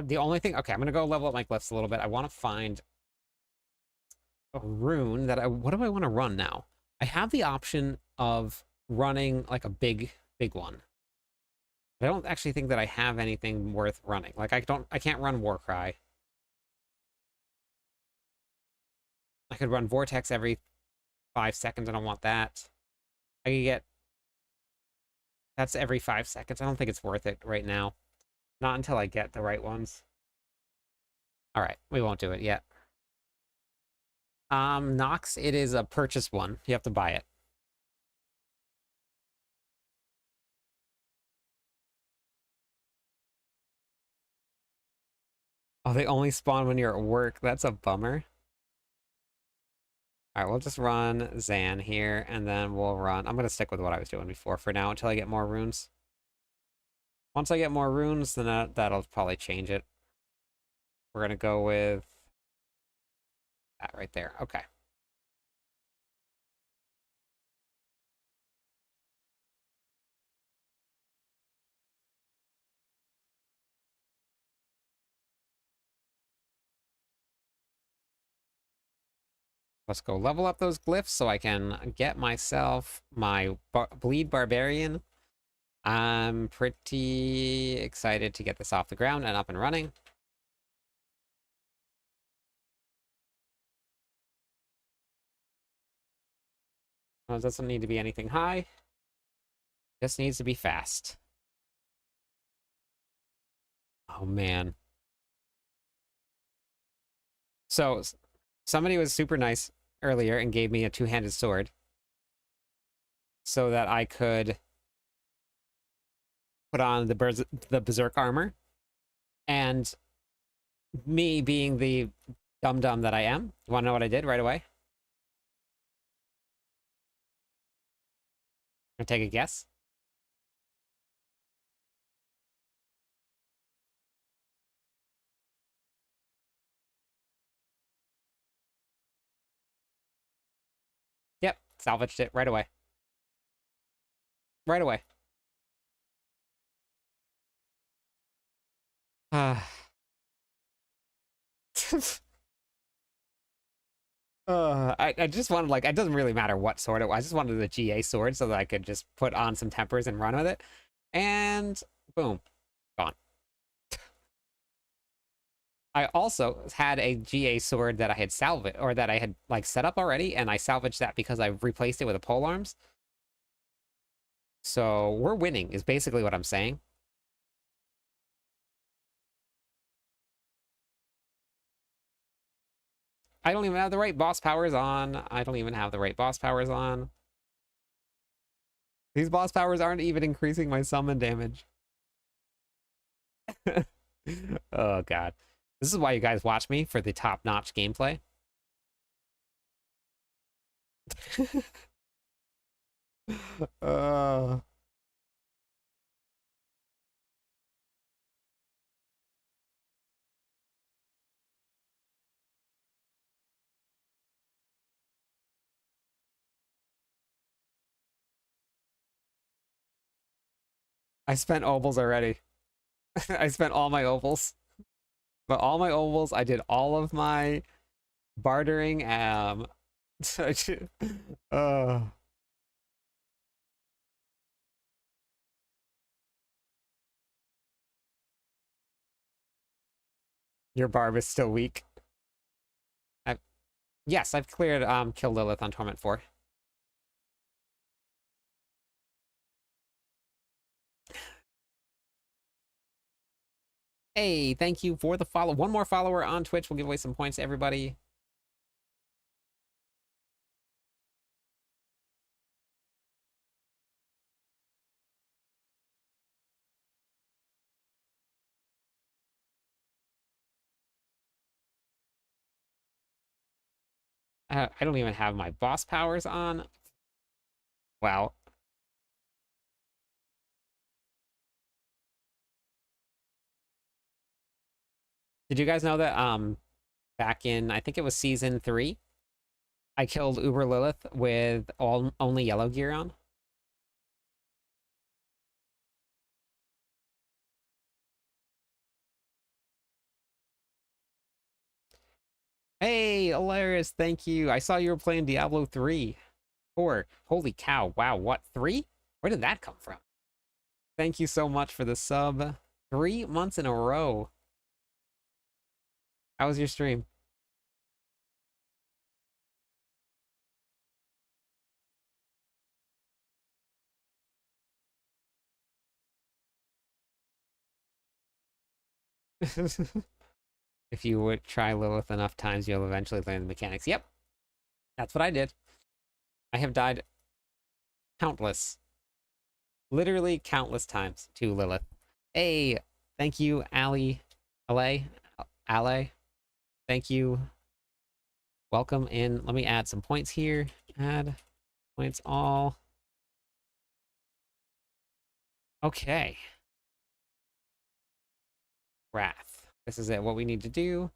The only thing... Okay, I'm going to go level up my glyphs a little bit. I want to find a rune that what do I want to run now? I have the option of running like a big one. I don't actually think that I have anything worth running. Like I can't run Warcry. I could run Vortex every 5 seconds. I don't want that. I could get... That's every 5 seconds. I don't think it's worth it right now. Not until I get the right ones. Alright, we won't do it yet. Nox, it is a purchase one. You have to buy it. Oh, they only spawn when you're at work. That's a bummer. Alright, we'll just run Zan here, and then we'll run... I'm going to stick with what I was doing before for now until I get more runes. Once I get more runes, then that'll probably change it. We're going to go with that right there. Okay. Let's go level up those glyphs so I can get myself my Bleed Barbarian. I'm pretty excited to get this off the ground and up and running. Well, it doesn't need to be anything high. Just needs to be fast. Oh, man. So, somebody was super nice earlier and gave me a two-handed sword so that I could put on the Berserk armor. And me being the dum-dum that I am, you want to know what I did right away? Wanna take a guess? Yep, salvaged it right away. Right away. I just wanted, like, it doesn't really matter what sword it was. I just wanted the GA sword so that I could just put on some tempers and run with it. And boom, gone. I also had a GA sword that I had salvaged, or that I had, like, set up already, and I salvaged that because I replaced it with a polearms. So we're winning, is basically what I'm saying. I don't even have the right boss powers on. I don't even have the right boss powers on. These boss powers aren't even increasing my summon damage. Oh god. This is why you guys watch me, for the top-notch gameplay. uh I spent obols already. I spent all my obols. But all my obols, I did all of my bartering. uh, your barb is still weak. I, yes, I've cleared Kill Lilith on Torment 4. Hey, thank you for the follow. One more follower on Twitch will give away some points to everybody. I don't even have my boss powers on. Wow. Did you guys know that back in, I think it was season 3, I killed Uber Lilith with only yellow gear on? Hey, Alaris, thank you. I saw you were playing Diablo 3. 4. Holy cow. Wow, what? 3? Where did that come from? Thank you so much for the sub. 3 months in a row. How was your stream? If you would try Lilith enough times, you'll eventually learn the mechanics. Yep, that's what I did. I have died countless, literally countless times to Lilith. Hey, thank you, Ali. Ale. Thank you. Welcome in. Let me add some points here. Add points all. Okay. Wrath. This is it. What we need to do.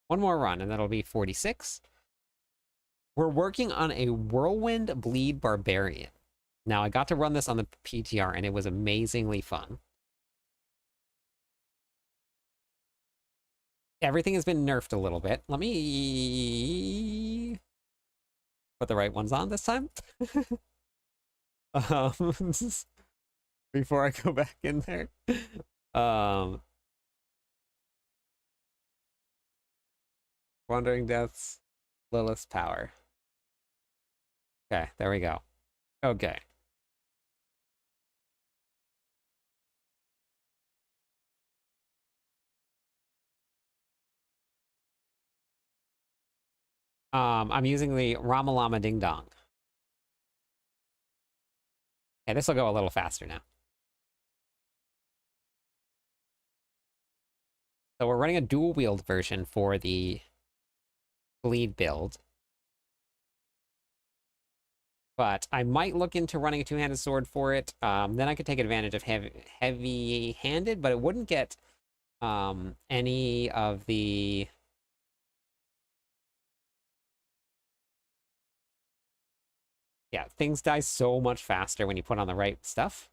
One more run, and that'll be 46. We're working on a Whirlwind Bleed Barbarian. Now, I got to run this on the PTR, and it was amazingly fun. Everything has been nerfed a little bit. Let me put the right ones on this time. Before I go back in there. Wandering Deaths, Lilith's Power. Okay, there we go. Okay. I'm using the Ramalama Ding Dong. Okay, this will go a little faster now. So we're running a dual wield version for the bleed build. But I might look into running a two-handed sword for it. Then I could take advantage of heavy-handed, but it wouldn't get any of the... Yeah, things die so much faster when you put on the right stuff.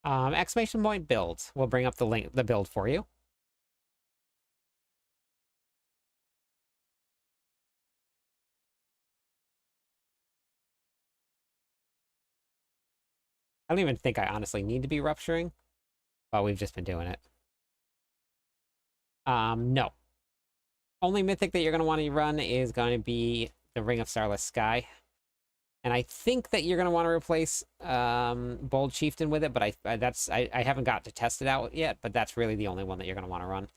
Exclamation point build. We'll bring up the link, the build for you. I don't even think I honestly need to be rupturing, but we've just been doing it. No. Only mythic that you're going to want to run is going to be the Ring of Starless Sky. And I think that you're going to want to replace Bold Chieftain with it, but I haven't got to test it out yet, but that's really the only one that you're going to want to run.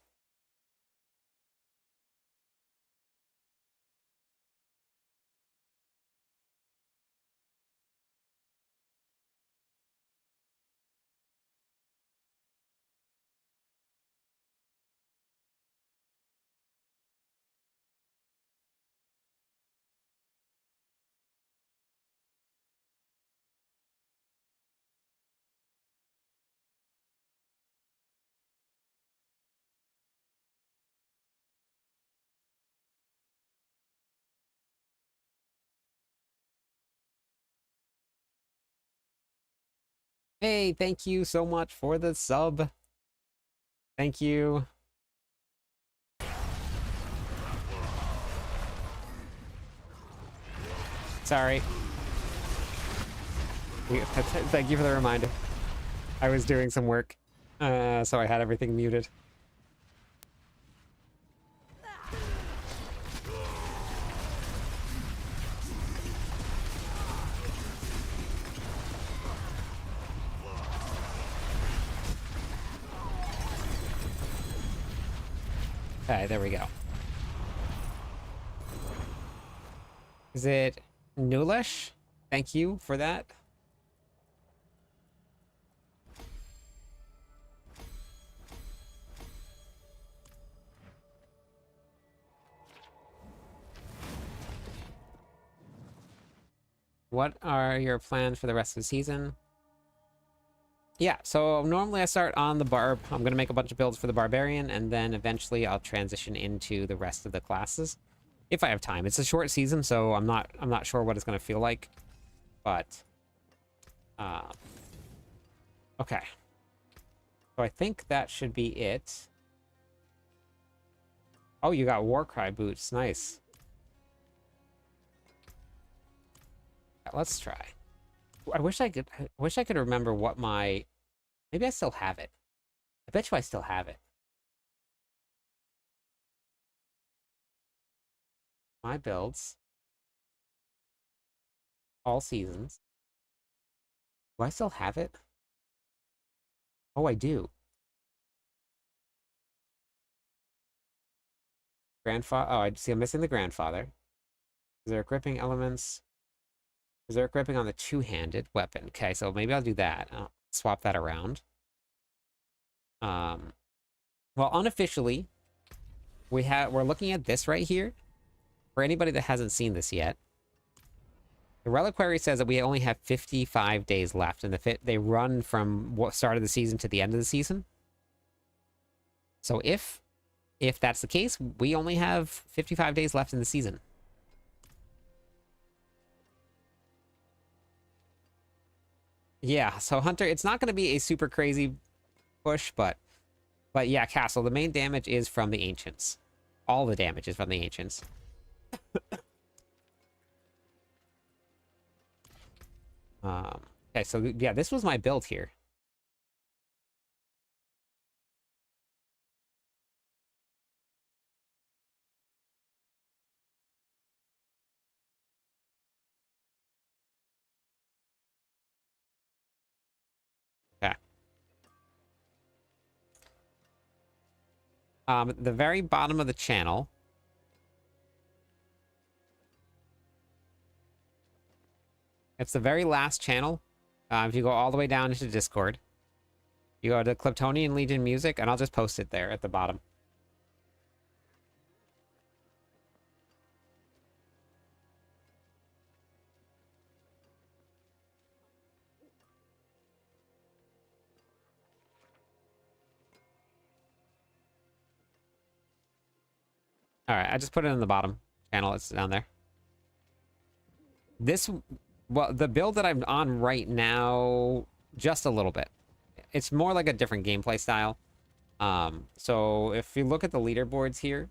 Hey, thank you so much for the sub. Thank you. Sorry. Thank you for the reminder. I was doing some work, so I had everything muted. Okay, there we go. Is it Nulish? Thank you for that. What are your plans for the rest of the season? Yeah, so normally I start on the Barb. I'm going to make a bunch of builds for the Barbarian, and then eventually I'll transition into the rest of the classes. If I have time. It's a short season, so I'm not sure what it's going to feel like. But, okay. So I think that should be it. Oh, you got Warcry boots. Nice. Let's try. I wish I could remember what my... Maybe I still have it. I bet you I still have it. My builds. All seasons. Do I still have it? Oh, I do. Grandfather. Oh, I see. I'm missing the grandfather. Is there equipping elements? Is there equipping on the two-handed weapon? Okay, so maybe I'll do that. I'll swap that around. Well, unofficially, we're looking at this right here. For anybody that hasn't seen this yet, the reliquary says that we only have 55 days left, and they run from what start of the season to the end of the season. So if that's the case, we only have 55 days left in the season. Yeah, so Hunter, it's not going to be a super crazy push, but yeah, Castle, the main damage is from the Ancients. All the damage is from the Ancients. Okay, so yeah, this was my build here. Okay. At the very bottom of the channel, it's the very last channel. If you go all the way down into Discord, you go to Cliptonian Legion Music, and I'll just post it there at the bottom. All right, I just put it in the bottom channel. It's down there. Well, the build that I'm on right now, just a little bit. It's more like a different gameplay style. So if you look at the leaderboards here,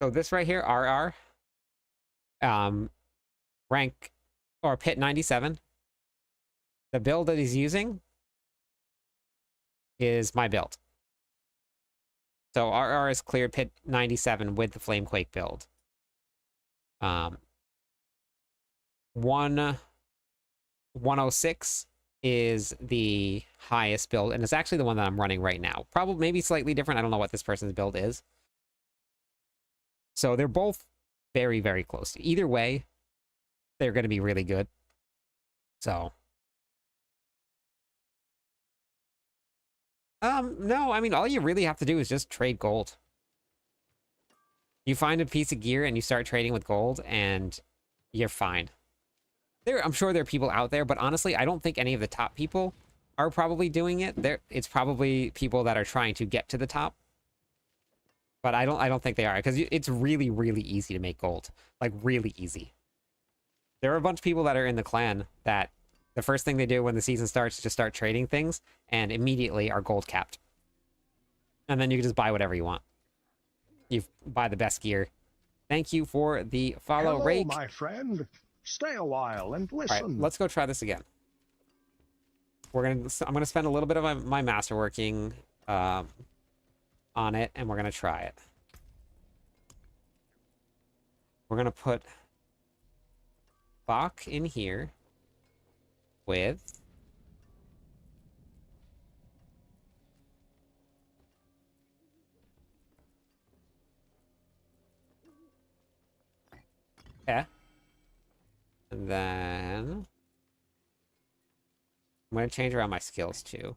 so So this right here, RR, rank or pit 97. The build that he's using is my build. So RR is cleared pit 97 with the Flamequake build. 106 is the highest build, and it's actually the one that I'm running right now. Probably, maybe slightly different. I don't know what this person's build is. So they're both very, very close. Either way, they're going to be really good. So, no, I mean, all you really have to do is just trade gold. You find a piece of gear and you start trading with gold, and you're fine. I'm sure there are people out there, but honestly, I don't think any of the top people are probably doing it. It's probably people that are trying to get to the top. But I don't think they are, because it's really, really easy to make gold. Like, really easy. There are a bunch of people that are in the clan that the first thing they do when the season starts is just start trading things, and immediately are gold capped. And then you can just buy whatever you want. You buy the best gear. Thank you for the follow, Hello, Rake. my friend. Stay a while and listen. All right, let's go try this again. I'm gonna spend a little bit of my masterworking on it, and we're gonna try it. We're gonna put Bach in here with and then I'm gonna change around my skills too.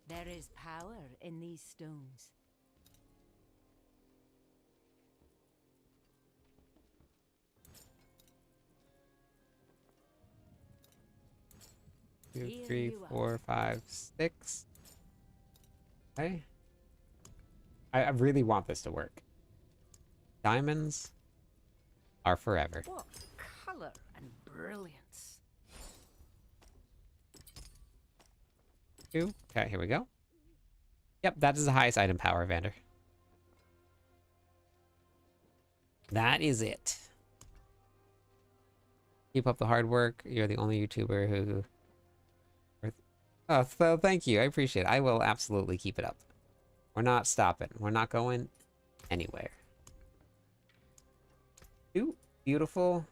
There is power in these stones. Two, Here 3, you 4, 5, 6. Okay. I really want this to work. Diamonds are forever. What color and brilliance. Okay, here we go. Yep, that is the highest item power, Vander. That is it. Keep up the hard work. You're the only YouTuber who... Oh, so thank you. I appreciate it. I will absolutely keep it up. We're not stopping. We're not going anywhere. Ooh, beautiful.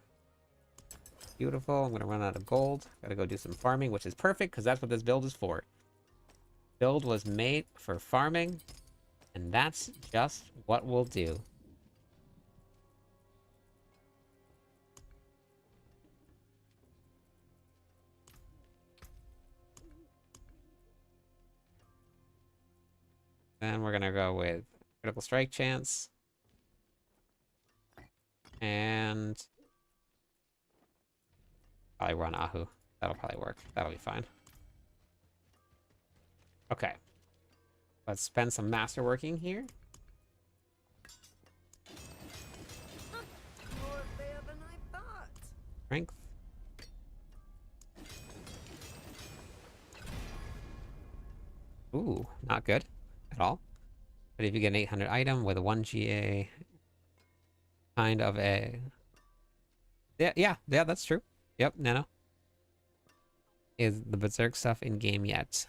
Beautiful. I'm going to run out of gold. Got to go do some farming, which is perfect because that's what this build is for. Build was made for farming, and that's just what we'll do. Then we're gonna go with critical strike chance. And probably run Ahu. That'll probably work. That'll be fine. Okay. Let's spend some masterworking here. More there than I thought. Strength. Ooh, not good at all. But if you get an 800 item with a 1 GA, kind of a... Yeah, that's true. Yep, Nano. Is the Berserk stuff in game yet?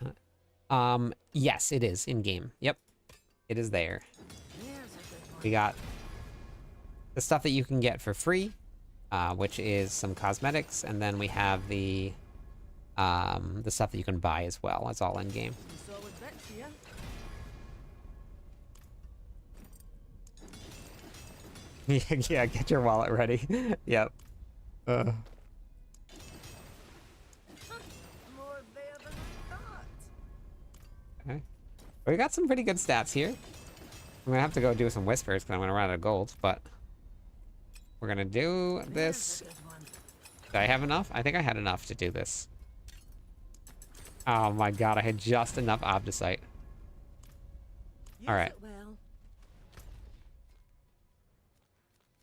Yes, it is in game. Yep, it is there. We got the stuff that you can get for free, which is some cosmetics, and then we have the stuff that you can buy as well. It's all in game. Yeah, get your wallet ready. Yep. More there than I thought. Okay. We got some pretty good stats here. I'm gonna have to go do some whispers because I'm gonna run out of gold, but we're gonna do this. Did I have enough? I think I had enough to do this. Oh my god, I had just enough obdicite. Alright.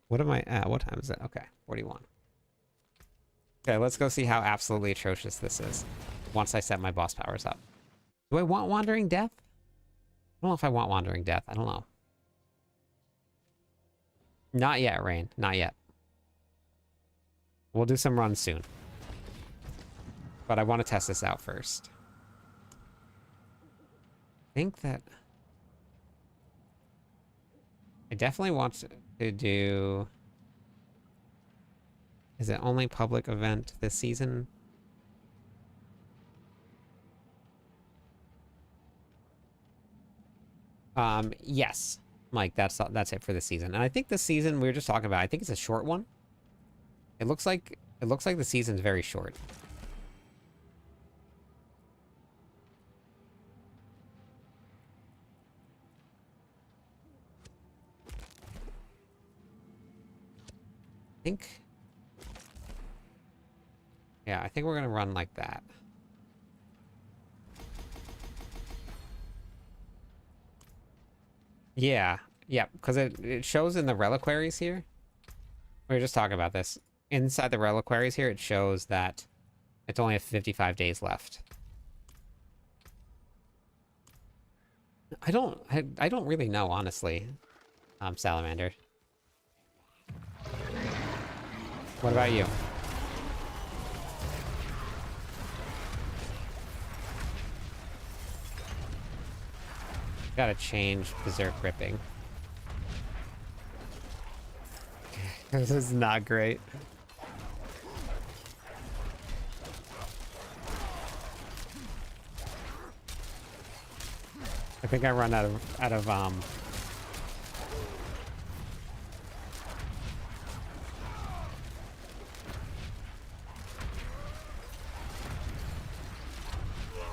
What am I at? What time is it? Okay, 41. Okay, let's go see how absolutely atrocious this is once I set my boss powers up. Do I want Wandering Death? I don't know if I want Wandering Death. I don't know. Not yet, Rain. Not yet. We'll do some runs soon. But I want to test this out first. I think that... I definitely want to do... Is it only public event this season? Yes. Mike, that's it for this season. And I think this season we were just talking about, I think it's a short one. It looks like the season's very short. I think... Yeah, I think we're gonna run like that. Yeah, yeah, because it shows in the reliquaries here. We were just talking about this. Inside the reliquaries here, it shows that it's only 55 days left. I don't really know, honestly. Salamander. What about you? Gotta change Berserk Ripping. This is not great. I think I run out of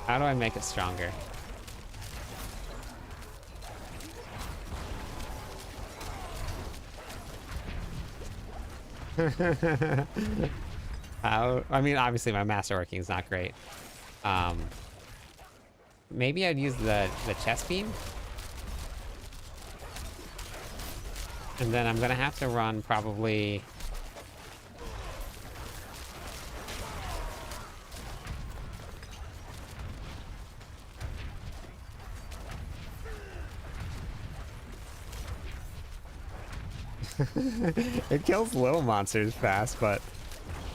How do I make it stronger? I mean, obviously my masterworking is not great. Maybe I'd use the chest beam. And then I'm gonna have to run probably... It kills little monsters fast, but...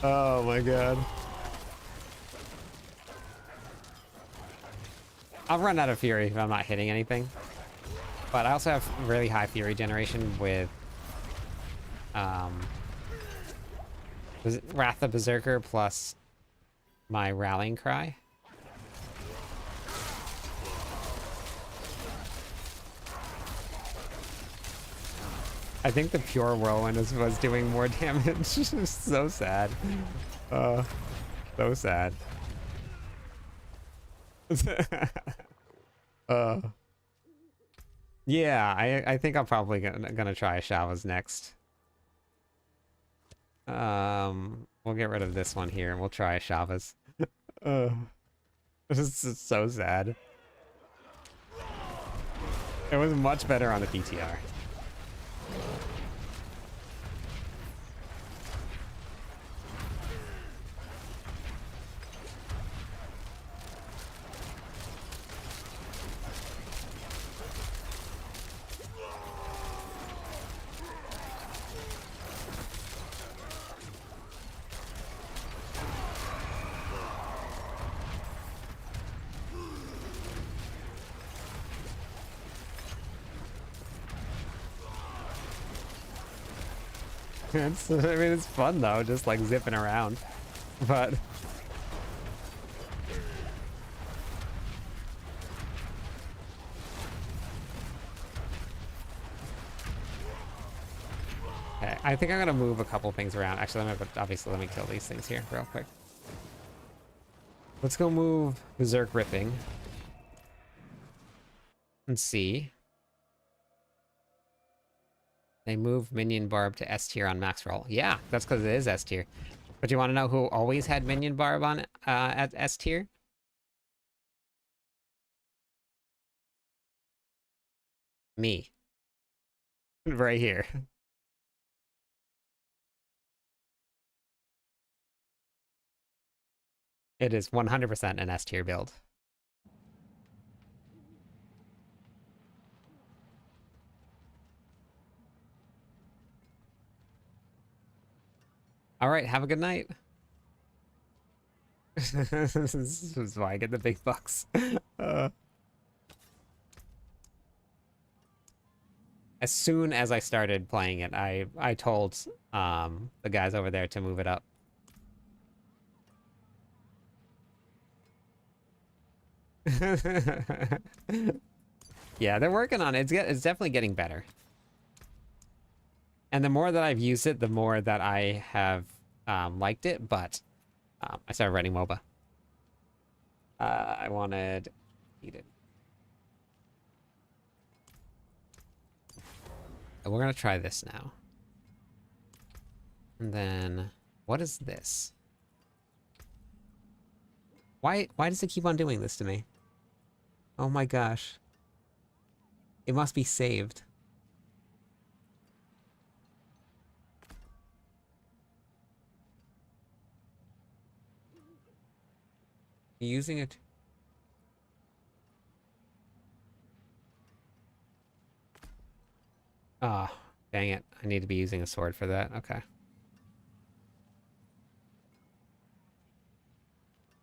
Oh my god. I'll run out of fury if I'm not hitting anything. But I also have really high fury generation with... Wrath of Berserker plus my rallying cry. I think the pure whirlwind was doing more damage. So sad. So sad. Yeah, I think I'm probably gonna try Shava's next. We'll get rid of this one here and we'll try Shava's. This is so sad. It was much better on the PTR. I mean, it's fun though, just like zipping around. But okay, I think I'm gonna move a couple things around. Actually, let me kill these things here real quick. Let's go move Berserk Ripping. Let's see. They move Minion Barb to S tier on max roll. Yeah, that's because it is S tier. But you want to know who always had Minion Barb on at S tier? Me. Right here. It is 100% an S tier build. All right, have a good night. This is why I get the big bucks. As soon as I started playing it, I told the guys over there to move it up. Yeah, they're working on it. It's definitely getting better. And the more that I've used it, the more that I have liked it, but I started writing MOBA. I wanted... Eat it. We're gonna try this now. And then... What is this? Why does it keep on doing this to me? Oh my gosh. It must be saved. Using it. Ah, dang it. I need to be using a sword for that. Okay.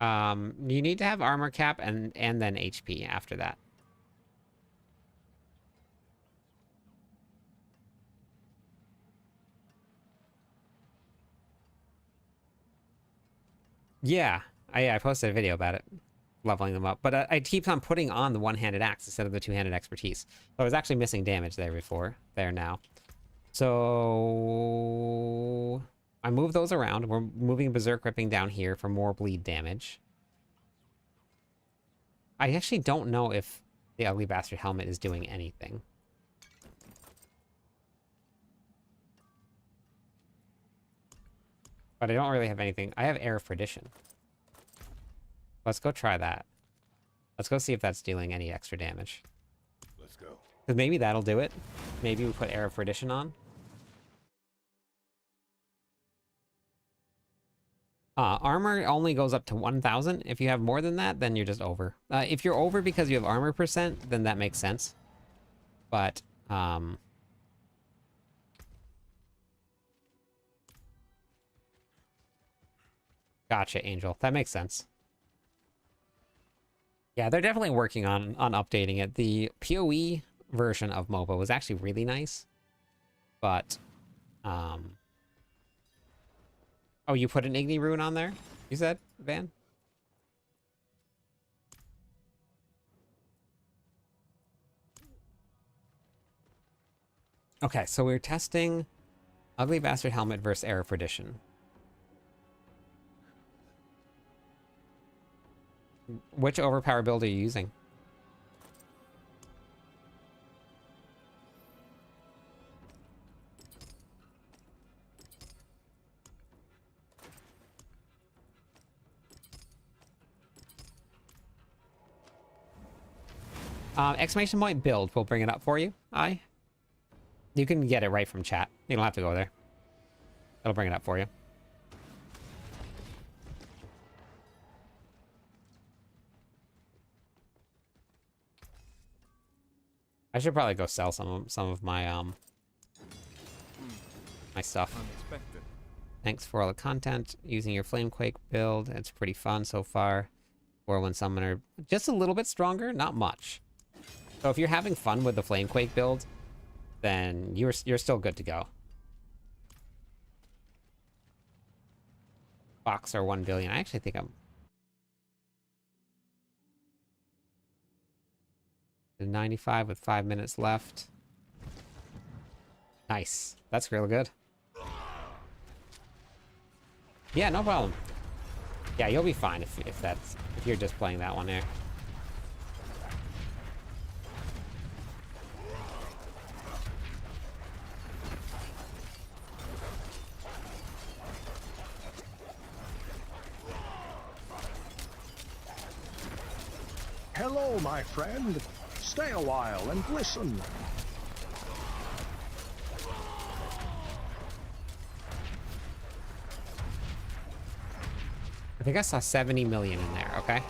You need to have armor cap and then HP after that. Yeah, I posted a video about it, leveling them up. But I keep on putting on the one-handed axe instead of the two-handed expertise. So I was actually missing damage there before. There now. So I move those around. We're moving Berserk Ripping down here for more bleed damage. I actually don't know if the Ugly Bastard helmet is doing anything. But I don't really have anything. I have Air of Perdition. Let's go try that. Let's go see if that's dealing any extra damage. Let's go. Because maybe that'll do it. Maybe we put Air of Perdition on. Armor only goes up to 1,000. If you have more than that, then you're just over. If you're over because you have armor percent, then that makes sense. But, gotcha, Angel. That makes sense. Yeah, they're definitely working on updating it. The PoE version of MOBA was actually really nice. But, oh, you put an Igni rune on there? You said, Van? Okay, so we're testing Ugly Bastard Helmet versus Air of Perdition. Which overpower build are you using? Exclamation point build. We'll bring it up for you. You can get it right from chat. You don't have to go there. It'll bring it up for you. I should probably go sell some of my my stuff. Unexpected. Thanks for all the content. Using your Flamequake build. It's pretty fun so far. Whirlwind Summoner. Just a little bit stronger, not much. So if you're having fun with the Flamequake build, then you're still good to go. Boxer 1 billion. I actually think I'm... 95 with 5 minutes left. Nice. That's real good. Yeah, no problem. Yeah, you'll be fine if you're just playing that one here. Hello, my friend. Stay a while and listen. I think I saw 70 million in there, okay?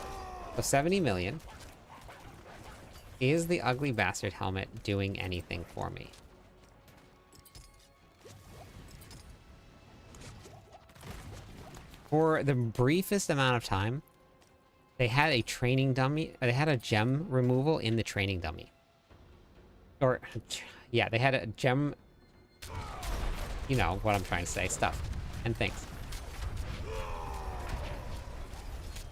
So 70 million. Is the ugly bastard helmet doing anything for me? For the briefest amount of time, they had a training dummy. They had a gem removal in the training dummy. Or, yeah, they had a gem. You know what I'm trying to say. Stuff and things.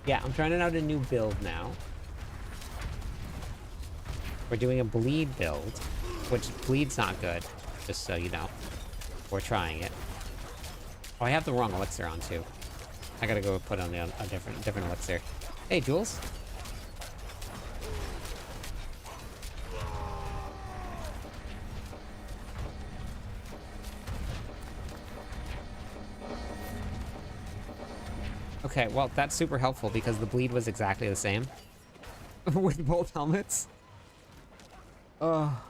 Yeah, I'm trying out a new build now. We're doing a bleed build, which bleed's not good, just so you know. We're trying it. Oh, I have the wrong elixir on too. I gotta go put on a different elixir. Hey, Jules. Okay, well, that's super helpful because the bleed was exactly the same with both helmets. Oh.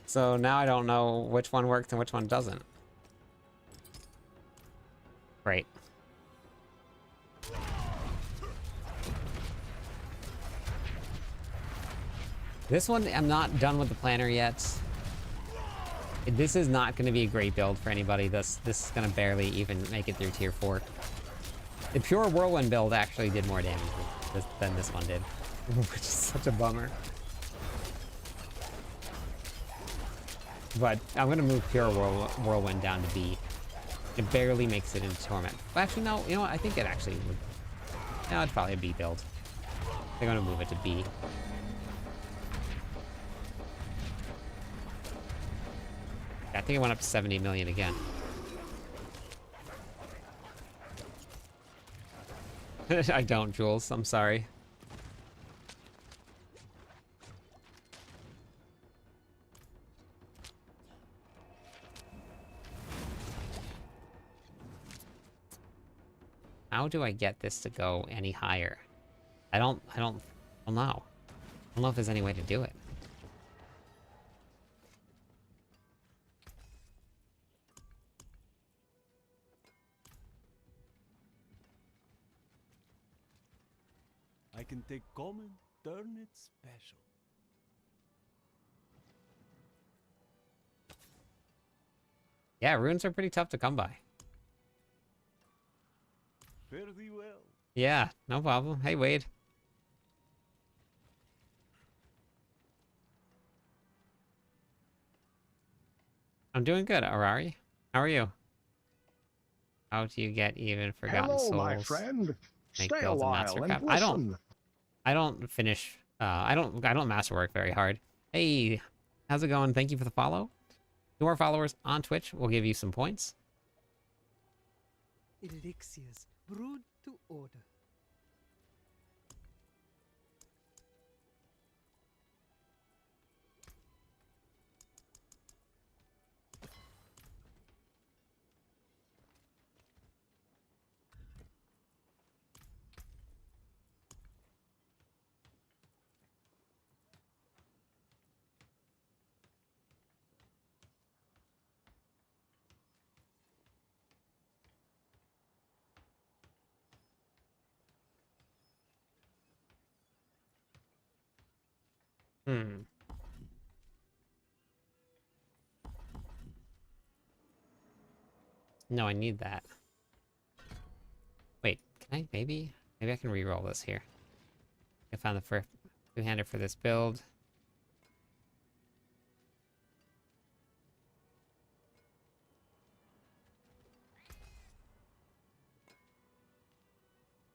So now I don't know which one worked and which one doesn't. Great. This one, I'm not done with the planner yet. This is not going to be a great build for anybody. This is going to barely even make it through tier 4. The pure Whirlwind build actually did more damage than this one did, which is such a bummer. But I'm going to move pure Whirlwind down to B. It barely makes it into Torment. Well, actually, no. You know what? I think it actually would. No, it's probably a B build. They're going to move it to B. I think it went up to 70 million again. I don't, Jules. I'm sorry. How do I get this to go any higher? I don't know. I don't know if there's any way to do it. I can take common, turn it special. Yeah, runes are pretty tough to come by. Fare thee well. Yeah, no problem. Hey, Wade. I'm doing good, Arari. How are you? How do you get even Forgotten Hello, Souls? my friend. Make Stay a builds in while and Mastercraft. listen. I don't finish. I don't masterwork very hard. Hey, how's it going? Thank you for the follow. 2 more followers on Twitch will give you some points. Elixirs brewed to order. Hmm. No, I need that. Wait, can I maybe I can re-roll this here. I found the first two-hander for this build.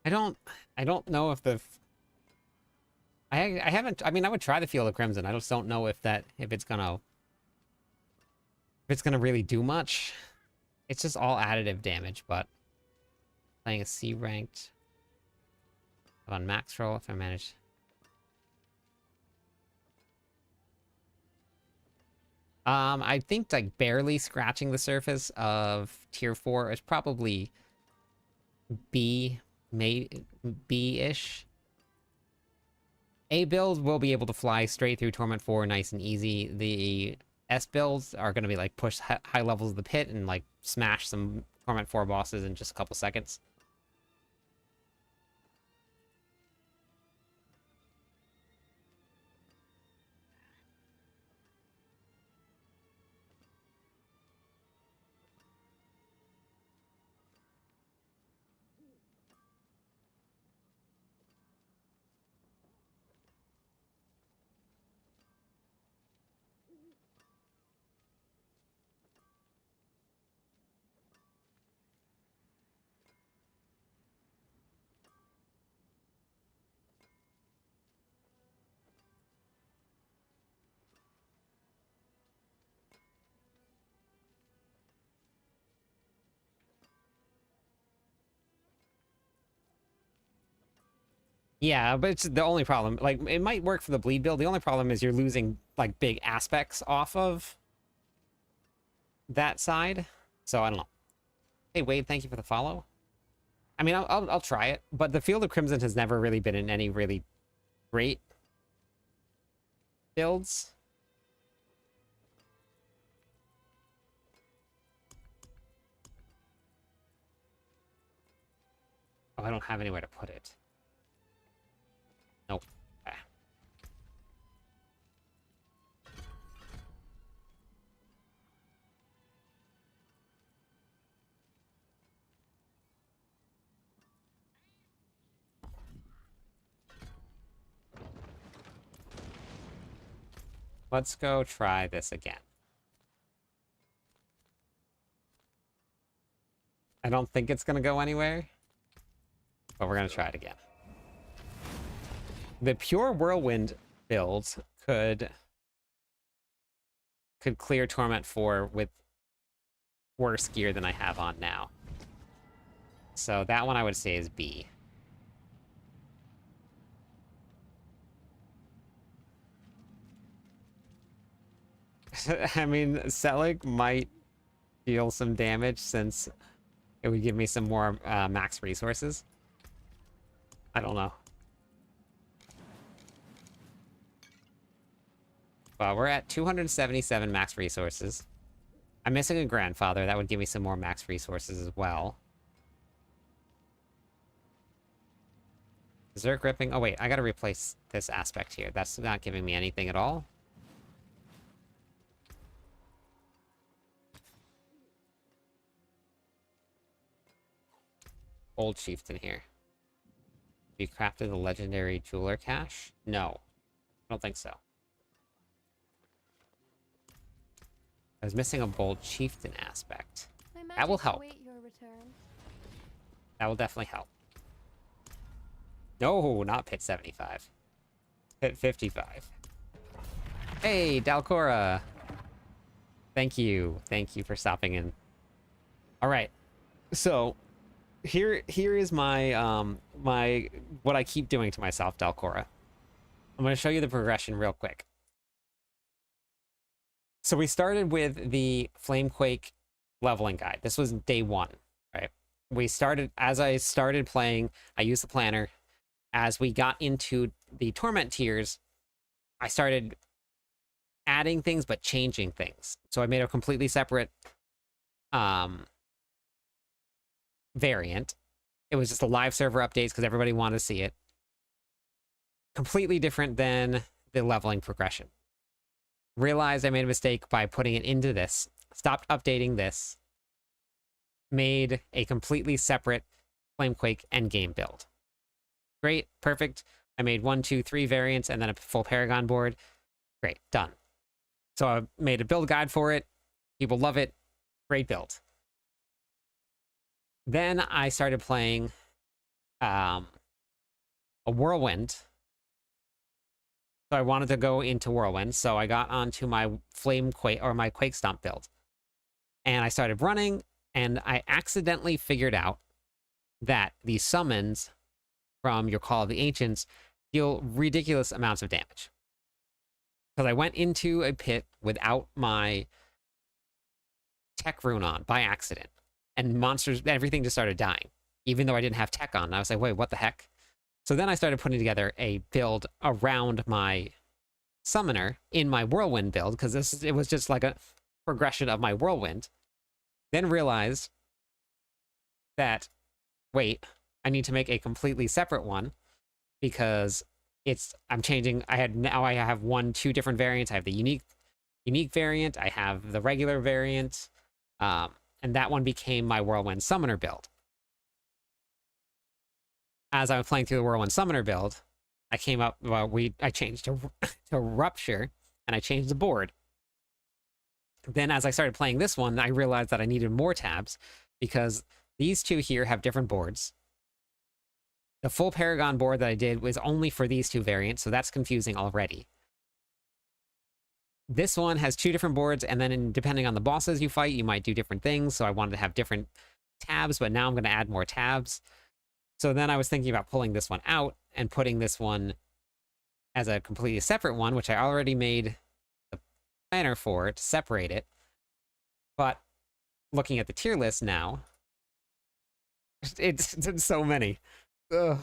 I don't know if the I haven't. I mean, I would try the Field of Crimson. I just don't know if it's gonna really do much. It's just all additive damage, but playing a C ranked on max roll if I manage. I think like barely scratching the surface of tier 4 is probably B, B-ish. A build will be able to fly straight through Torment 4 nice and easy. The S builds are going to be like push high levels of the pit and like smash some Torment 4 bosses in just a couple seconds. Yeah, but it's the only problem. Like, it might work for the bleed build. The only problem is you're losing, like, big aspects off of that side. So, I don't know. Hey, Wade, thank you for the follow. I mean, I'll try it, but the Field of Crimson has never really been in any really great builds. Oh, I don't have anywhere to put it. Nope. Okay. Let's go try this again. I don't think it's going to go anywhere, but we're going to try it again. The pure Whirlwind build could clear Torment 4 with worse gear than I have on now. So that one I would say is B. I mean, Selig might deal some damage since it would give me some more max resources. I don't know. Well, we're at 277 max resources. I'm missing a grandfather. That would give me some more max resources as well. Zerk ripping. Oh, wait. I gotta replace this aspect here. That's not giving me anything at all. Old chieftain here. Have you crafted the legendary jeweler cache? No. I don't think so. I was missing a bold chieftain aspect. That will help. That will definitely help. No, not pit 75. Pit 55. Hey, Dalcora. Thank you. Thank you for stopping in. All right. So, here is my my what I keep doing to myself, Dalcora. I'm going to show you the progression real quick. So we started with the Flamequake leveling guide. This was day 1, right? As I started playing, I used the planner. As we got into the Torment tiers, I started adding things, but changing things. So I made a completely separate variant. It was just a live server updates because everybody wanted to see it. Completely different than the leveling progression. Realized I made a mistake by putting it into this. Stopped updating this. Made a completely separate Flamequake endgame build. Great, perfect. I made 1, 2, 3 variants and then a full Paragon board. Great, done. So I made a build guide for it. People love it. Great build. Then I started playing a Whirlwind. So I wanted to go into Whirlwind, so I got onto my Flamequake or my Quake Stomp build. And I started running, and I accidentally figured out that the summons from your Call of the Ancients deal ridiculous amounts of damage. Because I went into a pit without my tech rune on by accident, and monsters, everything just started dying. even though I didn't have tech on. I was like, wait, what the heck? So then I started putting together a build around my summoner in my Whirlwind build, because it was just like a progression of my Whirlwind. Then realized that, wait, I need to make a completely separate one, because I'm changing. I have two different variants. I have the unique variant, I have the regular variant, and that one became my Whirlwind Summoner build. As I was playing through the Whirlwind Summoner build, I came up, I changed to Rupture, and I changed the board. Then as I started playing this one, I realized that I needed more tabs, because these two here have different boards. The full Paragon board that I did was only for these two variants, so that's confusing already. This one has two different boards, and then depending on the bosses you fight, you might do different things, so I wanted to have different tabs, but now I'm going to add more tabs. So then I was thinking about pulling this one out and putting this one as a completely separate one, which I already made the planner for to separate it. But looking at the tier list now, it's so many. Ugh.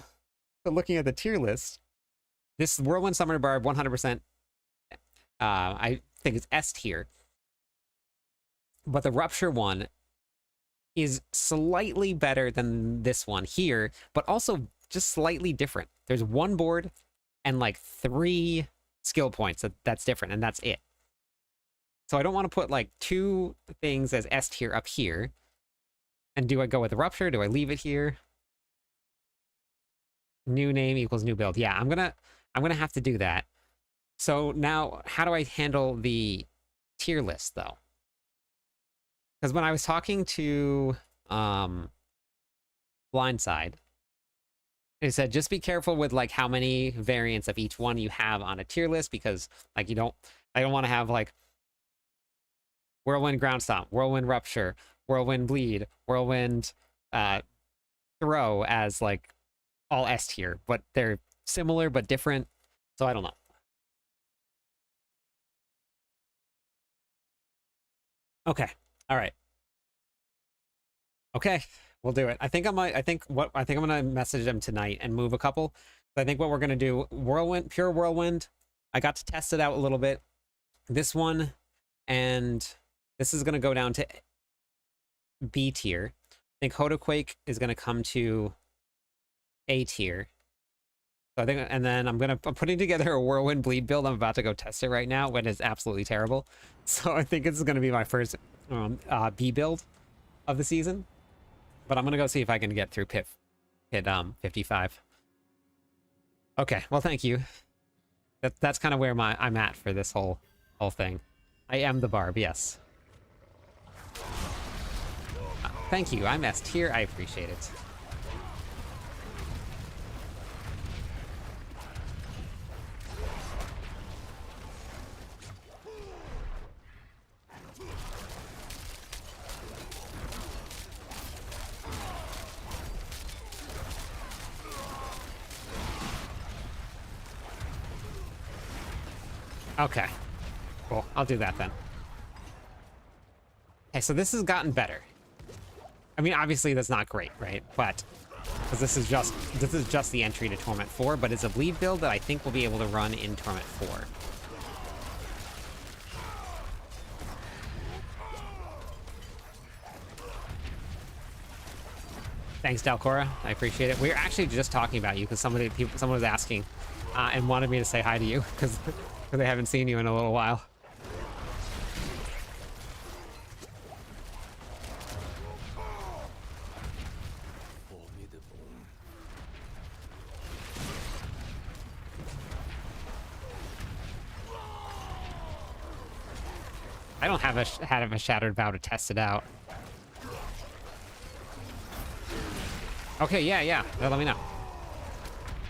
But looking at the tier list, this Whirlwind Summoner Barb 100%, I think it's S tier. But the Rupture one is slightly better than this one here, but also just slightly different. There's one board and like 3 skill points that's different, and that's it. So I don't want to put like 2 things as S tier up here. And do I go with the Rupture? Do I leave it here? New name equals new build. Yeah, I'm gonna have to do that. So now, how do I handle the tier list though? Because when I was talking to Blindside, it said just be careful with like how many variants of each one you have on a tier list, because like I don't want to have like Whirlwind Ground Stomp, Whirlwind Rupture, Whirlwind Bleed, Whirlwind Throw as like all S tier, but they're similar but different. So I don't know. Okay. All right. Okay, we'll do it. I think I'm gonna message them tonight and move a couple. I think what we're gonna do, Whirlwind, pure Whirlwind. I got to test it out a little bit. This one, and this is gonna go down to B tier. I think Hodaquake is gonna come to A tier. So I think, and then I'm putting together a Whirlwind Bleed build. I'm about to go test it right now, when it's absolutely terrible. So I think it's gonna be my first B build of the season. But I'm gonna go see if I can get through pit 55. Okay, well, thank you. That's kind of where I'm at for this whole thing. I am the Barb, yes. Thank you. I'm S tier. I appreciate it. Okay, cool. I'll do that then. Okay, so this has gotten better. I mean, obviously that's not great, right? But because this is just the entry to Torment 4, but it's a bleed build that I think we'll be able to run in Torment 4. Thanks, Dalcora. I appreciate it. We were actually just talking about you because someone was asking and wanted me to say hi to you because they haven't seen you in a little while. I don't have a Shattered Vow to test it out. Okay, yeah. Let me know.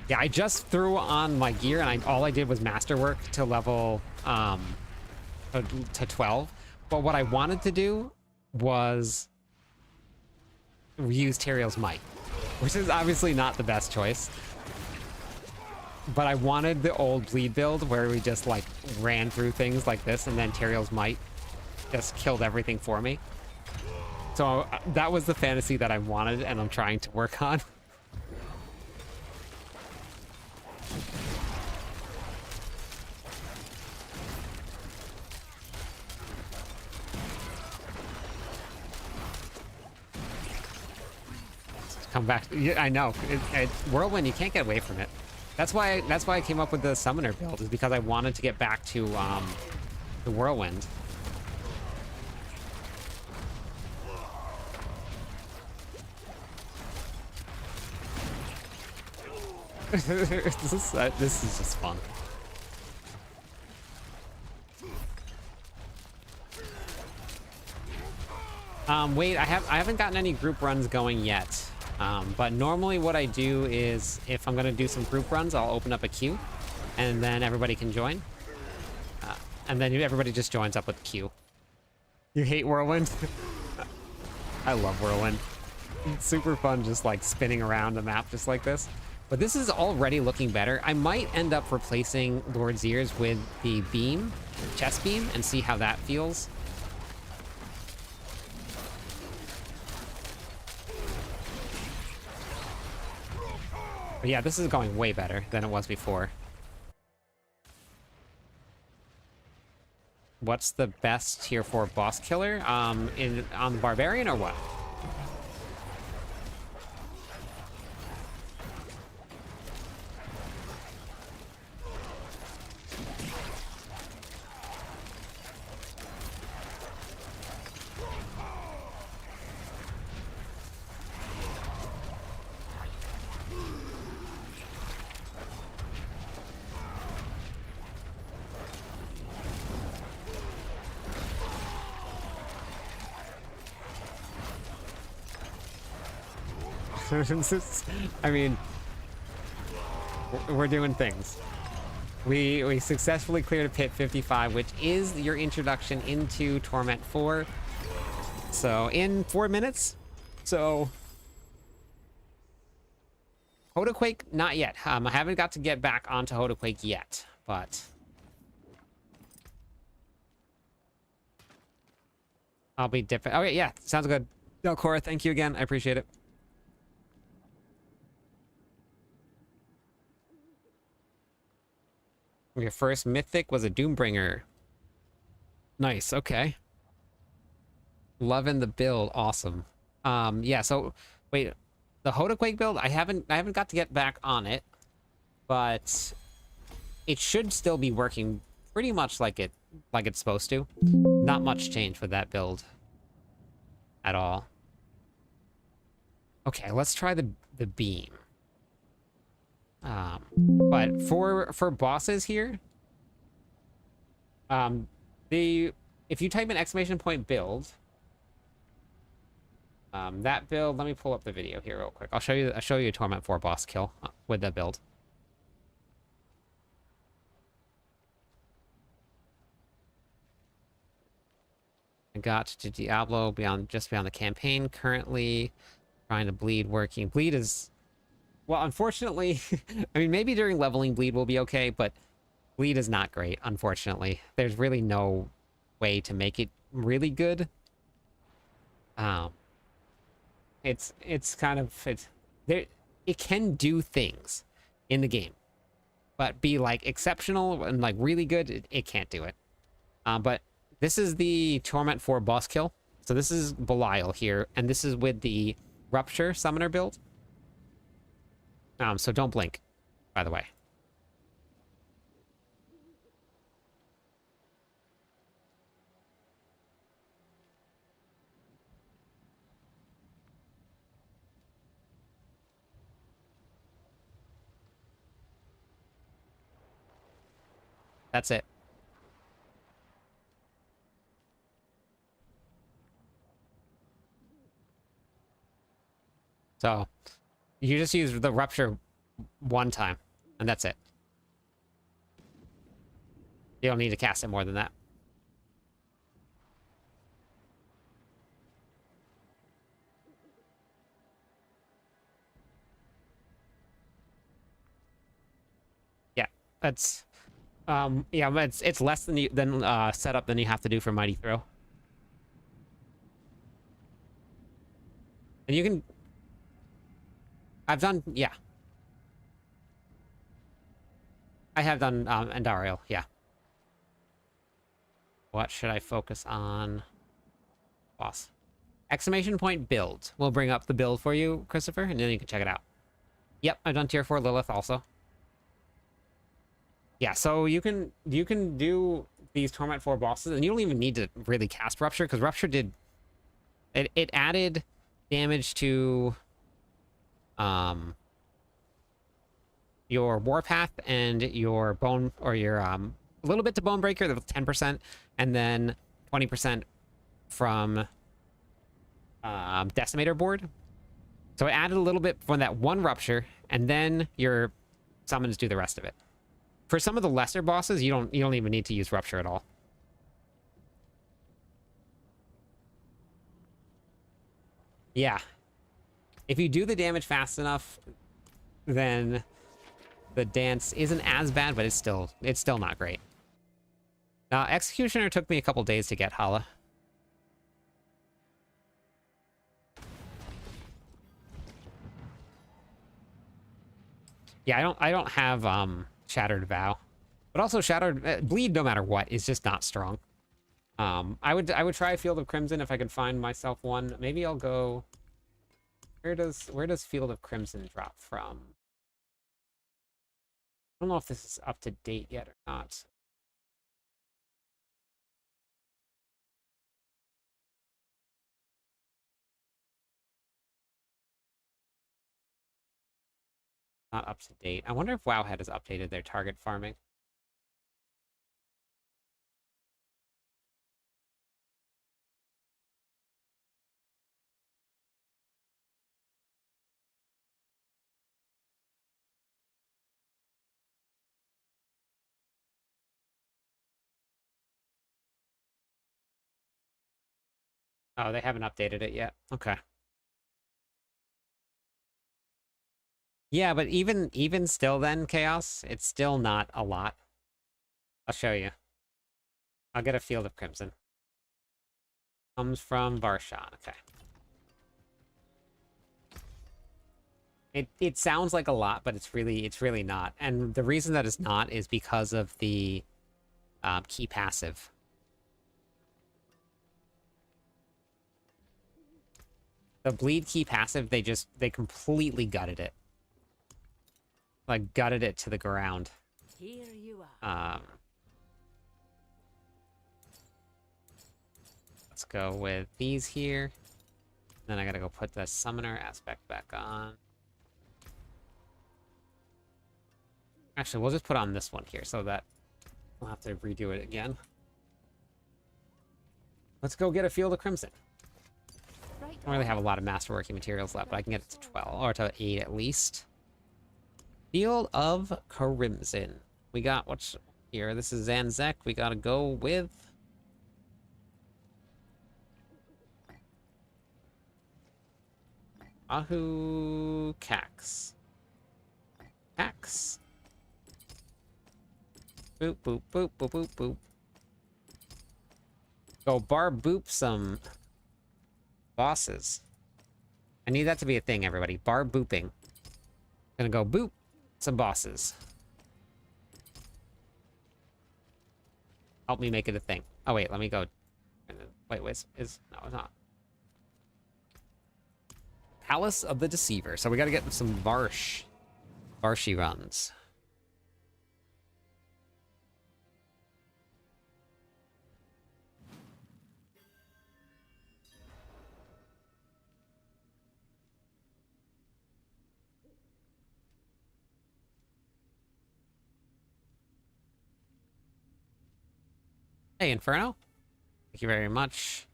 Yeah, I just threw on my gear, and all I did was masterwork to level to 12. But what I wanted to do was use Teriel's Might, which is obviously not the best choice. But I wanted the old bleed build where we just like ran through things like this, and then Teriel's Might just killed everything for me. So that was the fantasy that I wanted, and I'm trying to work on. Come back. Yeah, I know. Whirlwind, you can't get away from it. That's why I came up with the summoner build, is because I wanted to get back to the Whirlwind. This is just fun. Wait, I haven't gotten any group runs going yet. But normally what I do is, if I'm gonna do some group runs, I'll open up a queue, and then everybody can join. And then everybody just joins up with the queue. You hate Whirlwind? I love Whirlwind. It's super fun just like spinning around the map just like this. But this is already looking better. I might end up replacing Lord's Ears with the beam, chest beam, and see how that feels. But yeah, this is going way better than it was before. What's the best tier 4 boss killer? On the Barbarian or what? I mean, we're doing things. We successfully cleared a pit 55, which is your introduction into Torment 4. So in 4 minutes. So Hodaquake, not yet. I haven't got to get back onto Hodaquake yet, but I'll be different. Okay, yeah, sounds good. No, Cora, thank you again. I appreciate it. Your first mythic was a Doombringer. Nice, okay. Loving the build, awesome. Yeah, so wait, the Hodaquake build, I haven't got to get back on it, but it should still be working pretty much like it's supposed to. Not much change with that build at all. Okay, let's try the beam. But for bosses here, if you type in exclamation point build, that build, let me pull up the video here real quick. I'll show you a Torment 4 boss kill with that build. I got to Diablo just beyond the campaign currently. Trying to bleed working. Bleed is, well, unfortunately, I mean, maybe during leveling bleed will be okay, but bleed is not great, unfortunately. There's really no way to make it really good. It's kind of, it can do things in the game, but be like exceptional and like really good, it can't do it. But this is the Torment 4 boss kill. So this is Belial here, and this is with the Rupture Summoner build. So don't blink, by the way. That's it. So you just use the Rupture one time, and that's it. You don't need to cast it more than that. Yeah, that's yeah, but it's less than setup than you have to do for Mighty Throw. And you can... I've done... Yeah. I have done Endariel, yeah. What should I focus on? Boss. Exclamation point build. We'll bring up the build for you, Christopher, and then you can check it out. Yep, I've done tier 4 Lilith also. Yeah, so you can do these Torment 4 bosses, and you don't even need to really cast Rupture, because Rupture did... It added damage to your Warpath and your Bone, or your a little bit to Bonebreaker, the 10%, and then 20% from Decimator board. So it added a little bit from that one Rupture, and then your summons do the rest of it. For some of the lesser bosses, you don't even need to use Rupture at all. Yeah. If you do the damage fast enough, then the dance isn't as bad, but it's still not great. Executioner took me a couple days to get, Hala. Yeah, I don't have Shattered Vow, but also Shattered Bleed, no matter what, is just not strong. I would try Field of Crimson if I could find myself one. Maybe I'll go. Where does Field of Crimson drop from? I don't know if this is up to date yet or not. Not up to date. I wonder if Wowhead has updated their target farming. Oh, they haven't updated it yet. Okay. Yeah, but even still then, Chaos, it's still not a lot. I'll show you. I'll get a Field of Crimson. Comes from Varshan. Okay. It sounds like a lot, but it's really not. And the reason that it's not is because of the key passive. The bleed key passive, they completely gutted it. Like, gutted it to the ground. Here you are. Let's go with these here. Then I gotta go put the summoner aspect back on. Actually, we'll just put on this one here so that we'll have to redo it again. Let's go get a Field of Crimson. I don't really have a lot of Masterworking materials left, but I can get it to 12, or to 8 at least. Field of Crimson. We got, what's here? This is Zanzek. We gotta go with... Ahu Cax. Cax. Boop, boop, boop, boop, boop, boop. Go bar boop some bosses. I need that to be a thing, everybody. Bar booping. Gonna go boop some bosses. Help me make it a thing. Oh, wait, let me go. Wait, no, it's not. Palace of the Deceiver. So we gotta get some Varshi runs. Hey, Inferno. Thank you very much.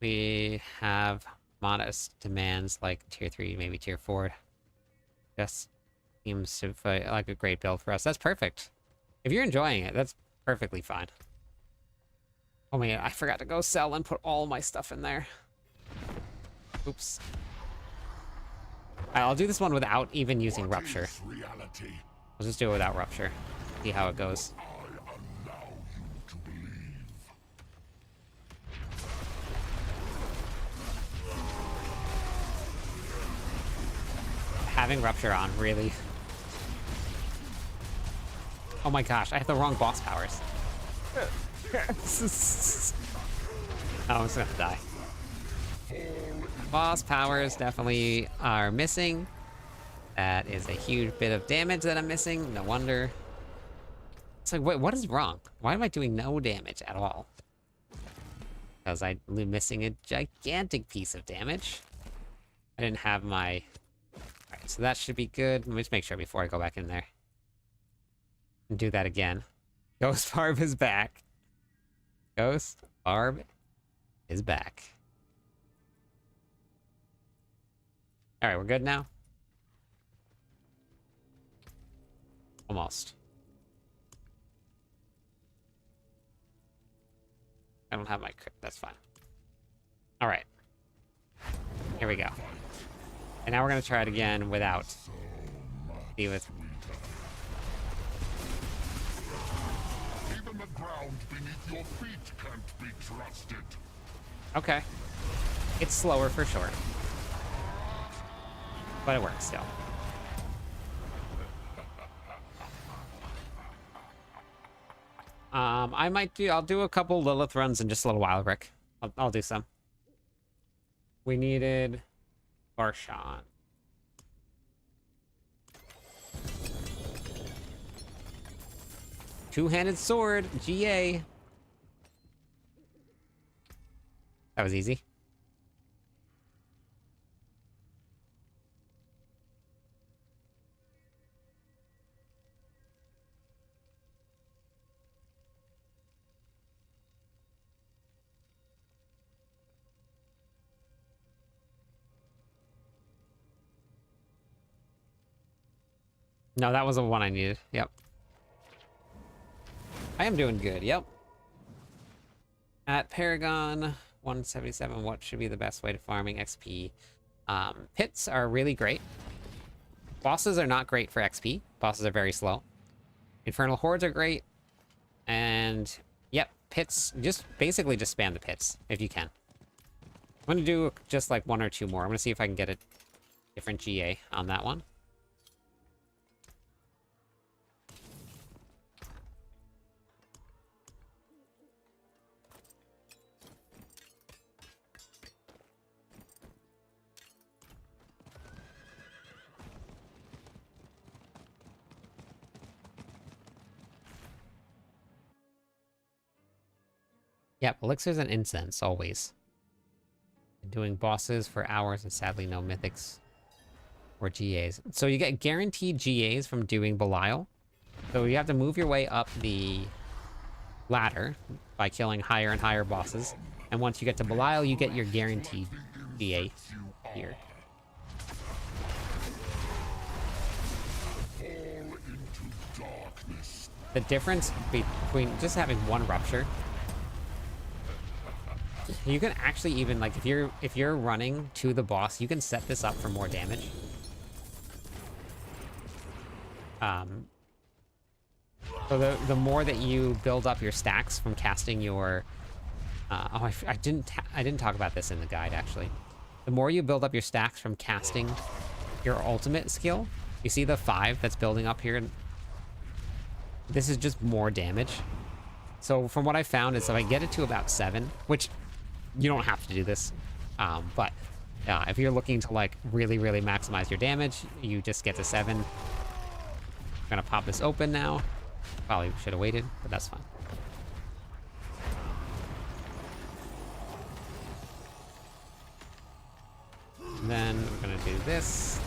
We have modest demands like tier 3, maybe tier 4. Just seems to be like a great build for us. That's perfect. If you're enjoying it, that's perfectly fine. Oh man, I forgot to go sell and put all my stuff in there. Oops. I'll do this one without even using Rupture. I'll just do it without Rupture. See how it goes. having Rupture on, really. Oh my gosh, I have the wrong boss powers. Oh, I'm just gonna die. Boss powers definitely are missing. That is a huge bit of damage that I'm missing. No wonder. It's like, wait, what is wrong? Why am I doing no damage at all? Because I'm missing a gigantic piece of damage. I didn't have my... Alright, so that should be good. Let me just make sure before I go back in there. And do that again. Ghost Barb is back. Ghost Barb is back. Alright, we're good now? Almost. I don't have my crypt, that's fine. Alright. Here we go. And now we're gonna try it again without... See with... Even the ground beneath your feet can't be trusted. Okay. It's slower for sure. But it works still. I'll do a couple Lilith runs in just a little while, Rick. I'll do some. We needed Barshan. Two-handed sword, GA. That was easy. No, that was the one I needed. Yep. I am doing good. Yep. At Paragon 177, what should be the best way to farming XP? Pits are really great. Bosses are not great for XP. Bosses are very slow. Infernal Hordes are great. And, yep, pits. Just basically just spam the pits if you can. I'm going to do just like one or two more. I'm going to see if I can get a different GA on that one. Yep, elixirs and incense, always. Doing bosses for hours and sadly no mythics or GAs. So you get guaranteed GAs from doing Belial. So you have to move your way up the ladder by killing higher and higher bosses. And once you get to Belial, you get your guaranteed GA here. The difference between just having one rupture, you can actually even, like, if you're running to the boss, you can set this up for more damage. So the more that you build up your stacks from casting your I didn't talk about this in the guide actually. The more you build up your stacks from casting your ultimate skill, you see the 5 that's building up here. This is just more damage. So from what I found is if I get it to about 7, which you don't have to do this, but if you're looking to like really maximize your damage, you just get to 7. I'm gonna pop this open now. Probably should have waited, but that's fine. And then we're gonna do this.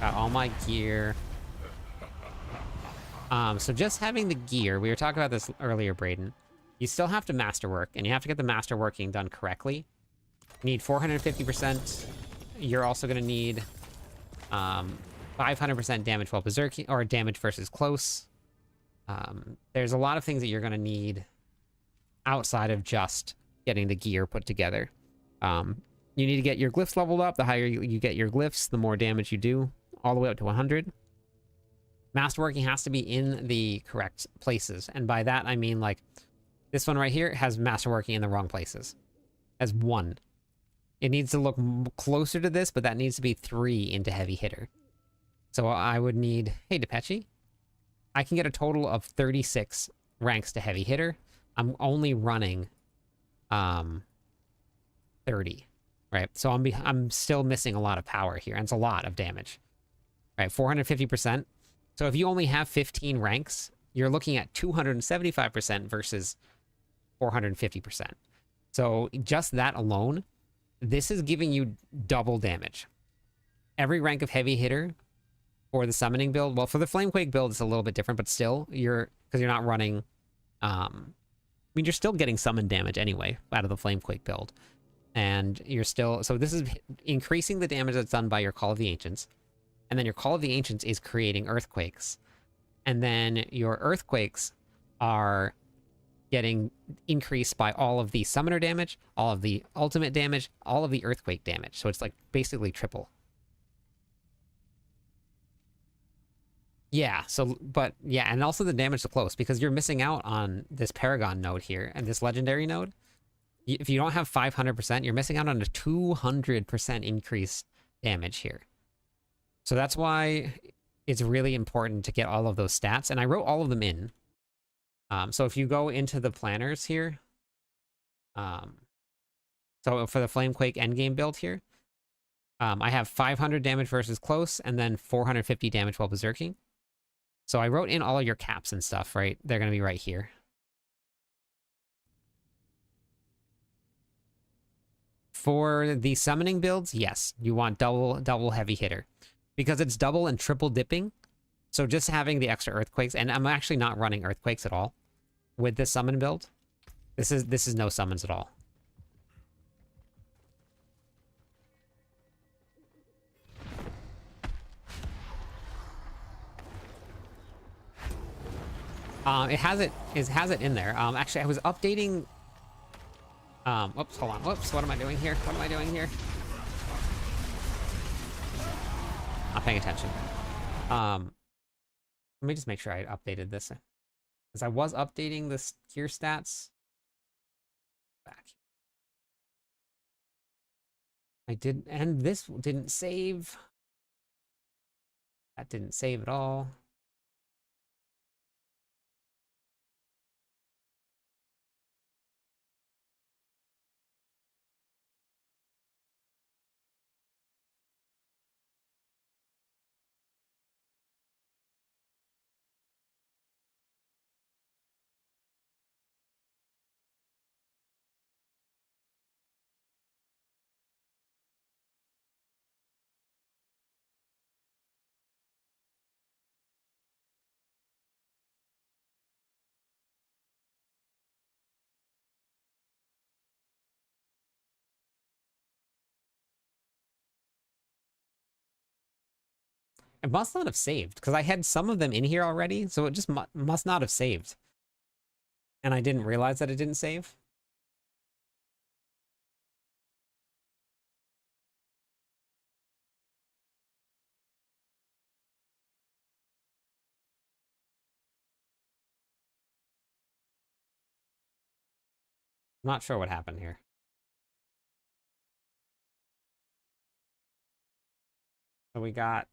Got all my gear. So just having the gear, we were talking about this earlier, Braden. You still have to masterwork, and you have to get the masterworking done correctly. You need 450%. You're also going to need 500% damage while berserking, or damage versus close. There's a lot of things that you're going to need outside of just getting the gear put together. You need to get your glyphs leveled up. The higher you get your glyphs, the more damage you do, all the way up to 100. Masterworking has to be in the correct places. And by that, I mean, like, this one right here has masterworking in the wrong places. As 1. It needs to look closer to this, but that needs to be 3 into heavy hitter. So I would need... Hey, Depeche. I can get a total of 36 ranks to heavy hitter. I'm only running 30, right? So I'm still missing a lot of power here, and it's a lot of damage, right? 450%. So if you only have 15 ranks, you're looking at 275% versus 450%. So just that alone, this is giving you double damage. Every rank of heavy hitter for the summoning build, well, for the Flamequake build, it's a little bit different, but still, because you're not running, I mean, you're still getting summon damage anyway out of the Flamequake build. And you're still, so this is increasing the damage that's done by your Call of the Ancients. And then your Call of the Ancients is creating earthquakes. And then your earthquakes are getting increased by all of the summoner damage, all of the ultimate damage, all of the earthquake damage. So it's like basically triple. Yeah, so, but yeah, and also the damage to close, because you're missing out on this Paragon node here and this legendary node. If you don't have 500%, you're missing out on a 200% increased damage here. So that's why it's really important to get all of those stats, and I wrote all of them in. So if you go into the planners here, so for the Flamequake Endgame build here, I have 500 damage versus close, and then 450 damage while berserking. So I wrote in all of your caps and stuff, right? They're going to be right here. For the summoning builds, yes, you want double heavy hitter, because it's double and triple dipping. So just having the extra earthquakes, and I'm actually not running earthquakes at all with this summon build. This is no summons at all. It has it in there. Actually, I was updating. Whoops, hold on. Whoops, what am I doing here? What am I doing here? Not paying attention. Let me just make sure I updated this, because I was updating the gear stats. Back. I did, and this didn't save. That didn't save at all. It must not have saved, because I had some of them in here already, so it just must not have saved. And I didn't realize that it didn't save. I'm not sure what happened here. So we got...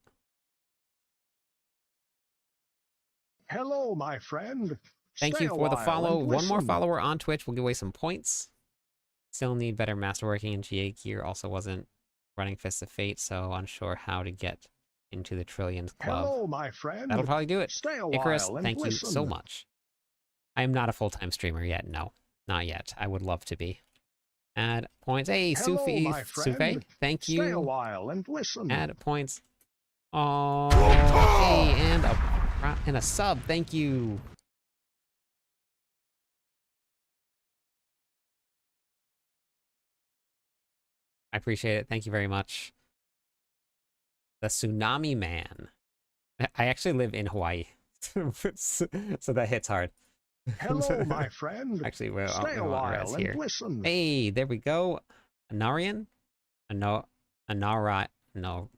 Hello, my friend. Thank Stay you a for the while follow. and One more listen. follower on Twitch will give away some points. Still need better Masterworking, and GA gear also wasn't running Fists of Fate, so unsure how to get into the Trillions Club. Hello, my friend. That'll probably do it. Stay a Icarus, while and thank you listen. so much. I am not a full-time streamer yet. No, not yet. I would love to be. Add points. Hey, Hello, Sufi, my friend. Sufe, thank you. Stay a while and listen. Add points. Oh, hey, and a sub. Thank you. I appreciate it. Thank you very much. The Tsunami Man. I actually live in Hawaii, so that hits hard. Hello, my friend. Actually, we're Stay a on while res and here. listen. Hey, there we go. Anarian? Anara. No.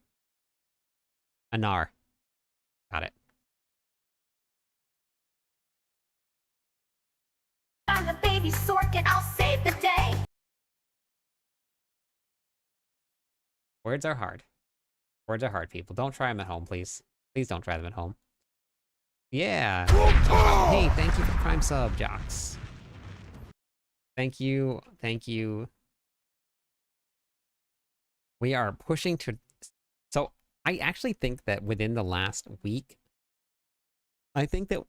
Anar. Got it. I'm the baby Sork and I'll save the day. Words are hard. Words are hard, people. Don't try them at home, please. Please don't try them at home. Yeah. Hey, thank you for the Prime sub, Jocks. Thank you. Thank you. We are pushing to... So, I actually think that within the last week, I think that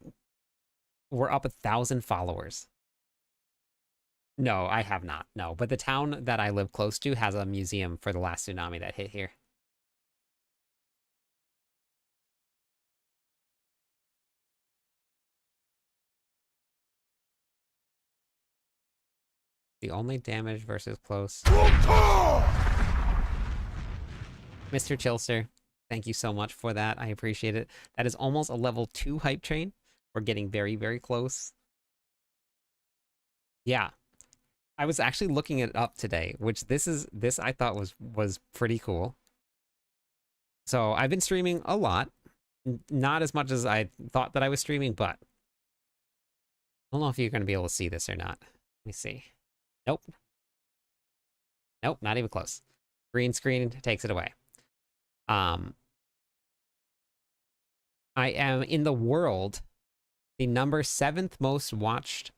we're up 1,000 followers. No, I have not. No, but the town that I live close to has a museum for the last tsunami that hit here. The only damage versus close. Mr. Chilster, thank you so much for that. I appreciate it. That is almost a level 2 hype train. We're getting very, very close. Yeah. I was actually looking it up today, which this I thought was pretty cool. So I've been streaming a lot. Not as much as I thought that I was streaming, but I don't know if you're going to be able to see this or not. Let me see. Nope. Nope, not even close. Green screen takes it away. I am in the world the number 7th most watched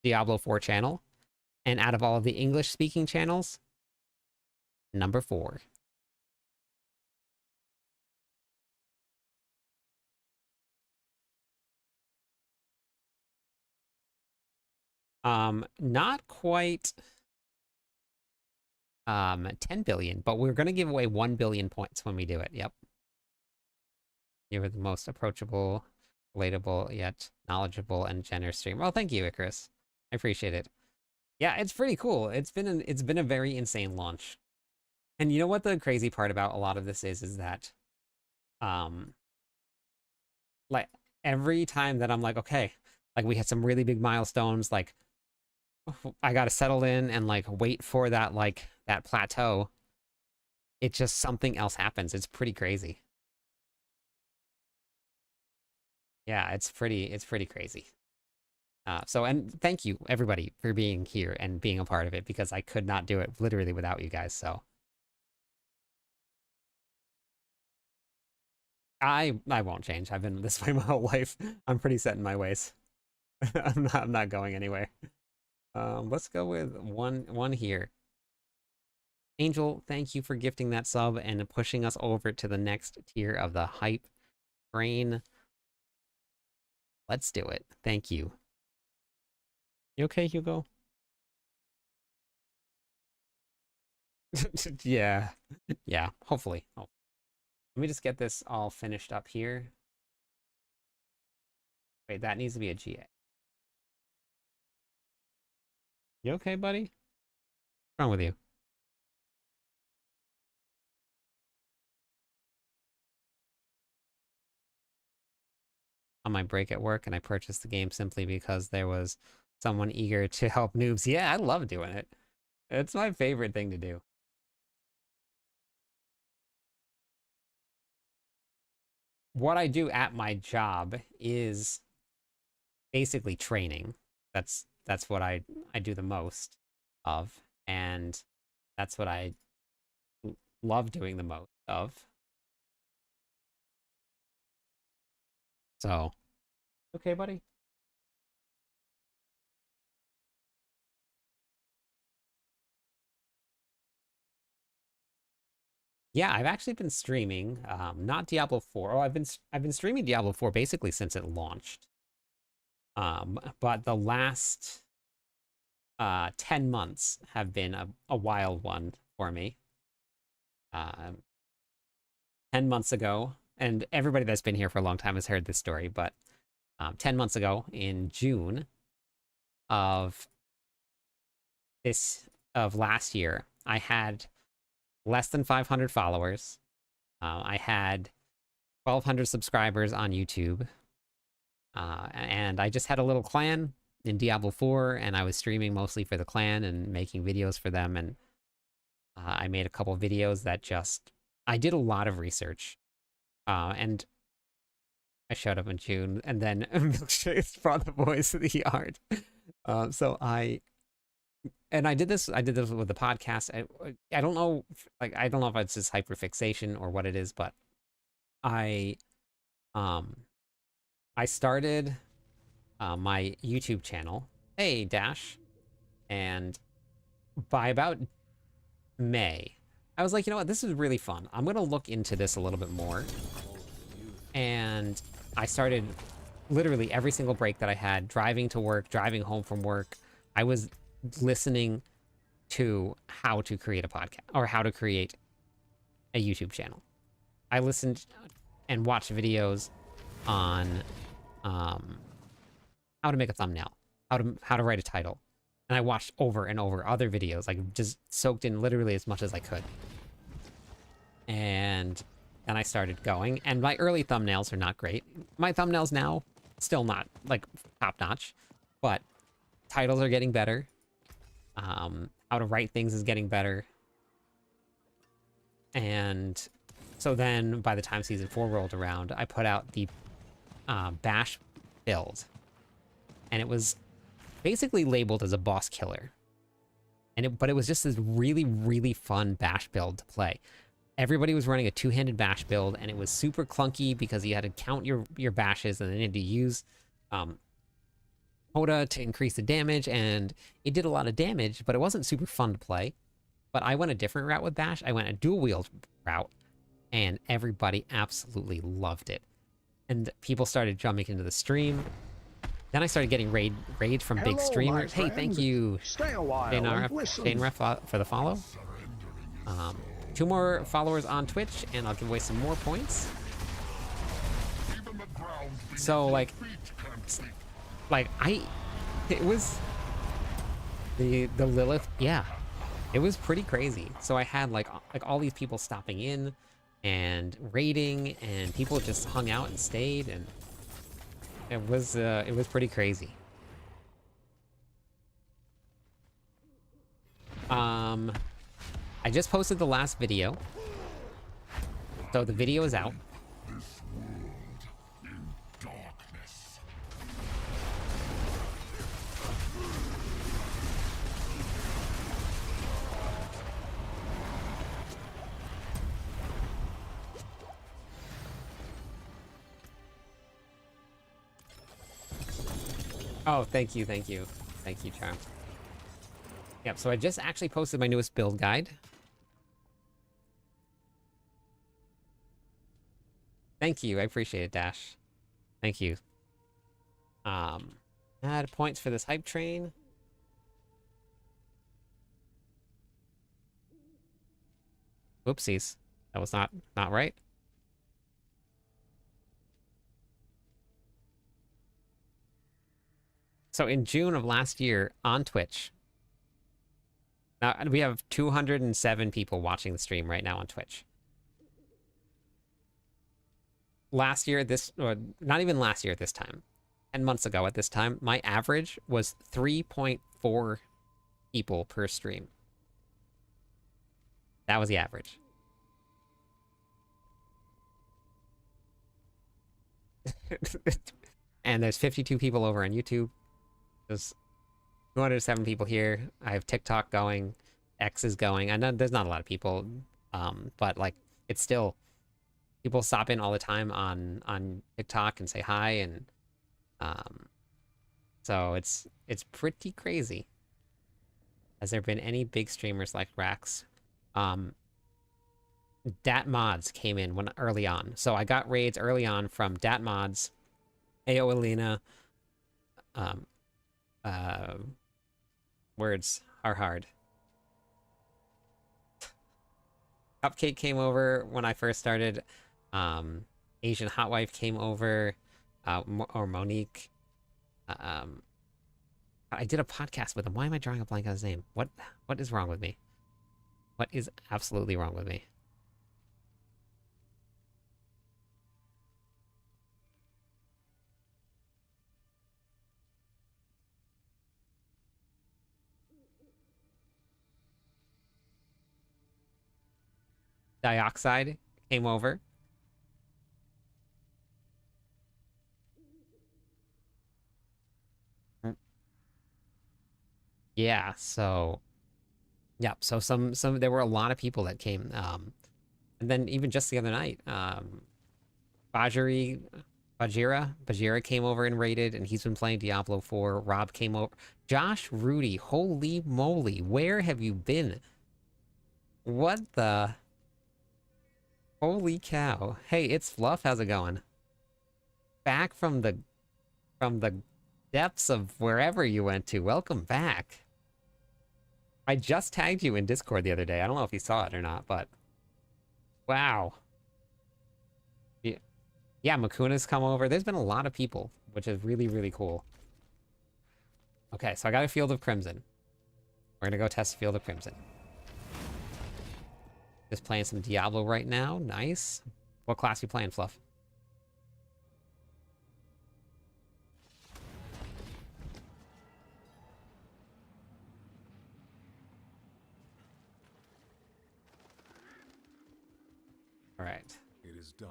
Diablo 4 channel, and out of all of the English speaking channels, number 4. Not quite 10 billion, but we're gonna give away 1 billion points when we do it. Yep. You were the most approachable, relatable, yet knowledgeable and generous streamer. Well, thank you, Icarus. I appreciate it. Yeah, it's pretty cool. It's been a very insane launch. And you know what the crazy part about a lot of this is that like every time that I'm like, okay, like we had some really big milestones, like I gotta settle in and like wait for that that plateau. It just something else happens. It's pretty crazy. Yeah, it's pretty crazy. And thank you everybody for being here and being a part of it, because I could not do it literally without you guys. So I won't change. I've been this way my whole life. I'm pretty set in my ways. I'm not going anywhere. Let's go with one here. Angel, thank you for gifting that sub and pushing us over to the next tier of the hype train. Let's do it. Thank you. You okay, Hugo? Yeah. Yeah, hopefully. Oh. Let me just get this all finished up here. Wait, that needs to be a GA. You okay, buddy? What's wrong with you? On my break at work, and I purchased the game simply because there was someone eager to help noobs. Yeah, I love doing it. It's my favorite thing to do. What I do at my job is basically training. That's what I do the most of, and that's what I love doing the most of. So, okay, buddy. Yeah, I've actually been streaming, not Diablo 4. Oh, I've been streaming Diablo 4 basically since it launched. But the last 10 months have been a wild one for me. 10 months ago, and everybody that's been here for a long time has heard this story, but 10 months ago in June of last year, I had less than 500 followers. I had 1,200 subscribers on YouTube. And I just had a little clan in Diablo 4, and I was streaming mostly for the clan and making videos for them. And I made a couple videos that I did a lot of research. And I showed up in June, and then Milkshakes brought the boys to the yard. So I and I did this with the podcast. I don't know, like, I don't know if it's just hyperfixation or what it is, but I um I started my YouTube channel, hey Dash, and by about May, I was like, you know what, this is really fun. I'm gonna look into this a little bit more. And I started literally every single break that I had, driving to work, driving home from work, I was listening to how to create a podcast or how to create a YouTube channel. I listened and watched videos on how to make a thumbnail, how to write a title. And I watched over and over other videos, like just soaked in literally as much as I could. And then I started going, and my early thumbnails are not great. My thumbnails now, still not like top notch, but titles are getting better. How to write things is getting better. And so then by the time season 4 rolled around, I put out the Bash build. And it was basically labeled as a boss killer. But it was just this really, really fun Bash build to play. Everybody was running a two-handed Bash build, and it was super clunky because you had to count your bashes, and then you had to use Hoda to increase the damage, and it did a lot of damage, but it wasn't super fun to play. But I went a different route with Bash. I went a dual-wield route, and everybody absolutely loved it. And people started jumping into the stream. Then I started getting raids from big streamers. Hey, thank you, Stay a while and listen. Shaneref, for the follow. 2 more followers on Twitch, and I'll give away some more points. So, like it was the Lilith, yeah, it was pretty crazy. So I had like all these people stopping in and raiding, and people just hung out and stayed, and it was pretty crazy. I just posted the last video, so the video is out. Oh, thank you, Charm. Yep, so I just actually posted my newest build guide. Thank you, I appreciate it, Dash. Thank you. Add points for this hype train. Whoopsies. That was not right. So in June of last year on Twitch, now we have 207 people watching the stream right now on Twitch. Last year, or not even last year at this time, 10 months ago at this time, my average was 3.4 people per stream. That was the average. And there's 52 people over on YouTube. There's 207 people here. I have TikTok going. X is going. I know there's not a lot of people, but like it's still, people stop in all the time on TikTok and say hi, and so it's pretty crazy. Has there been any big streamers like Rax? Dat Mods came in early on, so I got raids early on from Dat Mods, AO Alina. Words are hard. Cupcake came over when I first started. Asian Hot Wife came over, or Monique. I did a podcast with him. Why am I drawing a blank on his name? What is wrong with me? What is absolutely wrong with me? Dioxide came over. Yeah, so yeah, so some there were a lot of people that came. And then even just the other night, Bajiri, Bajira came over and raided, and he's been playing Diablo 4. Rob came over. Josh, Rudy, holy moly, where have you been? What the? Holy cow. Hey, it's Fluff, how's it going? Back from the depths of wherever you went to. Welcome back. I just tagged you in Discord the other day. I don't know if you saw it or not, but wow. Yeah, Makuna's come over. There's been a lot of people, which is really, really cool. Okay, so I got a Field of Crimson. We're gonna go test Field of Crimson. Just playing some Diablo right now. Nice. What class you playing, Fluff? All right. It is done.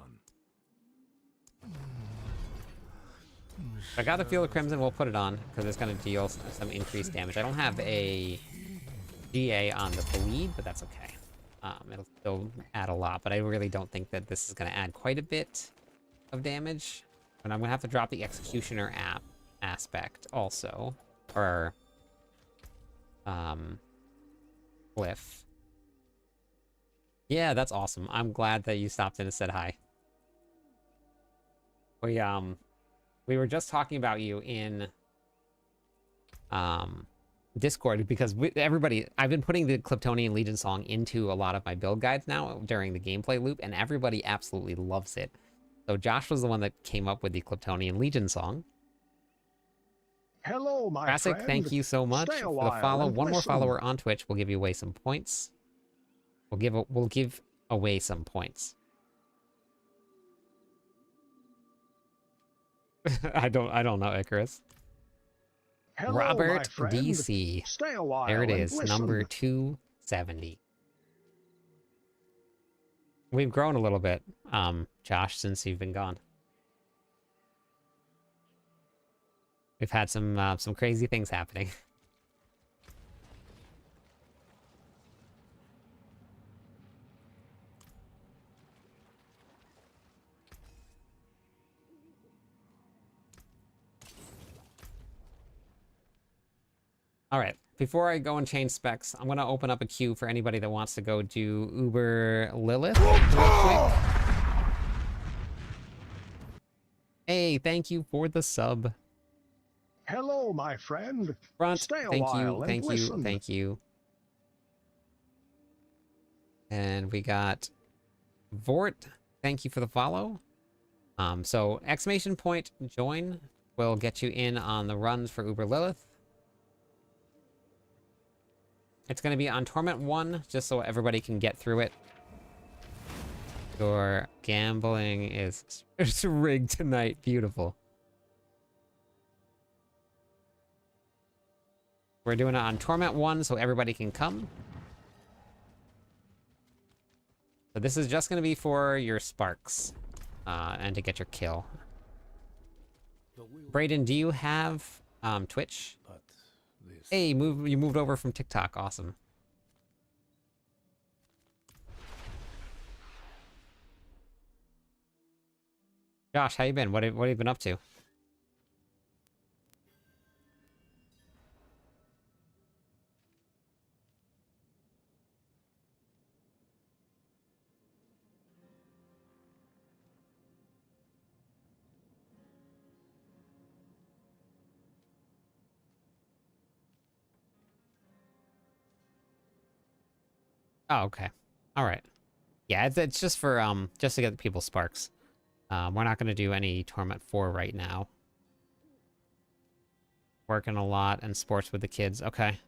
I got the Field of Crimson. We'll put it on because it's going to deal some increased damage. I don't have a GA on the bleed, but that's okay. It'll still add a lot, but I really don't think that this is going to add quite a bit of damage. And I'm going to have to drop the Executioner aspect also, or Cliff. Yeah, that's awesome. I'm glad that you stopped in and said hi. We were just talking about you in Discord because everybody, I've been putting the Cliptonian Legion song into a lot of my build guides now during the gameplay loop, and everybody absolutely loves it. So Josh was the one that came up with the Cliptonian Legion song. Hello, my Classic, friend. thank you so much Stay a for the while follow. and One more listen. follower on Twitch will give you away some points. We'll give away some points. I don't know, Icarus. Hello, my Robert friend. DC. Stay a while There it and is, listen. number 270. We've grown a little bit, Josh, since you've been gone. We've had some crazy things happening. All right, before I go and change specs, I'm gonna open up a queue for anybody that wants to go do Uber Lilith real quick. Hey, thank you for the sub. Hello, my friend. Front, Stay a thank while you, and thank you, listen. thank you. And we got Vort, thank you for the follow. So exclamation point join will get you in on the runs for Uber Lilith. It's going to be on Torment 1, just so everybody can get through it. Your gambling is rigged tonight. Beautiful. We're doing it on Torment 1, so everybody can come. So this is just going to be for your sparks, and to get your kill. Brayden, do you have Twitch? Hey, you moved over from TikTok. Awesome. Josh, how you been? What have you been up to? Oh, okay. All right. Yeah, it's just for just to get people sparks. We're not gonna do any Torment 4 right now. Working a lot and sports with the kids. Okay.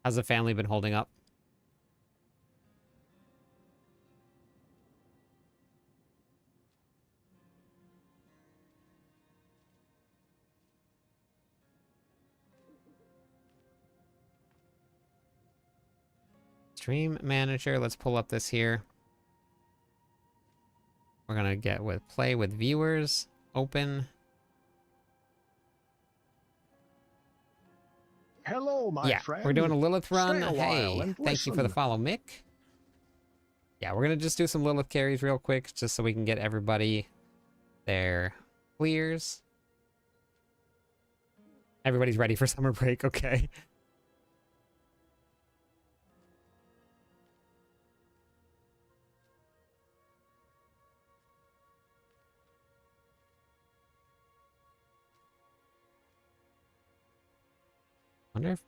How's the family been holding up? Stream manager. Let's pull up this here. We're gonna get with play with viewers. Open. Hello, my Yeah, friend. we're doing a Lilith run. Stay a while Hey, and thank you for the listen. follow, Mick. Yeah, we're gonna just do some Lilith carries real quick, just so we can get everybody their clears. Everybody's ready for summer break, okay? Wonder if...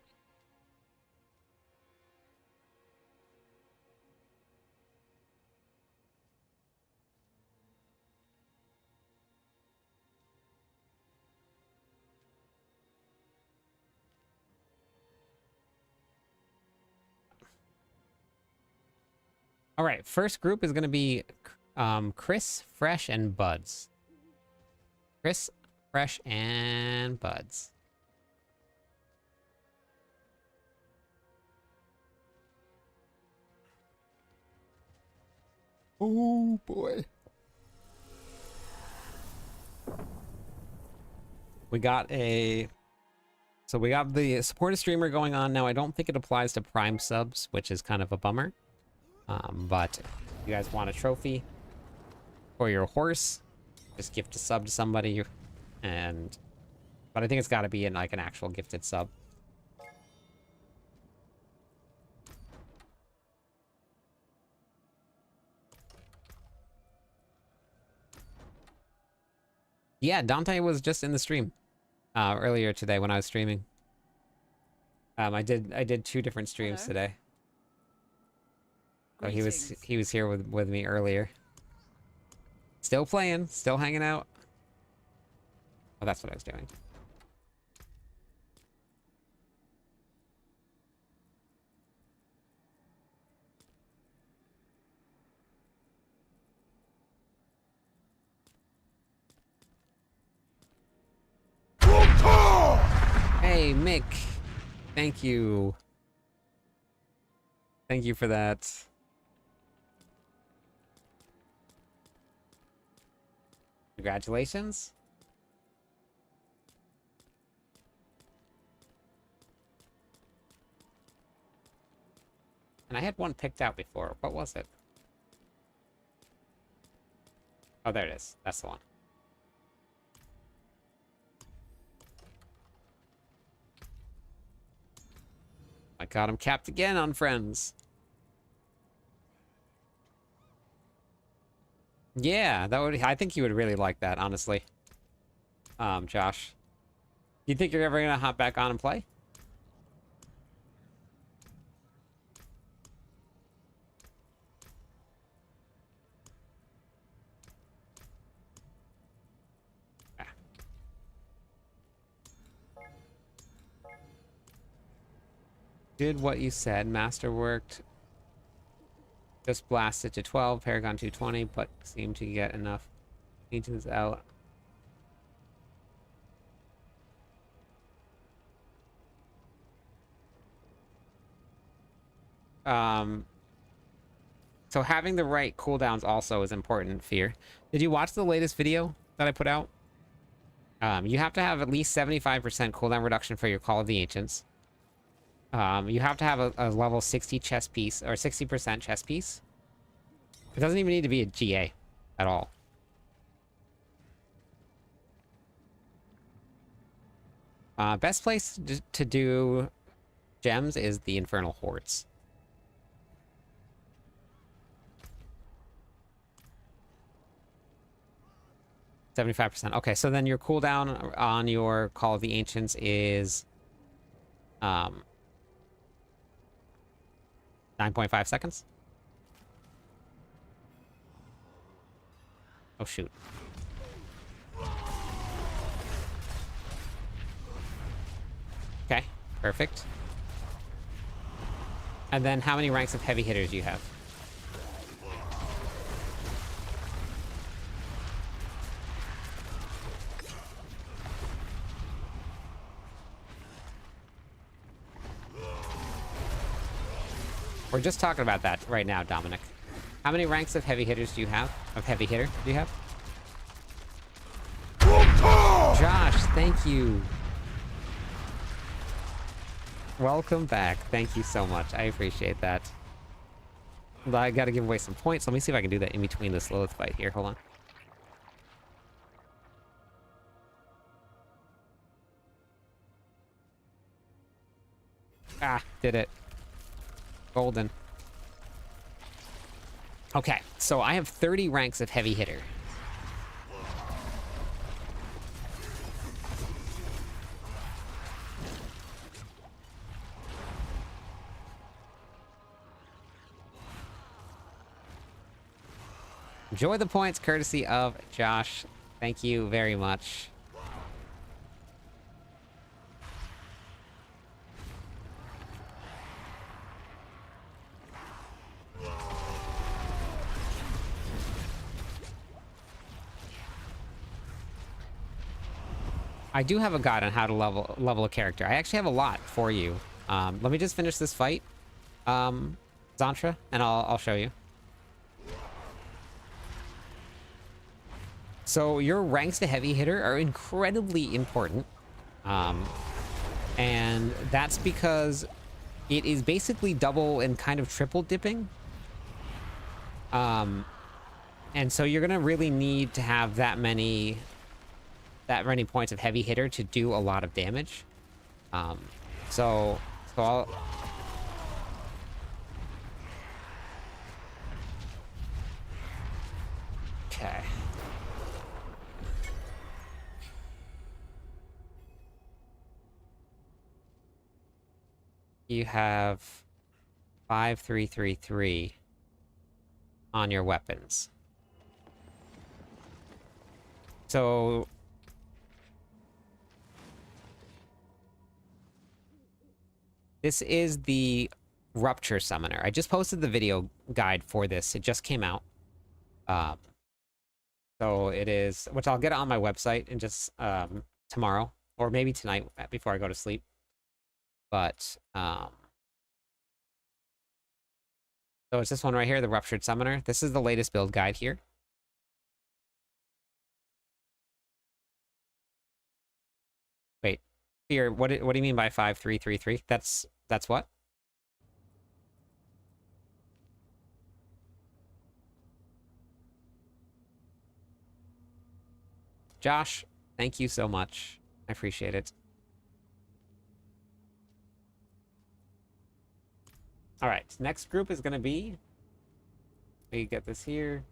All right, first group is gonna be Chris, Fresh, and Buds. Chris, Fresh, and Buds. Oh boy. We got a... So we got the support a streamer going on now. I don't think it applies to Prime subs, which is kind of a bummer. But if you guys want a trophy for your horse, just gift a sub to somebody. But I think it's got to be in like an actual gifted sub. Yeah, Dante was just in the stream earlier today when I was streaming. I did 2 different streams today. So he was here with me earlier. Still playing, still hanging out. Oh, that's what I was doing. Hey, Mick. Thank you. Thank you for that. Congratulations. And I had one picked out before. What was it? Oh, there it is. That's the one. I got him capped again on Friends. Yeah, that would. I think you would really like that, honestly. Josh. Do you think you're ever gonna hop back on and play? Ah. Did what you said. Masterworked. Just blasted to 12, Paragon 220, but seemed to get enough maintenance out. So having the right cooldowns also is important, Fear. Did you watch the latest video that I put out? You have to have at least 75% cooldown reduction for your Call of the Ancients. You have to have a level 60 chess piece, or 60% chess piece. It doesn't even need to be a GA at all. Best place to do gems is the Infernal Hordes. 75%. Okay, so then your cooldown on your Call of the Ancients is 9.5 seconds. Oh shoot. Okay, perfect. And then how many ranks of heavy hitters do you have? We're just talking about that right now, Dominic. How many ranks of heavy hitters do you have? Of heavy hitter do you have? Josh, thank you. Welcome back. Thank you so much. I appreciate that. I gotta give away some points. Let me see if I can do that in between this Lilith fight here. Hold on. Ah, did it. Golden. Okay, so I have 30 ranks of heavy hitter. Enjoy the points courtesy of Josh. Thank you very much. I do have a guide on how to level a character. I actually have a lot for you. Let me just finish this fight, Zantra, and I'll show you. So your ranks to heavy hitter are incredibly important. And that's because it is basically double and kind of triple dipping. And so you're gonna really need to have that many points of heavy hitter to do a lot of damage. So I'll... Okay. You have 5333 on your weapons. So this is the Rupture Summoner. I just posted the video guide for this. It just came out. So it is, which I'll get on my website in just tomorrow, or maybe tonight before I go to sleep. But so it's this one right here, the Ruptured Summoner. This is the latest build guide here. Wait, here, what do you mean by 5333? That's what? Josh, thank you so much. I appreciate it. All right, next group is going to be... We get this here.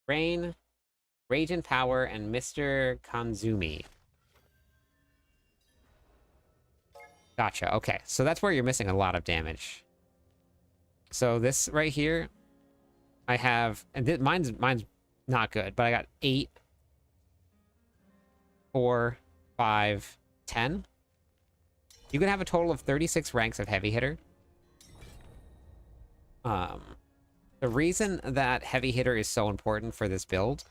Rain, Raging Power, and Mr. Kanzumi. Gotcha, okay. So that's where you're missing a lot of damage. So this right here, I have... And mine's not good, but I got 8... 4, 5, 10. You can have a total of 36 ranks of heavy hitter. The reason that heavy hitter is so important for this build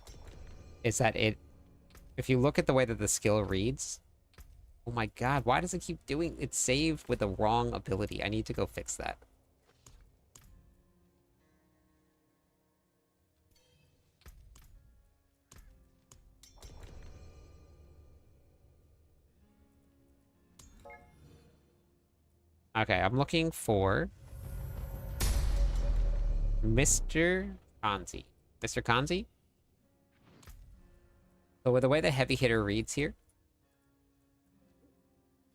is that if you look at the way that the skill reads, oh my god, why does it keep doing it? Saved with the wrong ability. I need to go fix that. Okay, I'm looking for Mr. Kanzi. Mr. Kanzi? So with the way the heavy hitter reads here,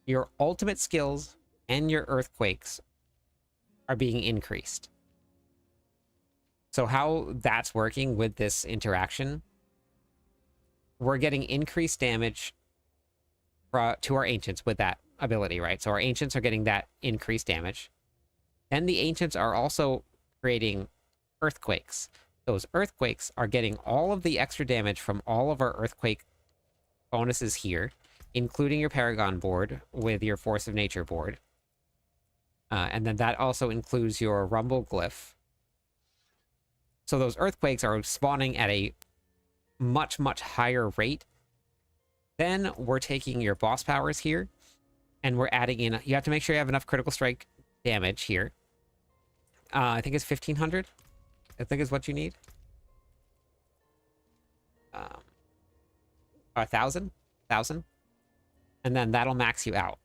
your ultimate skills and your earthquakes are being increased. So how that's working with this interaction, we're getting increased damage to our ancients with that ability, right? So our ancients are getting that increased damage. Then the ancients are also creating earthquakes. Those earthquakes are getting all of the extra damage from all of our earthquake bonuses here, including your Paragon board with your Force of Nature board. And then that also includes your Rumble Glyph. So those earthquakes are spawning at a much, much higher rate. Then we're taking your boss powers here, and we're adding in... You have to make sure you have enough critical strike damage here. I think it's 1,500. I think is what you need. 1,000, and then that'll max you out.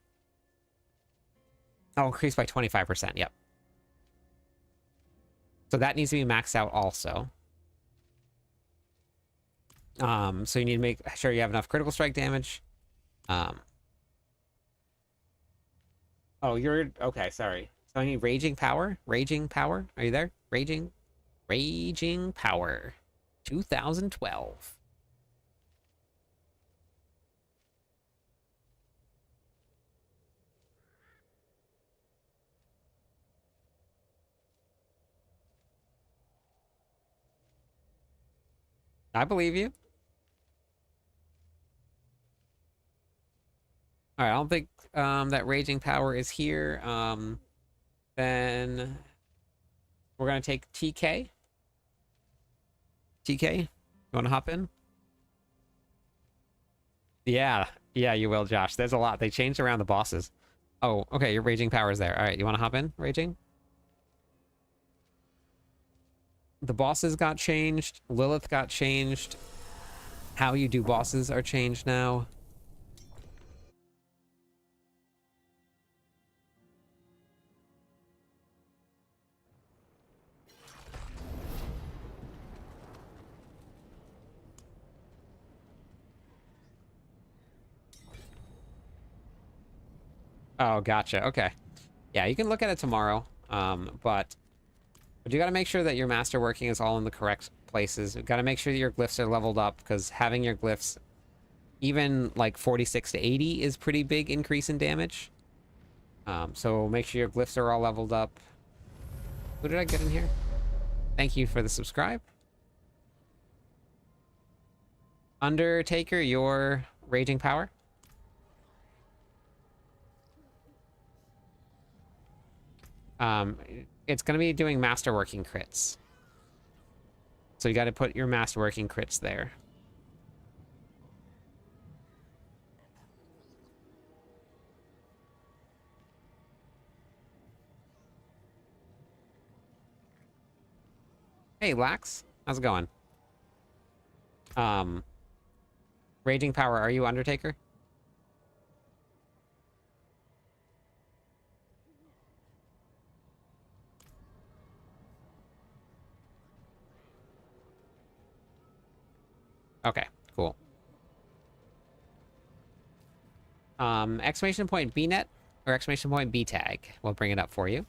Oh, increase by 25%. Yep. So that needs to be maxed out also. So you need to make sure you have enough critical strike damage. Oh, you're okay. Sorry. So I need raging power. Raging power. Are you there? Raging power. 2012. I believe you. All right, I don't think that raging power is here. Then we're gonna take TK. TK, you want to hop in? Yeah, you will, Josh. There's a lot. They changed around the bosses. Oh, okay, your raging power is there. All right, you want to hop in, raging? The bosses got changed. Lilith got changed. How you do bosses are changed now. Oh, gotcha. Okay. Yeah, you can look at it tomorrow. But you got to make sure that your masterworking is all in the correct places. You got to make sure that your glyphs are leveled up, because having your glyphs even like 46 to 80 is pretty big increase in damage. So make sure your glyphs are all leveled up. Who did I get in here? Thank you for the subscribe. Undertaker, your raging power. It's going to be doing masterworking crits. So you got to put your masterworking crits there. Hey, Lax. How's it going? Raging power, are you Undertaker? Okay, cool. Exclamation point BNet or exclamation point BTag. We'll bring it up for you.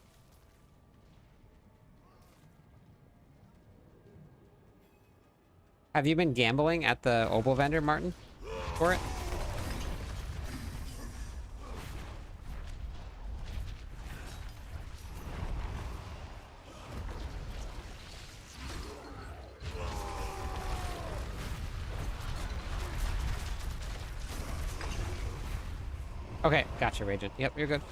Have you been gambling at the Opal vendor, Martin, for it? Okay, gotcha, Ragent. Yep, you're good.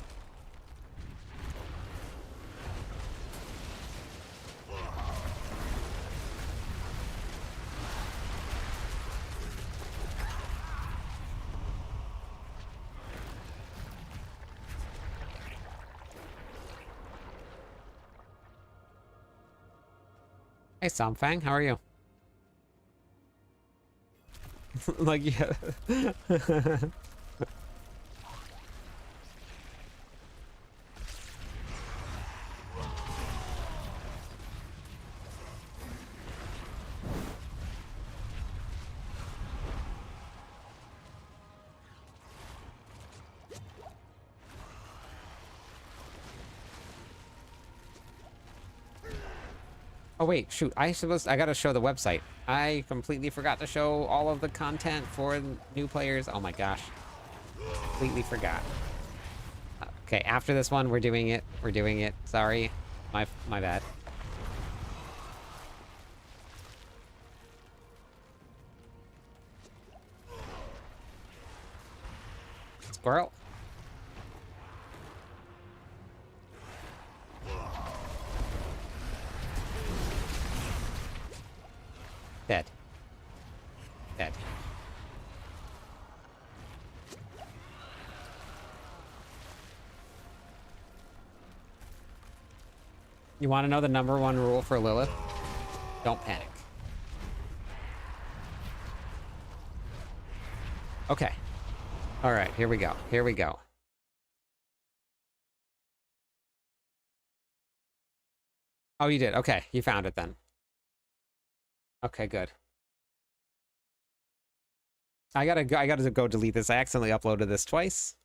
Hey, Somfang, how are you? Like, yeah. Oh wait, shoot, I gotta show the website. I completely forgot to show all of the content for new players. Oh my gosh. Completely forgot. Okay, after this one, we're doing it. We're doing it. Sorry. My bad. Squirrel. Dead. Dead. You want to know the #1 rule for Lilith? Don't panic. Okay. All right, here we go. Here we go. Oh, you did. Okay, you found it then. Okay, good. I gotta go delete this. I accidentally uploaded this twice.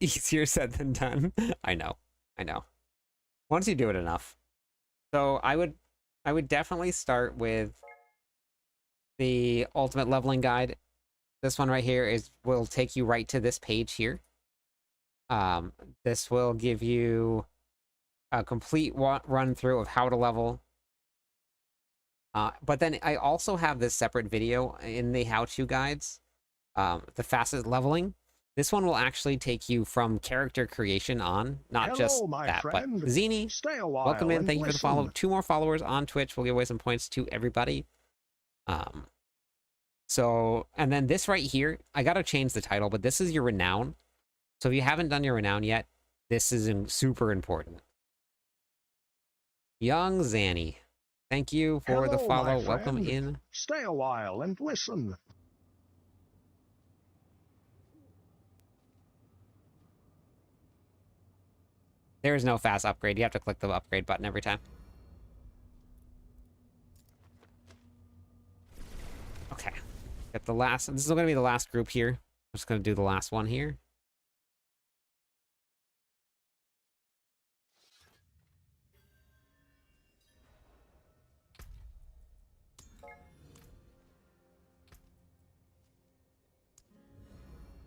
Easier said than done. I know. I know. Once you do it enough. So I would definitely start with the ultimate leveling guide. This one right here will take you right to this page here. This will give you a complete run through of how to level. But then I also have this separate video in the how-to guides, the fastest leveling. This one will actually take you from character creation on, not Hello, just my that. friend. But Zini, Stay a while welcome in. and Thank you for the follow. listen. 2 more followers on Twitch. We'll give away some points to everybody. So, and then this right here, I gotta change the title, but this is your renown. So if you haven't done your renown yet, this is super important. Young Zanny, thank you for the Hello, follow. my Welcome friend. in. Stay a while and listen. There is no fast upgrade. You have to click the upgrade button every time. Okay. Get the last. This is going to be the last group here. I'm just going to do the last one here.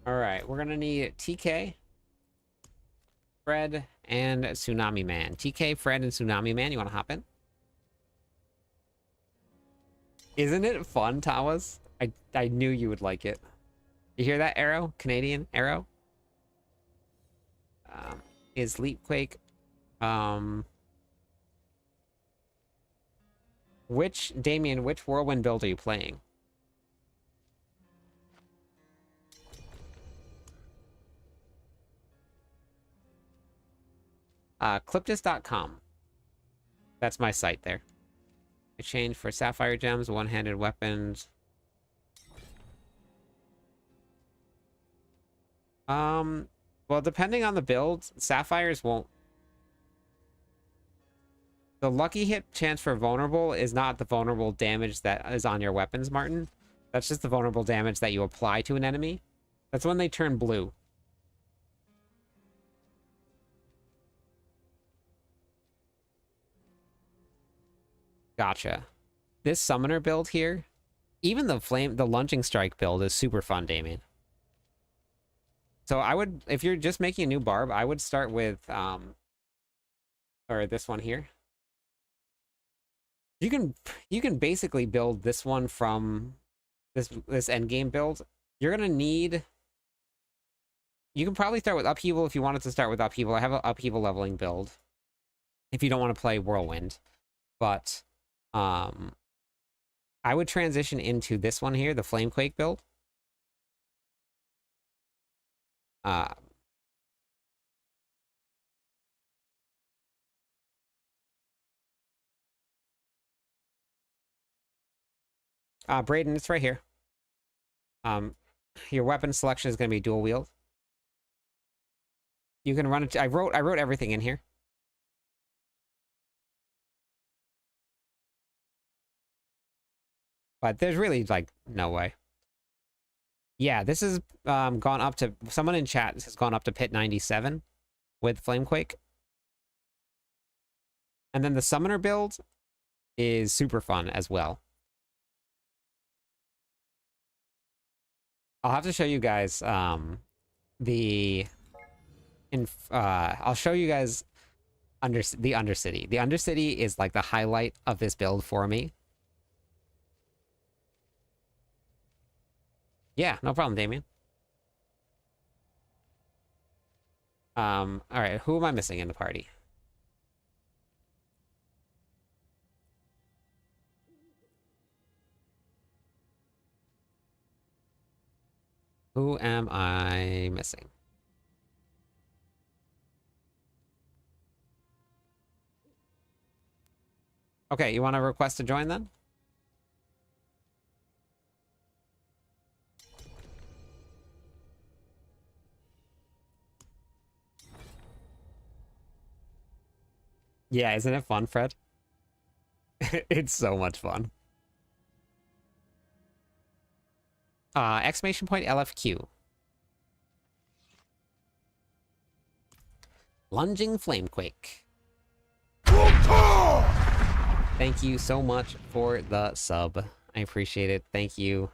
All right. We're going to need TK, Fred, and Tsunami Man. TK, Fred, and Tsunami Man. You want to hop in? Isn't it fun, Tawas? I knew you would like it. You hear that, Arrow? Canadian Arrow? Is Leapquake. Damien, which Whirlwind build are you playing? Cliptus.com. That's my site there. Exchange for sapphire gems, one-handed weapons. Well, depending on the build, sapphires won't. The lucky hit chance for vulnerable is not the vulnerable damage that is on your weapons, Martin. That's just the vulnerable damage that you apply to an enemy. That's when they turn blue. Gotcha. This summoner build here, even the lunging strike build is super fun, Damien. So I would, if you're just making a new barb, I would start with, or this one here. You can basically build this one from this endgame build. You're gonna need. You can probably start with upheaval if you wanted to start with upheaval. I have an upheaval leveling build. If you don't want to play Whirlwind, but I would transition into this one here, the Flamequake build. Braden, it's right here. Your weapon selection is going to be dual wield. You can run it. I wrote everything in here. But there's really like no way. Yeah, this has gone up to, someone in chat has gone up to pit 97 with Flamequake. And then the summoner build is super fun as well. I'll have to show you guys I'll show you guys the Undercity. The Undercity is like the highlight of this build for me. Yeah, no problem, Damien. All right, who am I missing in the party? Who am I missing? Okay, you want to request to join then? Yeah, isn't it fun, Fred? It's so much fun. Exclamation point LFQ. Lunging Flamequake. Thank you so much for the sub. I appreciate it. Thank you.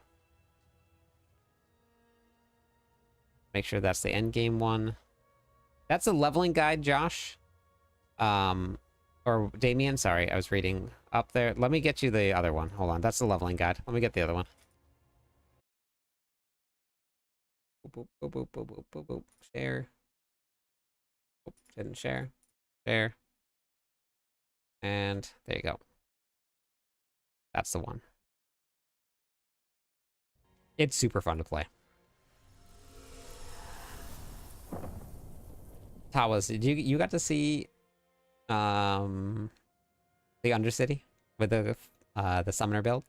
Make sure that's the endgame one. That's a leveling guide, Josh. Or Damien, sorry, I was reading up there. Let me get you the other one. Hold on, that's the leveling guide. Let me get the other one. Boop, boop, boop, boop, boop, boop, boop. Share. Oop, didn't share. Share. And there you go. That's the one. It's super fun to play. Tawas, did you got to see the Undercity with the summoner build?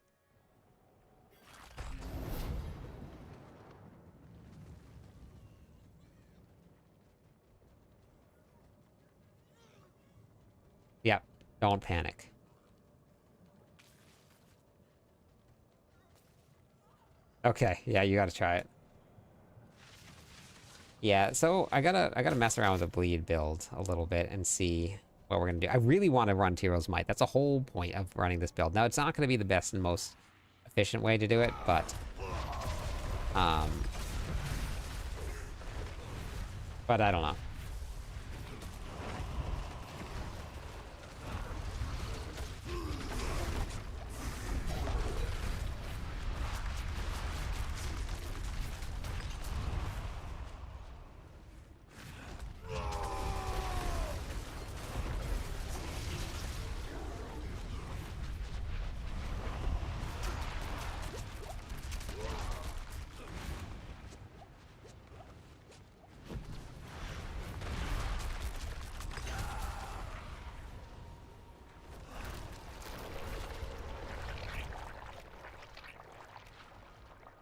Yeah, don't panic. Okay, yeah, you gotta try it. Yeah, so I gotta mess around with the bleed build a little bit and see what we're gonna do. I really want to run Tyro's Might. That's a whole point of running this build. Now, it's not gonna be the best and most efficient way to do it, but I don't know.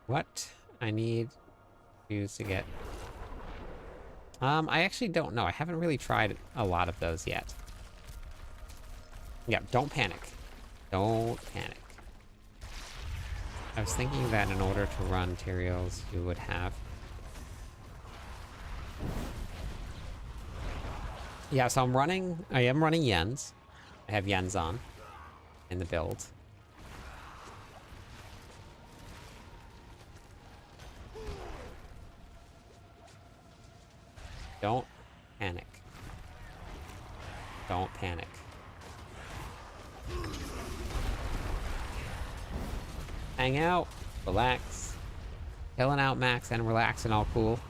What I need to get... I actually don't know. I haven't really tried a lot of those yet. Yeah, don't panic. Don't panic. I was thinking that in order to run Tyrios, you would have... Yeah, so I am running Yens. I have Yens on in the build. Don't panic. Don't panic. Hang out, relax. Chilling out, Max, and relax and all cool.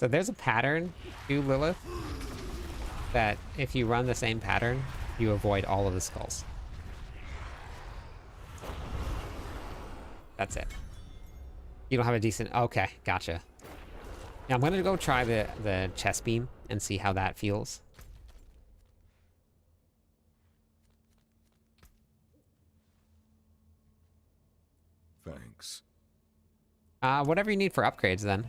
So there's a pattern to Lilith that if you run the same pattern, you avoid all of the skulls. That's it. You don't have a decent... Okay, gotcha. Now I'm gonna go try the chest beam and see how that feels. Thanks. Whatever you need for upgrades then.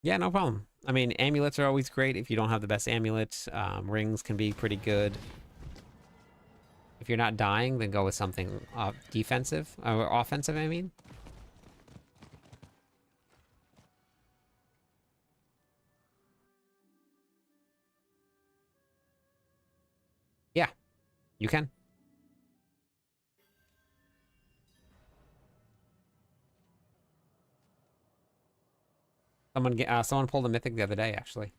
Yeah, no problem. I mean, amulets are always great if you don't have the best amulet. Rings can be pretty good. If you're not dying, then go with something defensive, or offensive, I mean. Yeah, you can. Someone pulled a mythic the other day, actually.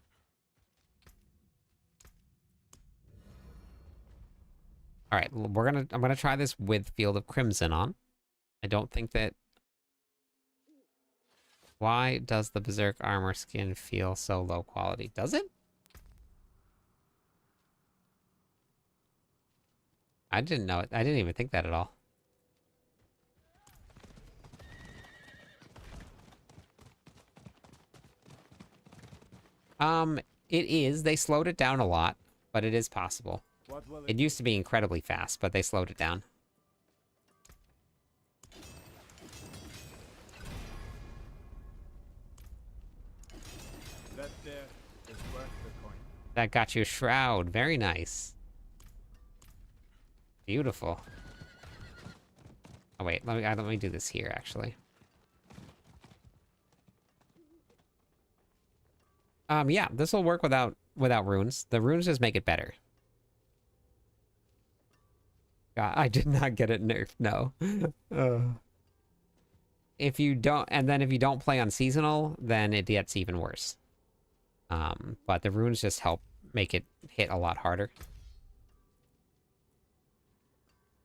All right, I'm gonna try this with Field of Crimson on. I don't think that... Why does the Berserk armor skin feel so low quality? Does it? I didn't know it. I didn't even think that at all. It is. They slowed it down a lot, but it is possible. It used to be incredibly fast, but they slowed it down. That there is worth the coin. That got you a shroud. Very nice. Beautiful. Oh wait, let me do this here actually. Yeah, this will work without runes. The runes just make it better. God, I did not get it nerfed. No. If you don't play on seasonal, then it gets even worse. But the runes just help make it hit a lot harder.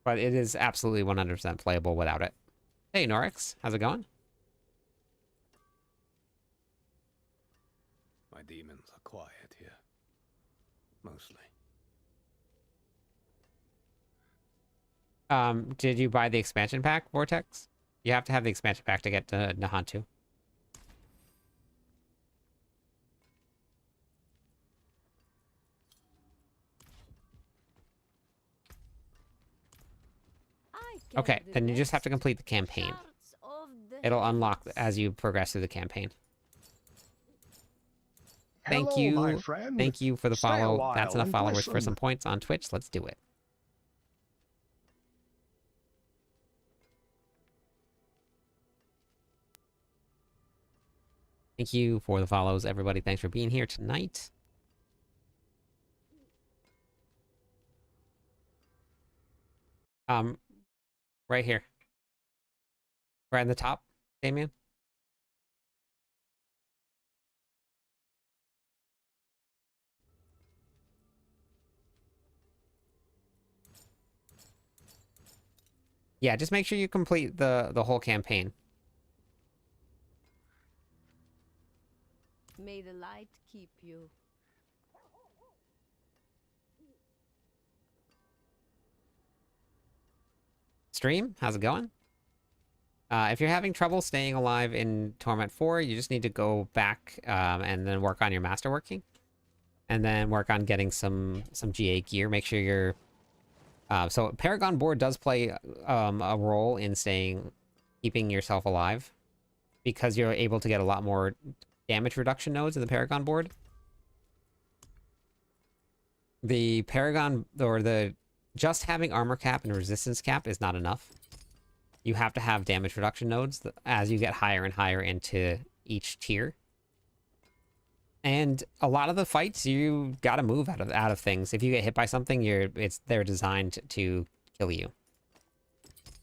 But it is absolutely 100% playable without it. Hey, Norix, how's it going? My demons are quiet here. Mostly. Did you buy the expansion pack, Vortex? You have to have the expansion pack to get to Nahantu. Okay, then you just have to complete the campaign. It'll unlock as you progress through the campaign. Thank Hello, you. my friend. Thank you for the Stay a follow. while That's enough and followers for listen. some points on Twitch. Let's do it. Thank you for the follows, everybody. Thanks for being here tonight. Right here. Right in the top, Damien. Yeah, just make sure you complete the whole campaign. May the light keep you. Stream, how's it going? If you're having trouble staying alive in Torment 4, you just need to go back and then work on your Masterworking. And then work on getting some GA gear. Make sure you're... so Paragon board does play a role in keeping yourself alive. Because you're able to get a lot more damage reduction nodes in the Paragon board. The Paragon, or just having armor cap and resistance cap is not enough. You have to have damage reduction nodes as you get higher and higher into each tier. And a lot of the fights, you gotta move out of things. If you get hit by something, they're designed to kill you.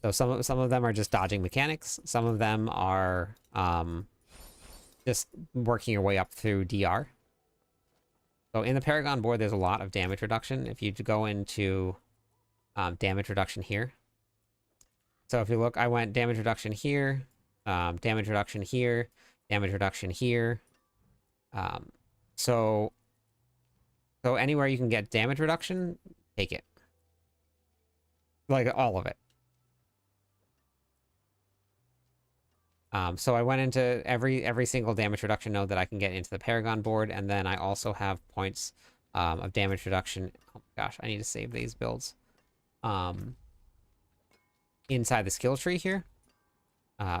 So some of them are just dodging mechanics. Some of them are just working your way up through DR. So in the Paragon board, there's a lot of damage reduction. If you go into damage reduction here. So if you look, I went damage reduction here, damage reduction here, damage reduction here. So anywhere you can get damage reduction, take it. Like all of it. So I went into every single damage reduction node that I can get into the Paragon board, and then I also have points of damage reduction. Oh my gosh, I need to save these builds. Inside the skill tree here.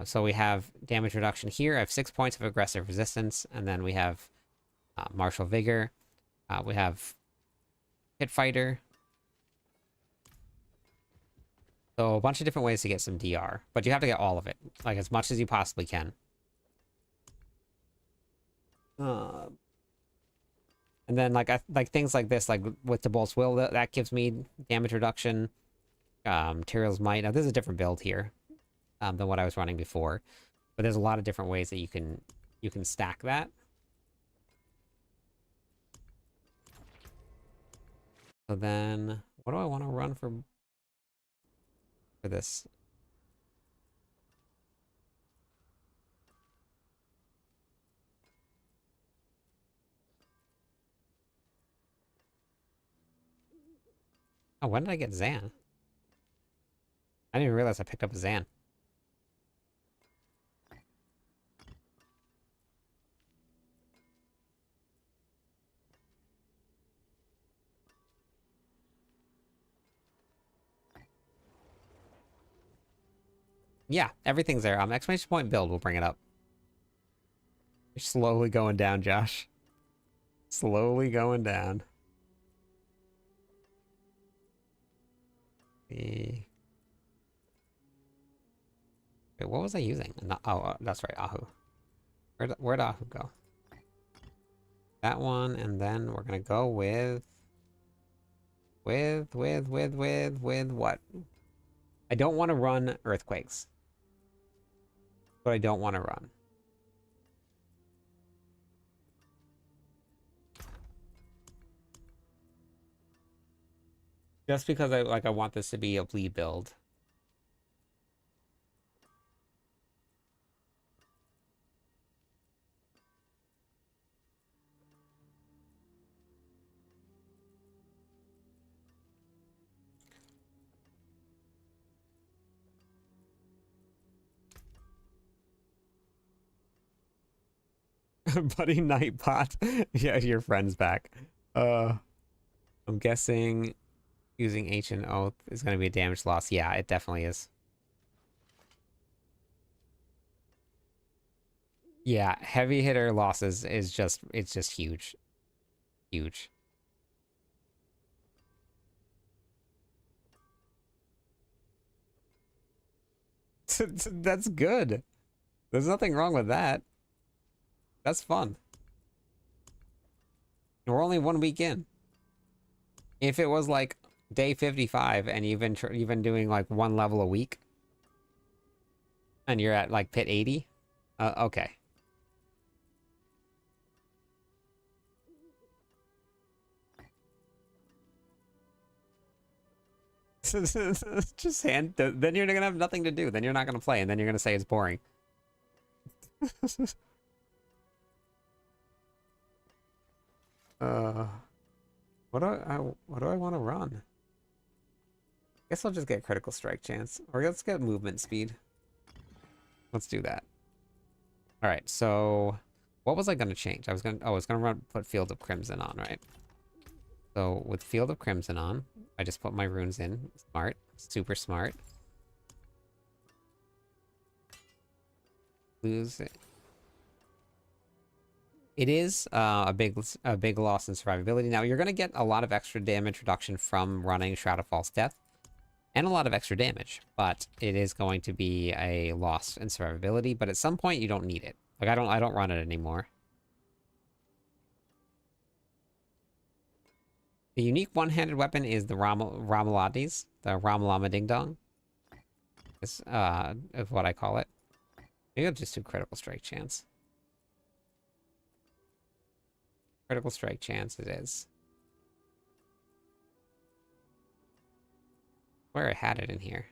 So we have damage reduction here. I have 6 points of aggressive resistance, and then we have martial vigor. We have pit fighter. So a bunch of different ways to get some DR, but you have to get all of it, like as much as you possibly can. And then like things like this, like with the Bolt's Will, that gives me damage reduction. Tyrell's Might. Now this is a different build here than what I was running before, but there's a lot of different ways that you can stack that. So then, what do I want to run for this? Oh, when did I get Zan? I didn't even realize I picked up a Zan. Yeah, everything's there. Exclamation point build, we'll bring it up. You're slowly going down, Josh. Slowly going down. Wait, what was I using? Oh, that's right, Ahu. Where'd Ahu go? That one, and then we're gonna go with what? I don't want to run earthquakes. But I don't want to run. Just because I want this to be a bleed build. Buddy Nightbot. Yeah, your friend's back. I'm guessing using Ancient Oath is going to be a damage loss. Yeah, it definitely is. Yeah, heavy hitter losses is just, it's just huge. Huge. That's good. There's nothing wrong with that. That's fun. We're only 1 week in. If it was like day 55 and you've been doing like 1 level a week and you're at like pit 80, okay. Just then you're gonna have nothing to do. Then you're not gonna play, and then you're gonna say it's boring. What do I want to run? Guess I'll just get critical strike chance, or let's get movement speed. Let's do that. All right. So, what was I gonna change? I was gonna put Field of Crimson on, right? So with Field of Crimson on, I just put my runes in. Smart, super smart. Lose it. It is a big loss in survivability. Now you're going to get a lot of extra damage reduction from running Shroud of False Death, and a lot of extra damage, but it is going to be a loss in survivability. But at some point, you don't need it. Like I don't run it anymore. The unique one-handed weapon is the Ramalades, the Ramalama Ding Dong. Is what I call it. Maybe I'll just do critical strike chance. Critical strike chance it is. Where I had it in here.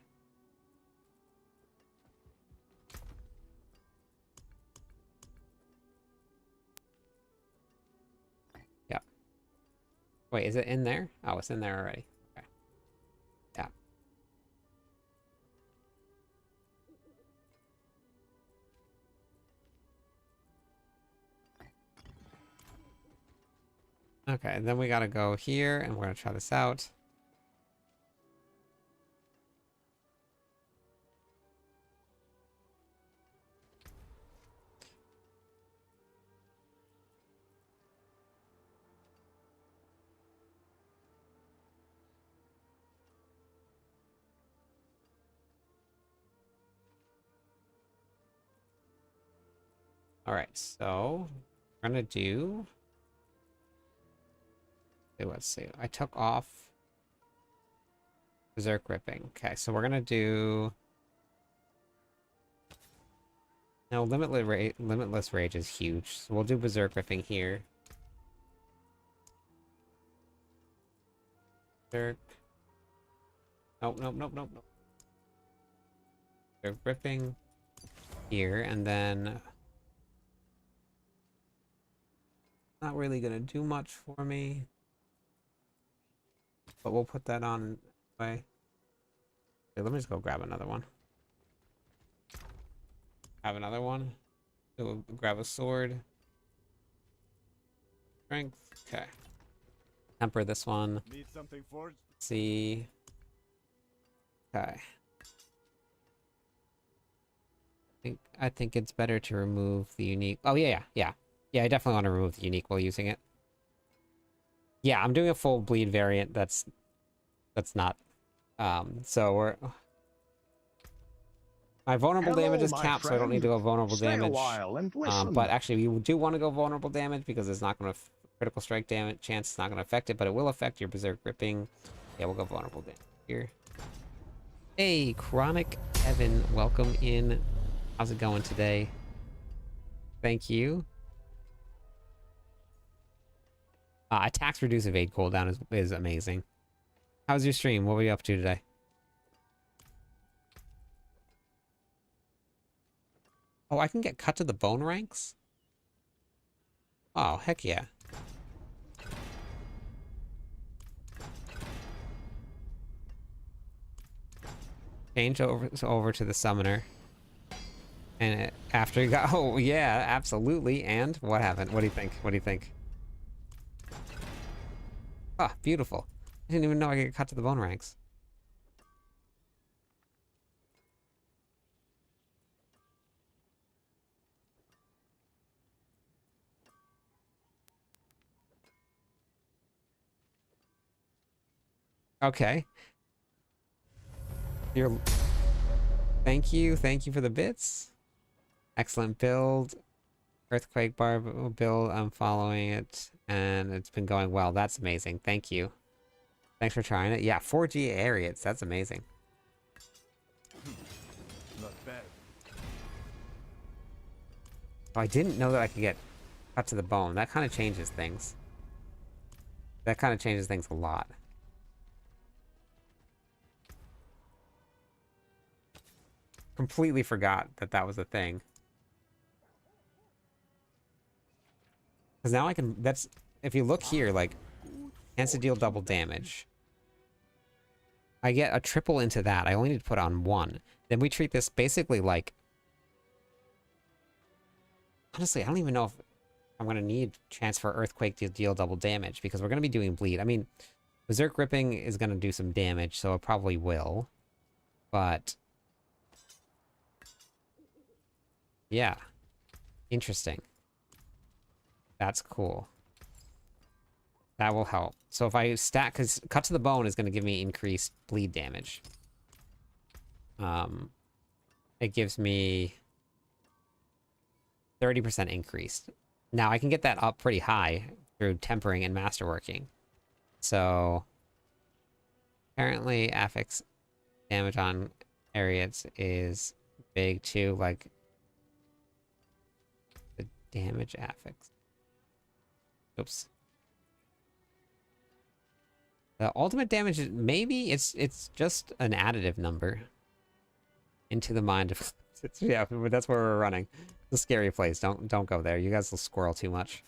Yep. Wait, is it in there? Oh, it's in there already. Okay. Yeah. Okay, and then we gotta go here, and we're gonna try this out. All right, so we're gonna do. Let's see. I took off Berserk Ripping. Okay, so we're gonna do. No, Limitless Rage is huge. So we'll do Berserk Ripping here. Berserk. Nope. Berserk Ripping here, and then. Not really gonna do much for me. But we'll put that on anyway. Wait, let me just go grab another one. Have another one. Go grab a sword. Strength. Okay. Temper this one. Need something forged? See. Okay. I think it's better to remove the unique. Oh yeah. I definitely want to remove the unique while using it. Yeah, I'm doing a full bleed variant. That's not. So we're. My vulnerable damage is capped, so I don't need to go vulnerable Stay damage. a while and listen. But actually, we do want to go vulnerable damage because it's not going to critical strike damage chance. It's not going to affect it, but it will affect your berserk gripping. Yeah, we'll go vulnerable damage here. Hey, Chronic Evan, welcome in. How's it going today? Thank you. Attacks reduce evade cooldown is amazing. How's your stream? What were you up to today? Oh, I can get cut to the bone ranks? Oh, heck yeah. Change over to the summoner. And after you got... Oh, yeah, absolutely. And what happened? What do you think? What do you think? Ah, beautiful. I didn't even know I could get cut to the bone ranks. Okay. Thank you for the bits. Excellent build. Earthquake bar build, I'm following it, and it's been going well. That's amazing. Thank you. Thanks for trying it. Yeah, 4G Ariats. That's amazing. Not bad. Oh, I didn't know that I could get cut to the bone. That kind of changes things. That kind of changes things a lot. Completely forgot that that was a thing. Because now I can... That's... If you look here, like... Chance to deal double damage. I get a triple into that. I only need to put on one. Then we treat this basically like... Honestly, I don't even know if I'm going to need chance for Earthquake to deal double damage. Because we're going to be doing bleed. I mean, Berserk Gripping is going to do some damage, so it probably will. But... Yeah. Interesting. That's cool. That will help. So if I stack, because cut to the bone is going to give me increased bleed damage. It gives me 30% increased. Now I can get that up pretty high through tempering and masterworking. So apparently affix damage on Ariats is big too, like the damage affix. Oops. The ultimate damage is maybe it's just an additive number into the mind of yeah, that's where we're running. It's a scary place. Don't go there. You guys will squirrel too much.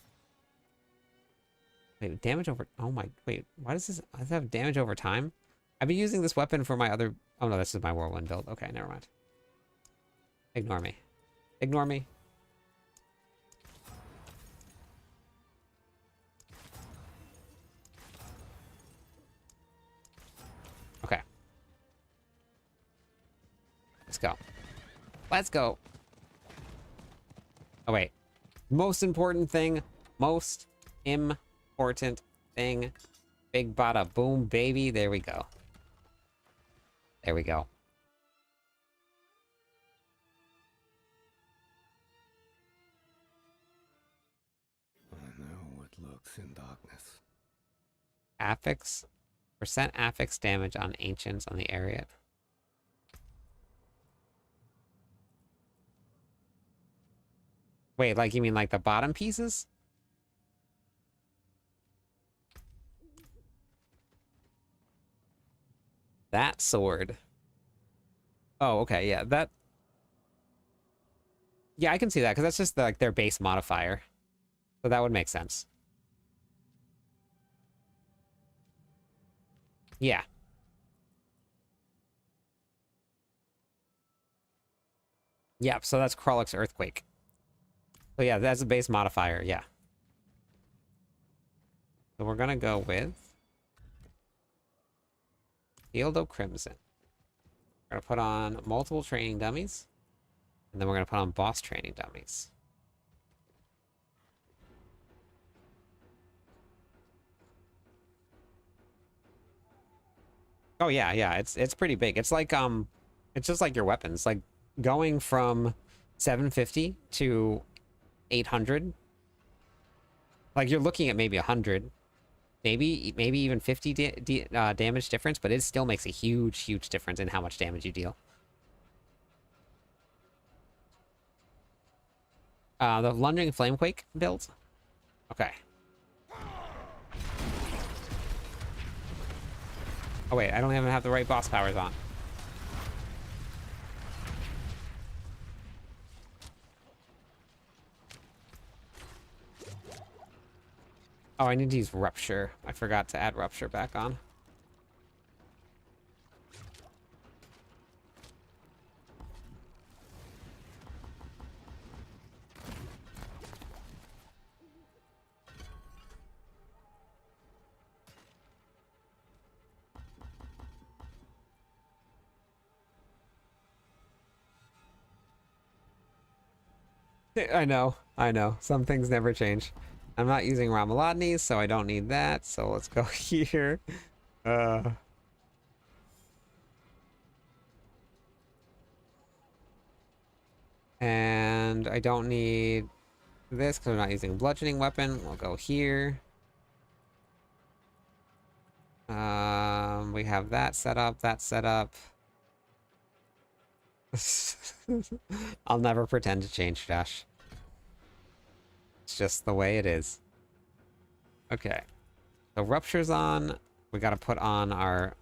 Wait, damage over... Oh my... Wait, why does this have damage over time? I've been using this weapon for my other... Oh no, this is my Whirlwind build. Okay, never mind. Ignore me. Ignore me. Okay. Let's go. Let's go. Oh, wait. Most important thing. Most important thing. Big bada boom, baby. There we go. There we go. I know what lurks in darkness. Affix. Percent affix damage on ancients on the area. Wait, like you mean like the bottom pieces? That sword. Oh, okay, yeah, that... Yeah, I can see that, because that's just like their base modifier. So that would make sense. Yeah. Yep, so that's Krollik's Earthquake. So yeah, that's a base modifier, yeah. So we're gonna go with Field of Crimson. We're gonna put on multiple training dummies. And then we're gonna put on boss training dummies. Oh yeah, yeah, it's pretty big. It's like it's just like your weapons. Like going from 750 to 800. Like you're looking at maybe 100, maybe even 50 damage difference, but it still makes a huge difference in how much damage you deal. The Lunging Flamequake build. Okay. Oh wait, I don't even have the right boss powers on. Oh, I need to use Rupture. I forgot to add Rupture back on. I know. Some things never change. I'm not using Ramalodni's, so I don't need that. So let's go here. And I don't need this because I'm not using a bludgeoning weapon. We'll go here. We have that set up, I'll never pretend to change, Josh. It's just the way it is. Okay. So Rupture's on. We gotta put on our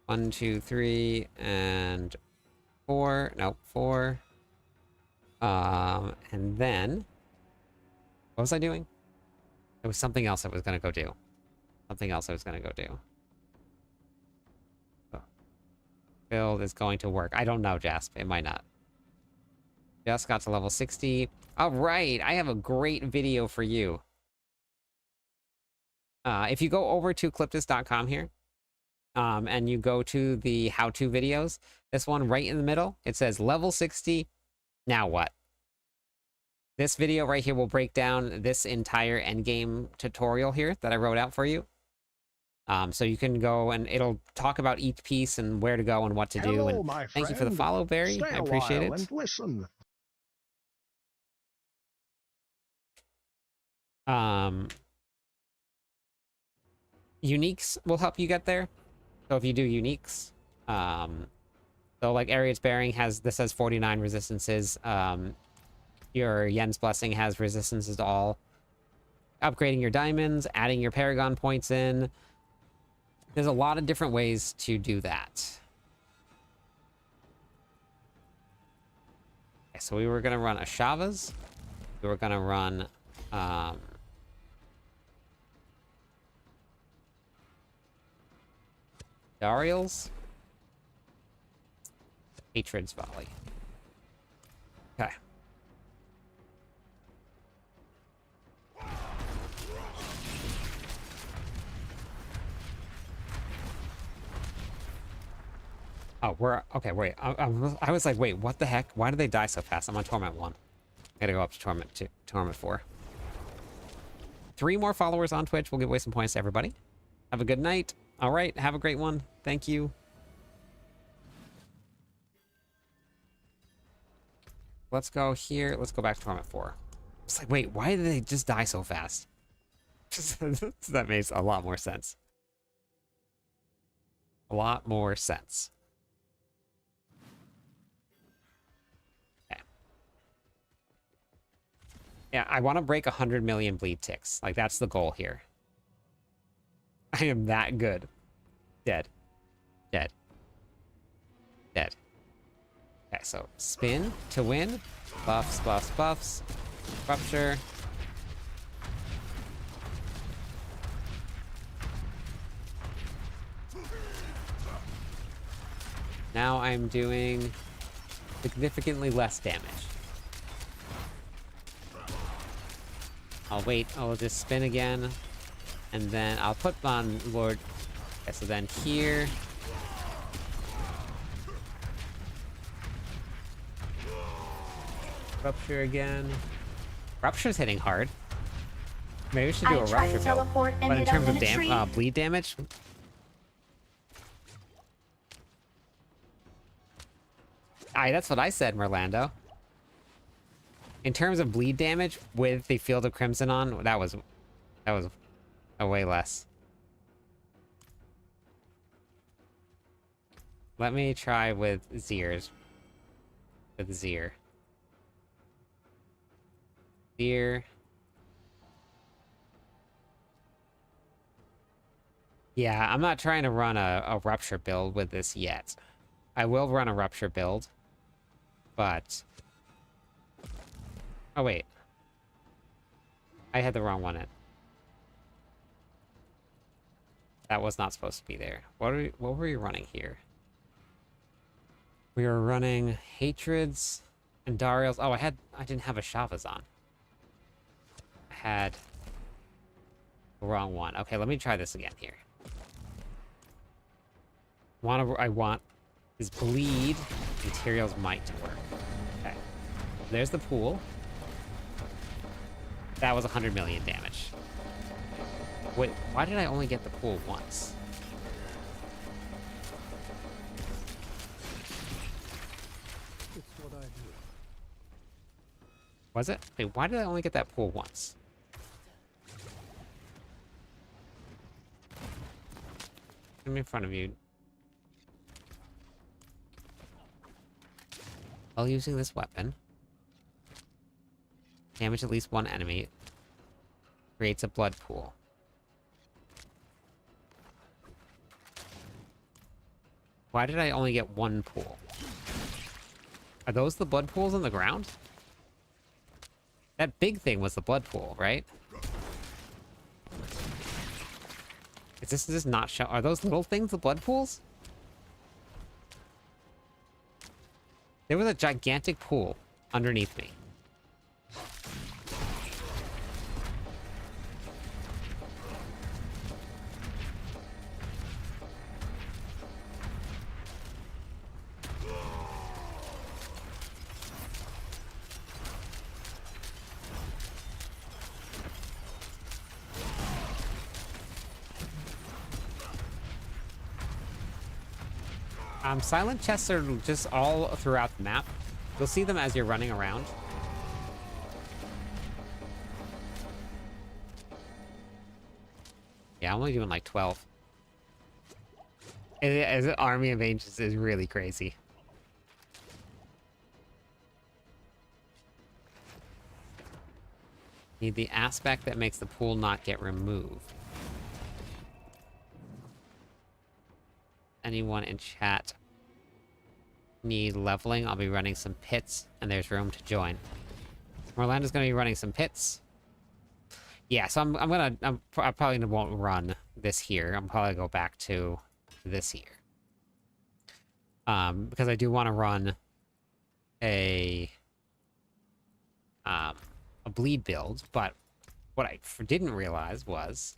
1, 2, 3, and 4. Nope, 4. And then... What was I doing? It was something else I was gonna go do. Oh. Build is going to work. I don't know, Jasp. It might not. Just got to level 60. All right, I have a great video for you. If you go over to cliptos.com here, and you go to the how-to videos, this one right in the middle, it says level 60, now what? This video right here will break down this entire endgame tutorial here that I wrote out for you. So you can go and it'll talk about each piece and where to go and what to do. Hello, And my thank you for the friend. follow, Barry. Stay I a appreciate while it. and listen. Uniques will help you get there. So if you do uniques, so like Ariad's Bearing has 49 resistances. Your Yen's Blessing has resistances to all. Upgrading your diamonds, adding your Paragon points in. There's a lot of different ways to do that. Okay, so we were gonna run Ashavas. We were gonna run Dariel's. Hatred's Volley. Okay. Oh, we're... Okay, wait. I was like, wait, what the heck? Why do they die so fast? I'm on Torment 1. I gotta go up to Torment 2, Torment 4. 3 more followers on Twitch. We'll give away some points to everybody. Have a good night. All right, have a great one. Thank you. Let's go here. Let's go back to Torment 4. It's like, wait, why did they just die so fast? That makes a lot more sense. A lot more sense. Okay. Yeah, I want to break 100 million bleed ticks. Like, that's the goal here. I am that good. Dead. Dead. Dead. Okay, so spin to win. Buffs, buffs, buffs. Rupture. Now I'm doing significantly less damage. I'll wait. I'll just spin again. And then I'll put on Lord... Okay, so then here... Rupture again. Rupture's hitting hard. Maybe we should do a Rupture build. But in terms of bleed damage... Aye, that's what I said, Merlando. In terms of bleed damage, with the Field of Crimson on, that was a way less. Let me try with Zier's. With Zier. Zier. Yeah, I'm not trying to run a Rupture build with this yet. I will run a Rupture build, but... Oh, wait. I had the wrong one in. That was not supposed to be there. What were we running here? We were running Hatreds and Dariels. Oh, I didn't have a Shavazan. I had the wrong one. Okay, let me try this again here. I want is bleed materials might to work. Okay. There's the pool. That was 100 million damage. Wait, why did I only get the pool once? It's what I do. Was it? Wait, why did I only get that pool once? Put me in front of you. While using this weapon, damage at least one enemy, creates a blood pool. Why did I only get one pool? Are those the blood pools on the ground? That big thing was the blood pool, right? Is this not show? Are those little things the blood pools? There was a gigantic pool underneath me. Silent chests are just all throughout the map. You'll see them as you're running around. Yeah, I'm only doing like 12. As an army of ancients is really crazy. Need the aspect that makes the pool not get removed. Anyone in chat need leveling? I'll be running some pits, and there's room to join. Orlando's gonna be running some pits. Yeah, so I probably won't run this here. I'm probably go back to this here. Because I do want to run a bleed build, but what I didn't realize was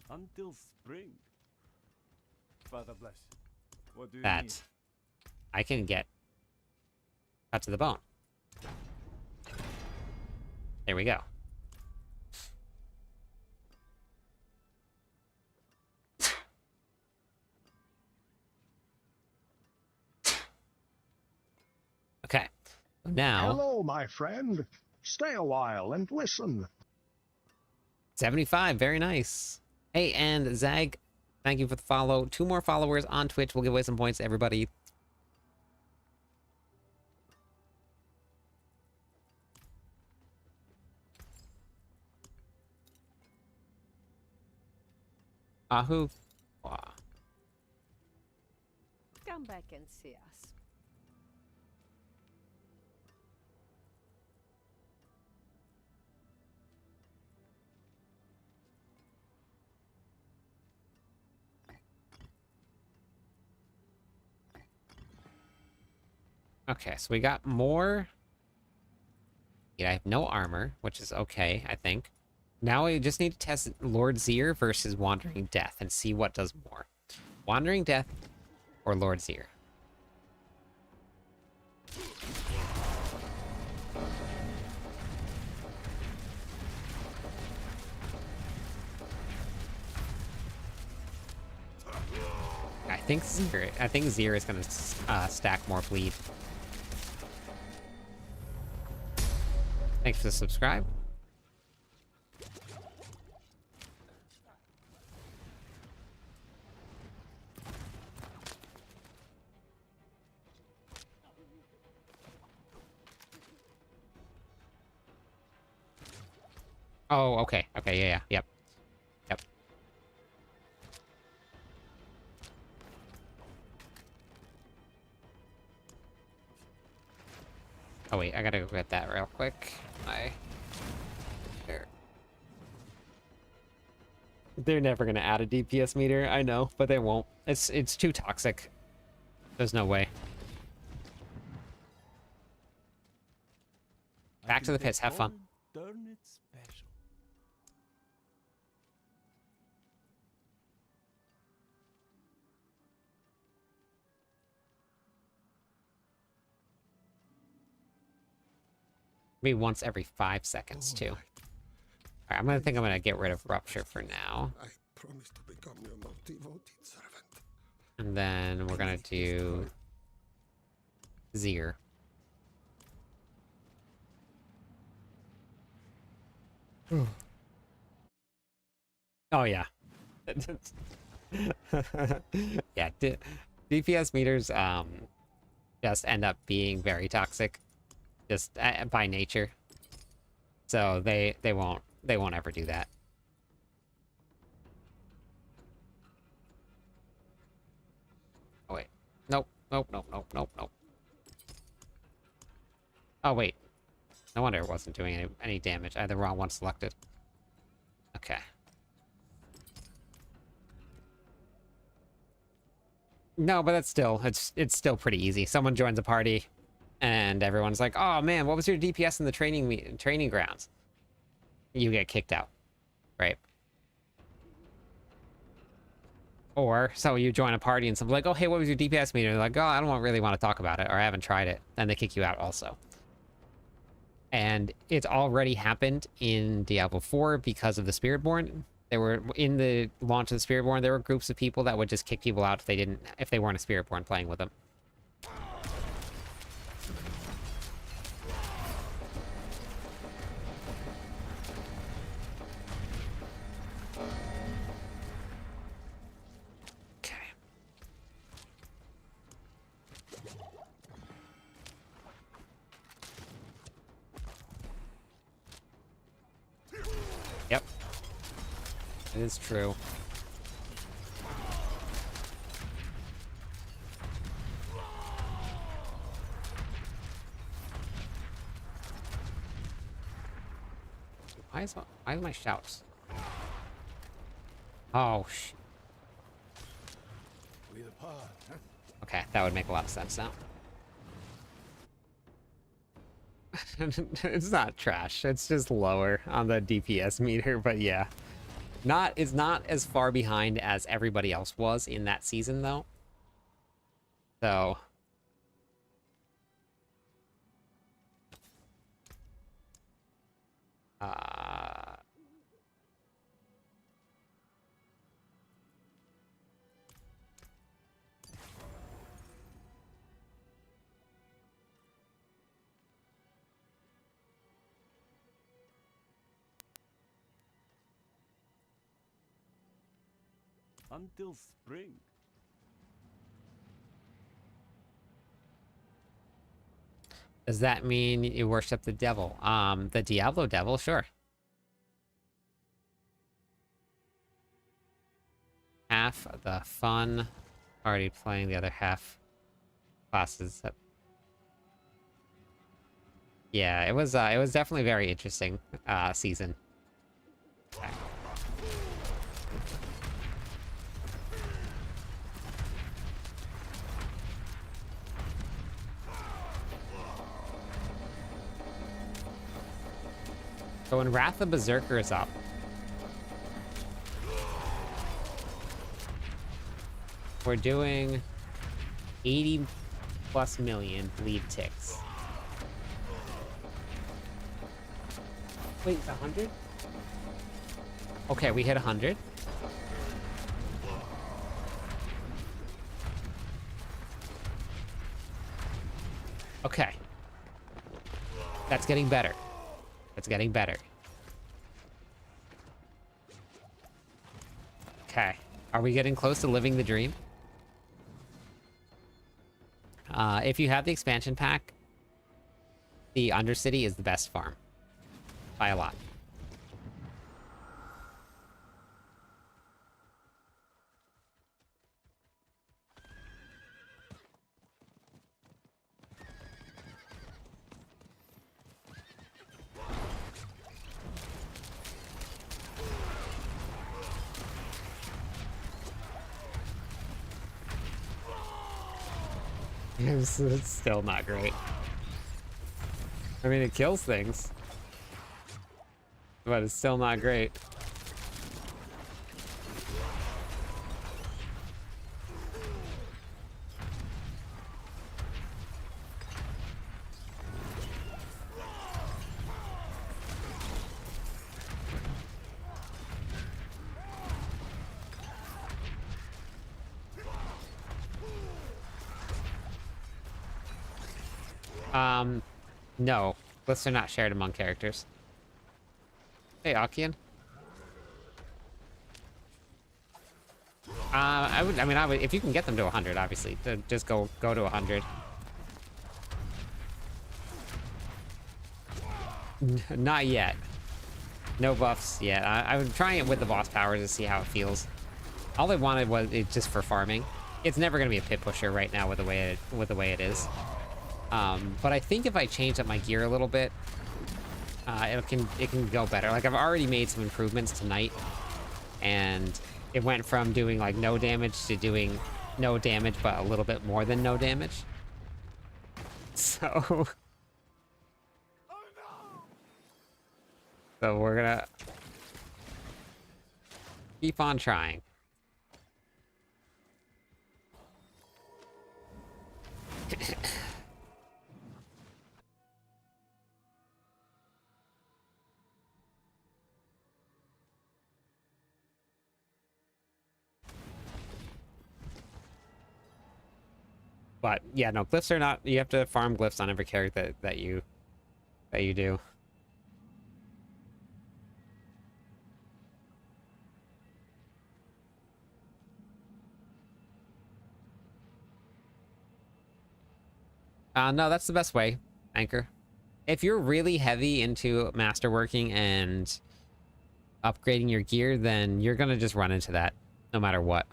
until spring. Father bless. What do you that need? I can get cut to the bone. There we go. Okay. Now Hello, my friend. Stay a while and listen. 75, very nice. Hey, and Zag, thank you for the follow. 2 more followers on Twitch. We'll give away some points to everybody. Ahu. Wow. Come back and see us. Okay, so we got more. Yeah, I have no armor, which is okay, I think. Now we just need to test Lord Zir versus Wandering Death and see what does more. Wandering Death or Lord Zir. I think Zir is going to stack more bleed. Thanks for the subscribe. Oh, okay. Okay, yeah, yep. Yep. Oh, wait, I gotta go get that real quick. There. They're never gonna add a DPS meter, I know, but they won't. It's too toxic. There's no way. Back to the pits, have fun. Darn it special. Maybe once every 5 seconds, too. Alright, I'm gonna get rid of Rupture for now. I promise to become your most devoted servant. And then we're gonna do Zir. Oh yeah. Yeah, DPS meters just end up being very toxic just by nature. So they won't ever do that. Oh wait. Nope. Oh wait. No wonder it wasn't doing any damage. I had the wrong one selected. Okay. No, but that's still it's still pretty easy. Someone joins a party and everyone's like, "Oh man, what was your DPS in the training grounds?" You get kicked out. Right? Or so you join a party and someone's like, "Oh, hey, what was your DPS meter?" They're like, "Oh, I don't really want to talk about it, or I haven't tried it." And they kick you out also. And it's already happened in Diablo 4 because of the Spiritborn. There were, in the launch of the Spiritborn, there were groups of people that would just kick people out if they weren't a Spiritborn playing with them. Okay. Yep. It is true. Why is my shouts? Oh, okay, that would make a lot of sense now. It's not trash. It's just lower on the DPS meter, but yeah. It's not as far behind as everybody else was in that season, though. So... Until spring. Does that mean you worship the devil? The Diablo devil? Sure. Half the fun already playing, the other half classes. Yeah, it was definitely very interesting season. Okay. So when Wrath of Berserker is up, we're doing 80 plus million bleed ticks. Wait, it's 100? Okay, we hit 100. Okay. That's getting better. That's getting better. Okay. Are we getting close to living the dream? If you have the expansion pack, the Undercity is the best farm. By a lot. It's still not great. I mean, it kills things, but it's still not great. No. Lists are not shared among characters. Hey, Akian. I would, if you can get them to 100, obviously, just go to 100. Not yet. No buffs yet. I'm trying it with the boss powers to see how it feels. All I wanted was it just for farming. It's never gonna be a pit pusher right now with the way it is. But I think if I change up my gear a little bit, it can go better. Like, I've already made some improvements tonight, and it went from doing like no damage to doing no damage but a little bit more than no damage. So we're gonna keep on trying. But yeah, no, glyphs are not. You have to farm glyphs on every character that you do. No, that's the best way, Anchor. If you're really heavy into masterworking and upgrading your gear, then you're gonna just run into that no matter what.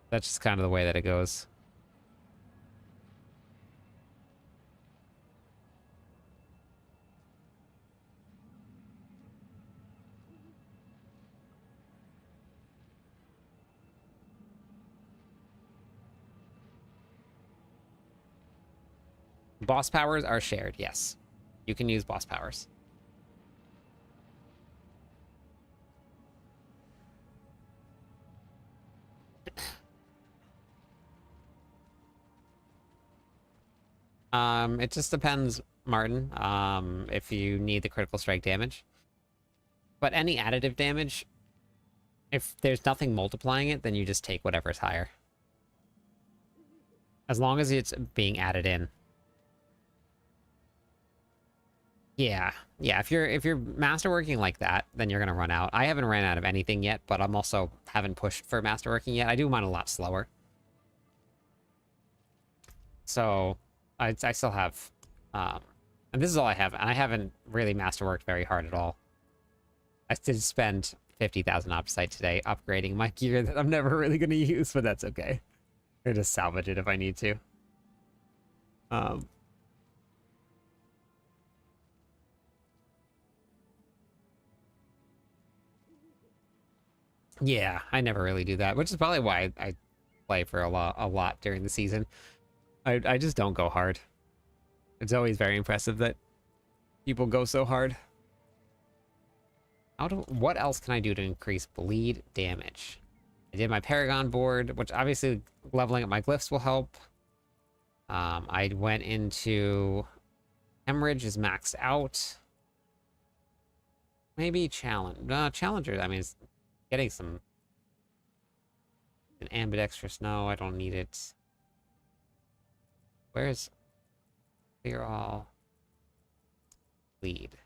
That's just kind of the way that it goes. Boss powers are shared, yes. You can use boss powers. It just depends, Martin, if you need the critical strike damage. But any additive damage, if there's nothing multiplying it, then you just take whatever's higher. As long as it's being added in. Yeah, if you're masterworking like that, then you're gonna run out. I haven't ran out of anything yet, but I'm also haven't pushed for masterworking yet. I do mine a lot slower. So I still have, and this is all I have, and I haven't really masterworked very hard at all. I did spend 50,000 opsite today upgrading my gear that I'm never really gonna use, but that's okay. I'll just salvage it if I need to. Yeah, I never really do that, which is probably why I play for a lot during the season. I just don't go hard. It's always very impressive that people go so hard. What else can I do to increase bleed damage? I did my Paragon board, which obviously leveling up my glyphs will help. I went into hemorrhage is maxed out. Maybe challenger. I mean, it's getting some an ambidextrous. No, I don't need it. Where's clear all bleed?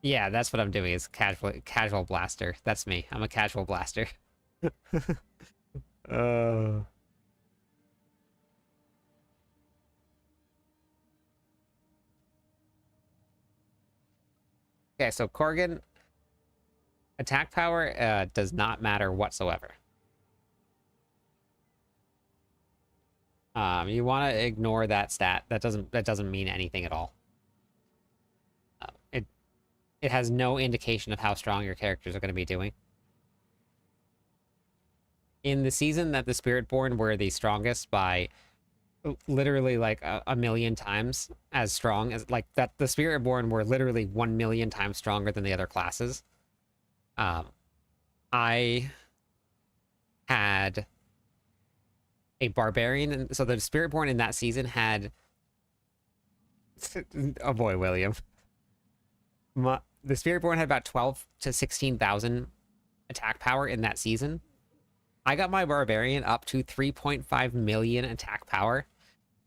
Yeah, that's what I'm doing is casual blaster. That's me. I'm a casual blaster. uh Okay, so Corgan attack power does not matter whatsoever. You want to ignore that stat. That doesn't mean anything at all. It has no indication of how strong your characters are going to be doing. In the season that the Spiritborn were the strongest by literally like a million times as strong as like that, the Spiritborn were literally 1 million times stronger than the other classes. I had a barbarian, and so the Spiritborn in that season had oh boy, William. The Spiritborn had about 12 to 16,000 attack power in that season. I got my Barbarian up to 3.5 million attack power,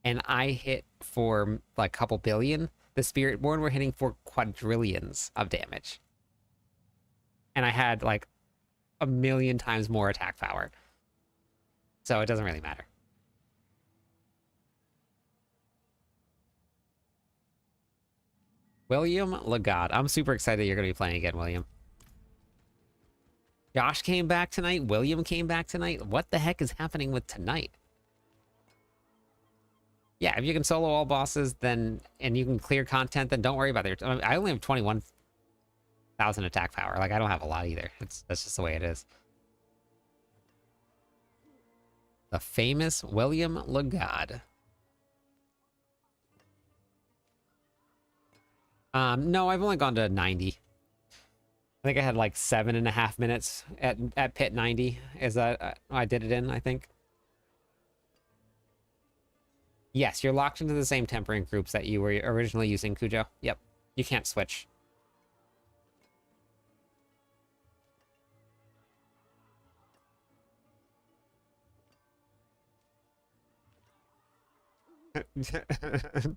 and I hit for like a couple billion. The Spiritborn were hitting for quadrillions of damage. And I had like 1 million times more attack power. So it doesn't really matter. William Legat. I'm super excited you're going to be playing again, William. Josh came back tonight. William came back tonight. What the heck is happening with tonight? Yeah, if you can solo all bosses, then and you can clear content, then don't worry about it. I only have 21,000 attack power. Like, I don't have a lot either. That's just the way it is. The famous William Legat. No, I've only gone to 90. I think I had like 7.5 minutes at pit 90. Is that I did it in, I think. Yes, you're locked into the same tempering groups that you were originally using, Cujo. Yep, you can't switch.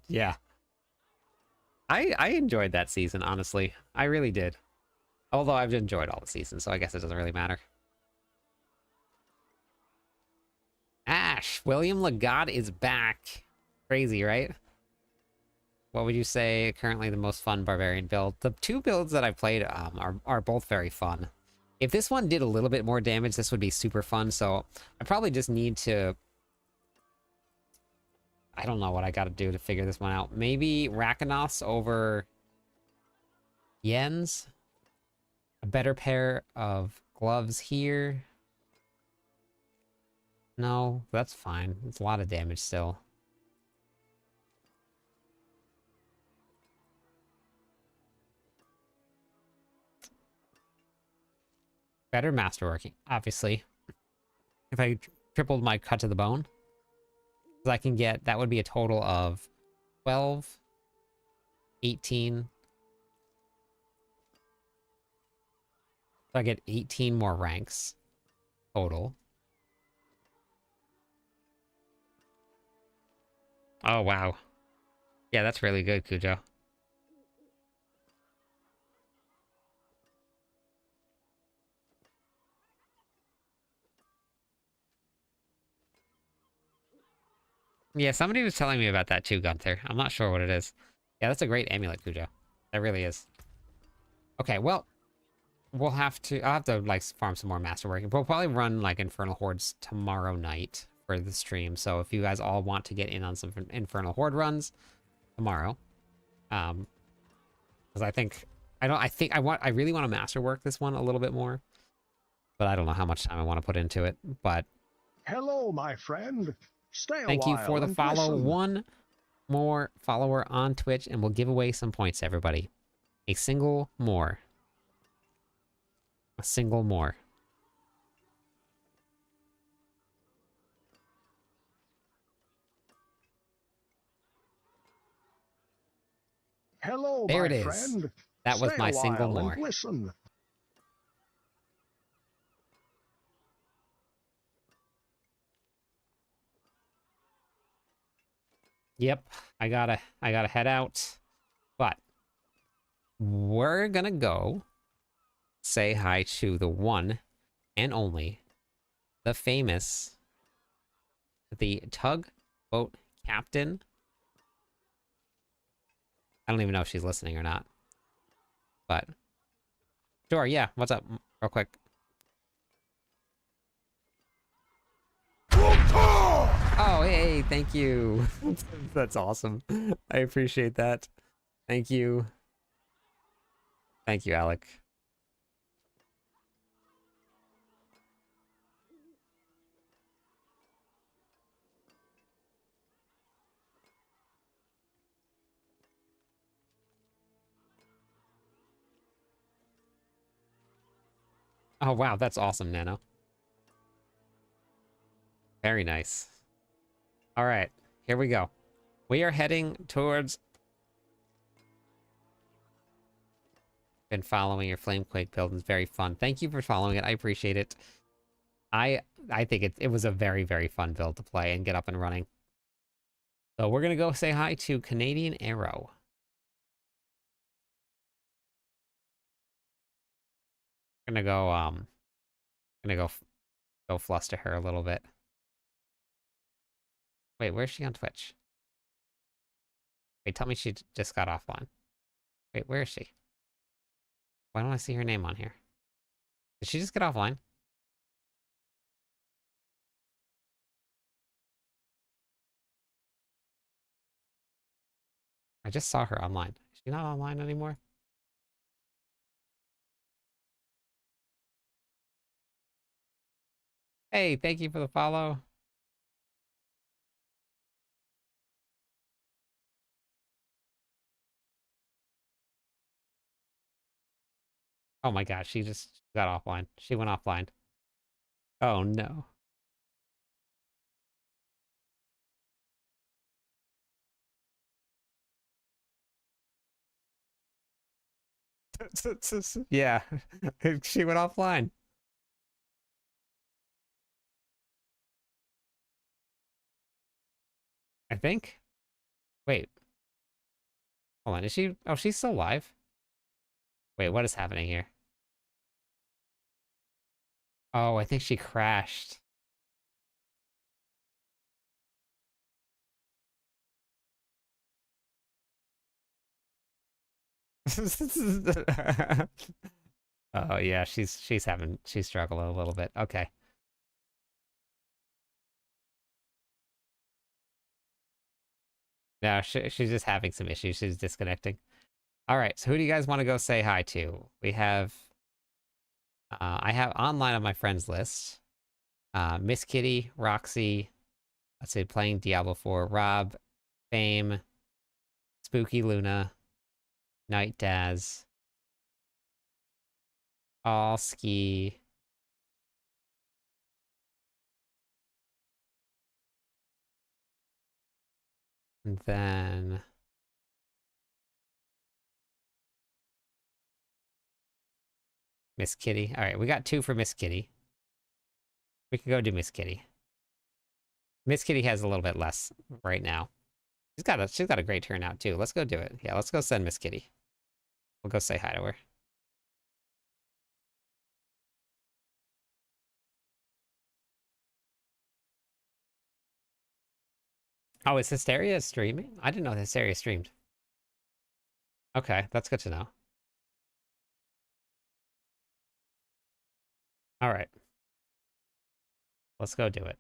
Yeah. I enjoyed that season, honestly. I really did. Although I've enjoyed all the seasons, so I guess it doesn't really matter. Ash, William Legat is back. Crazy, right? What would you say currently the most fun barbarian build? The two builds that I've played are both very fun. If this one did a little bit more damage, this would be super fun, so I probably just need to... I don't know what I gotta do to figure this one out. Maybe Rakanoths over Yen's? A better pair of gloves here. No, that's fine. It's a lot of damage still. Better masterworking, obviously. If I tripled my cut to the bone, I can get, that would be a total of 12, 18. So I get 18 more ranks total. Oh, wow. Yeah, that's really good, Cujo. Yeah, somebody was telling me about that too, Gunther. I'm not sure what it is. Yeah, that's a great amulet, Cujo. That really is. Okay, well, I'll have to, like, farm some more masterworking. We'll probably run, like, Infernal Hordes tomorrow night for the stream. So if you guys all want to get in on some Infernal Horde runs tomorrow, because I think I really want to masterwork this one a little bit more, but I don't know how much time I want to put into it. But Hello, my friend. Stay a thank you while for the and follow. listen. One more follower on Twitch, and we'll give away some points to everybody. A single more. A single more. Hello, There my it is. friend. That was Stay my a single while more. and listen. Yep, I gotta head out. But we're gonna go say hi to the one and only, the famous, the tugboat captain. I don't even know if she's listening or not. But sure, yeah. What's up? Real quick. Oh, hey, thank you. That's awesome. I appreciate that. Thank you. Thank you, Alec. Oh, wow, that's awesome, Nano. Very nice. All right, here we go. We are heading towards... Been following your Flamequake build. It's very fun. Thank you for following it. I appreciate it. I think it was a very, very fun build to play and get up and running. So we're gonna go say hi to Canadian Arrow. Gonna go go fluster her a little bit. Wait, where's she on Twitch? Wait, tell me she just got offline. Wait, where is she? Why don't I see her name on here? Did she just get offline? I just saw her online. Is she not online anymore? Hey, thank you for the follow. Oh my gosh, she just got offline. She went offline. Oh no. Yeah, she went offline. I think. Wait, hold on. Is she? Oh, she's still live. Wait, what is happening here? Oh, I think she crashed. Oh yeah, she's struggling a little bit. Okay. No, she's just having some issues. She's disconnecting. All right, so who do you guys want to go say hi to? We have, I have online on my friends list, Miss Kitty, Roxy, let's say playing Diablo 4, Rob, Fame, Spooky Luna, Night Daz, All Ski, and then Miss Kitty. All right, we got 2 for Miss Kitty. We can go do Miss Kitty. Miss Kitty has a little bit less right now. She's got a great turnout too. Let's go do it. Yeah, let's go send Miss Kitty. We'll go say hi to her. Oh, is Hysteria streaming? I didn't know Hysteria streamed. Okay, that's good to know. All right. Let's go do it.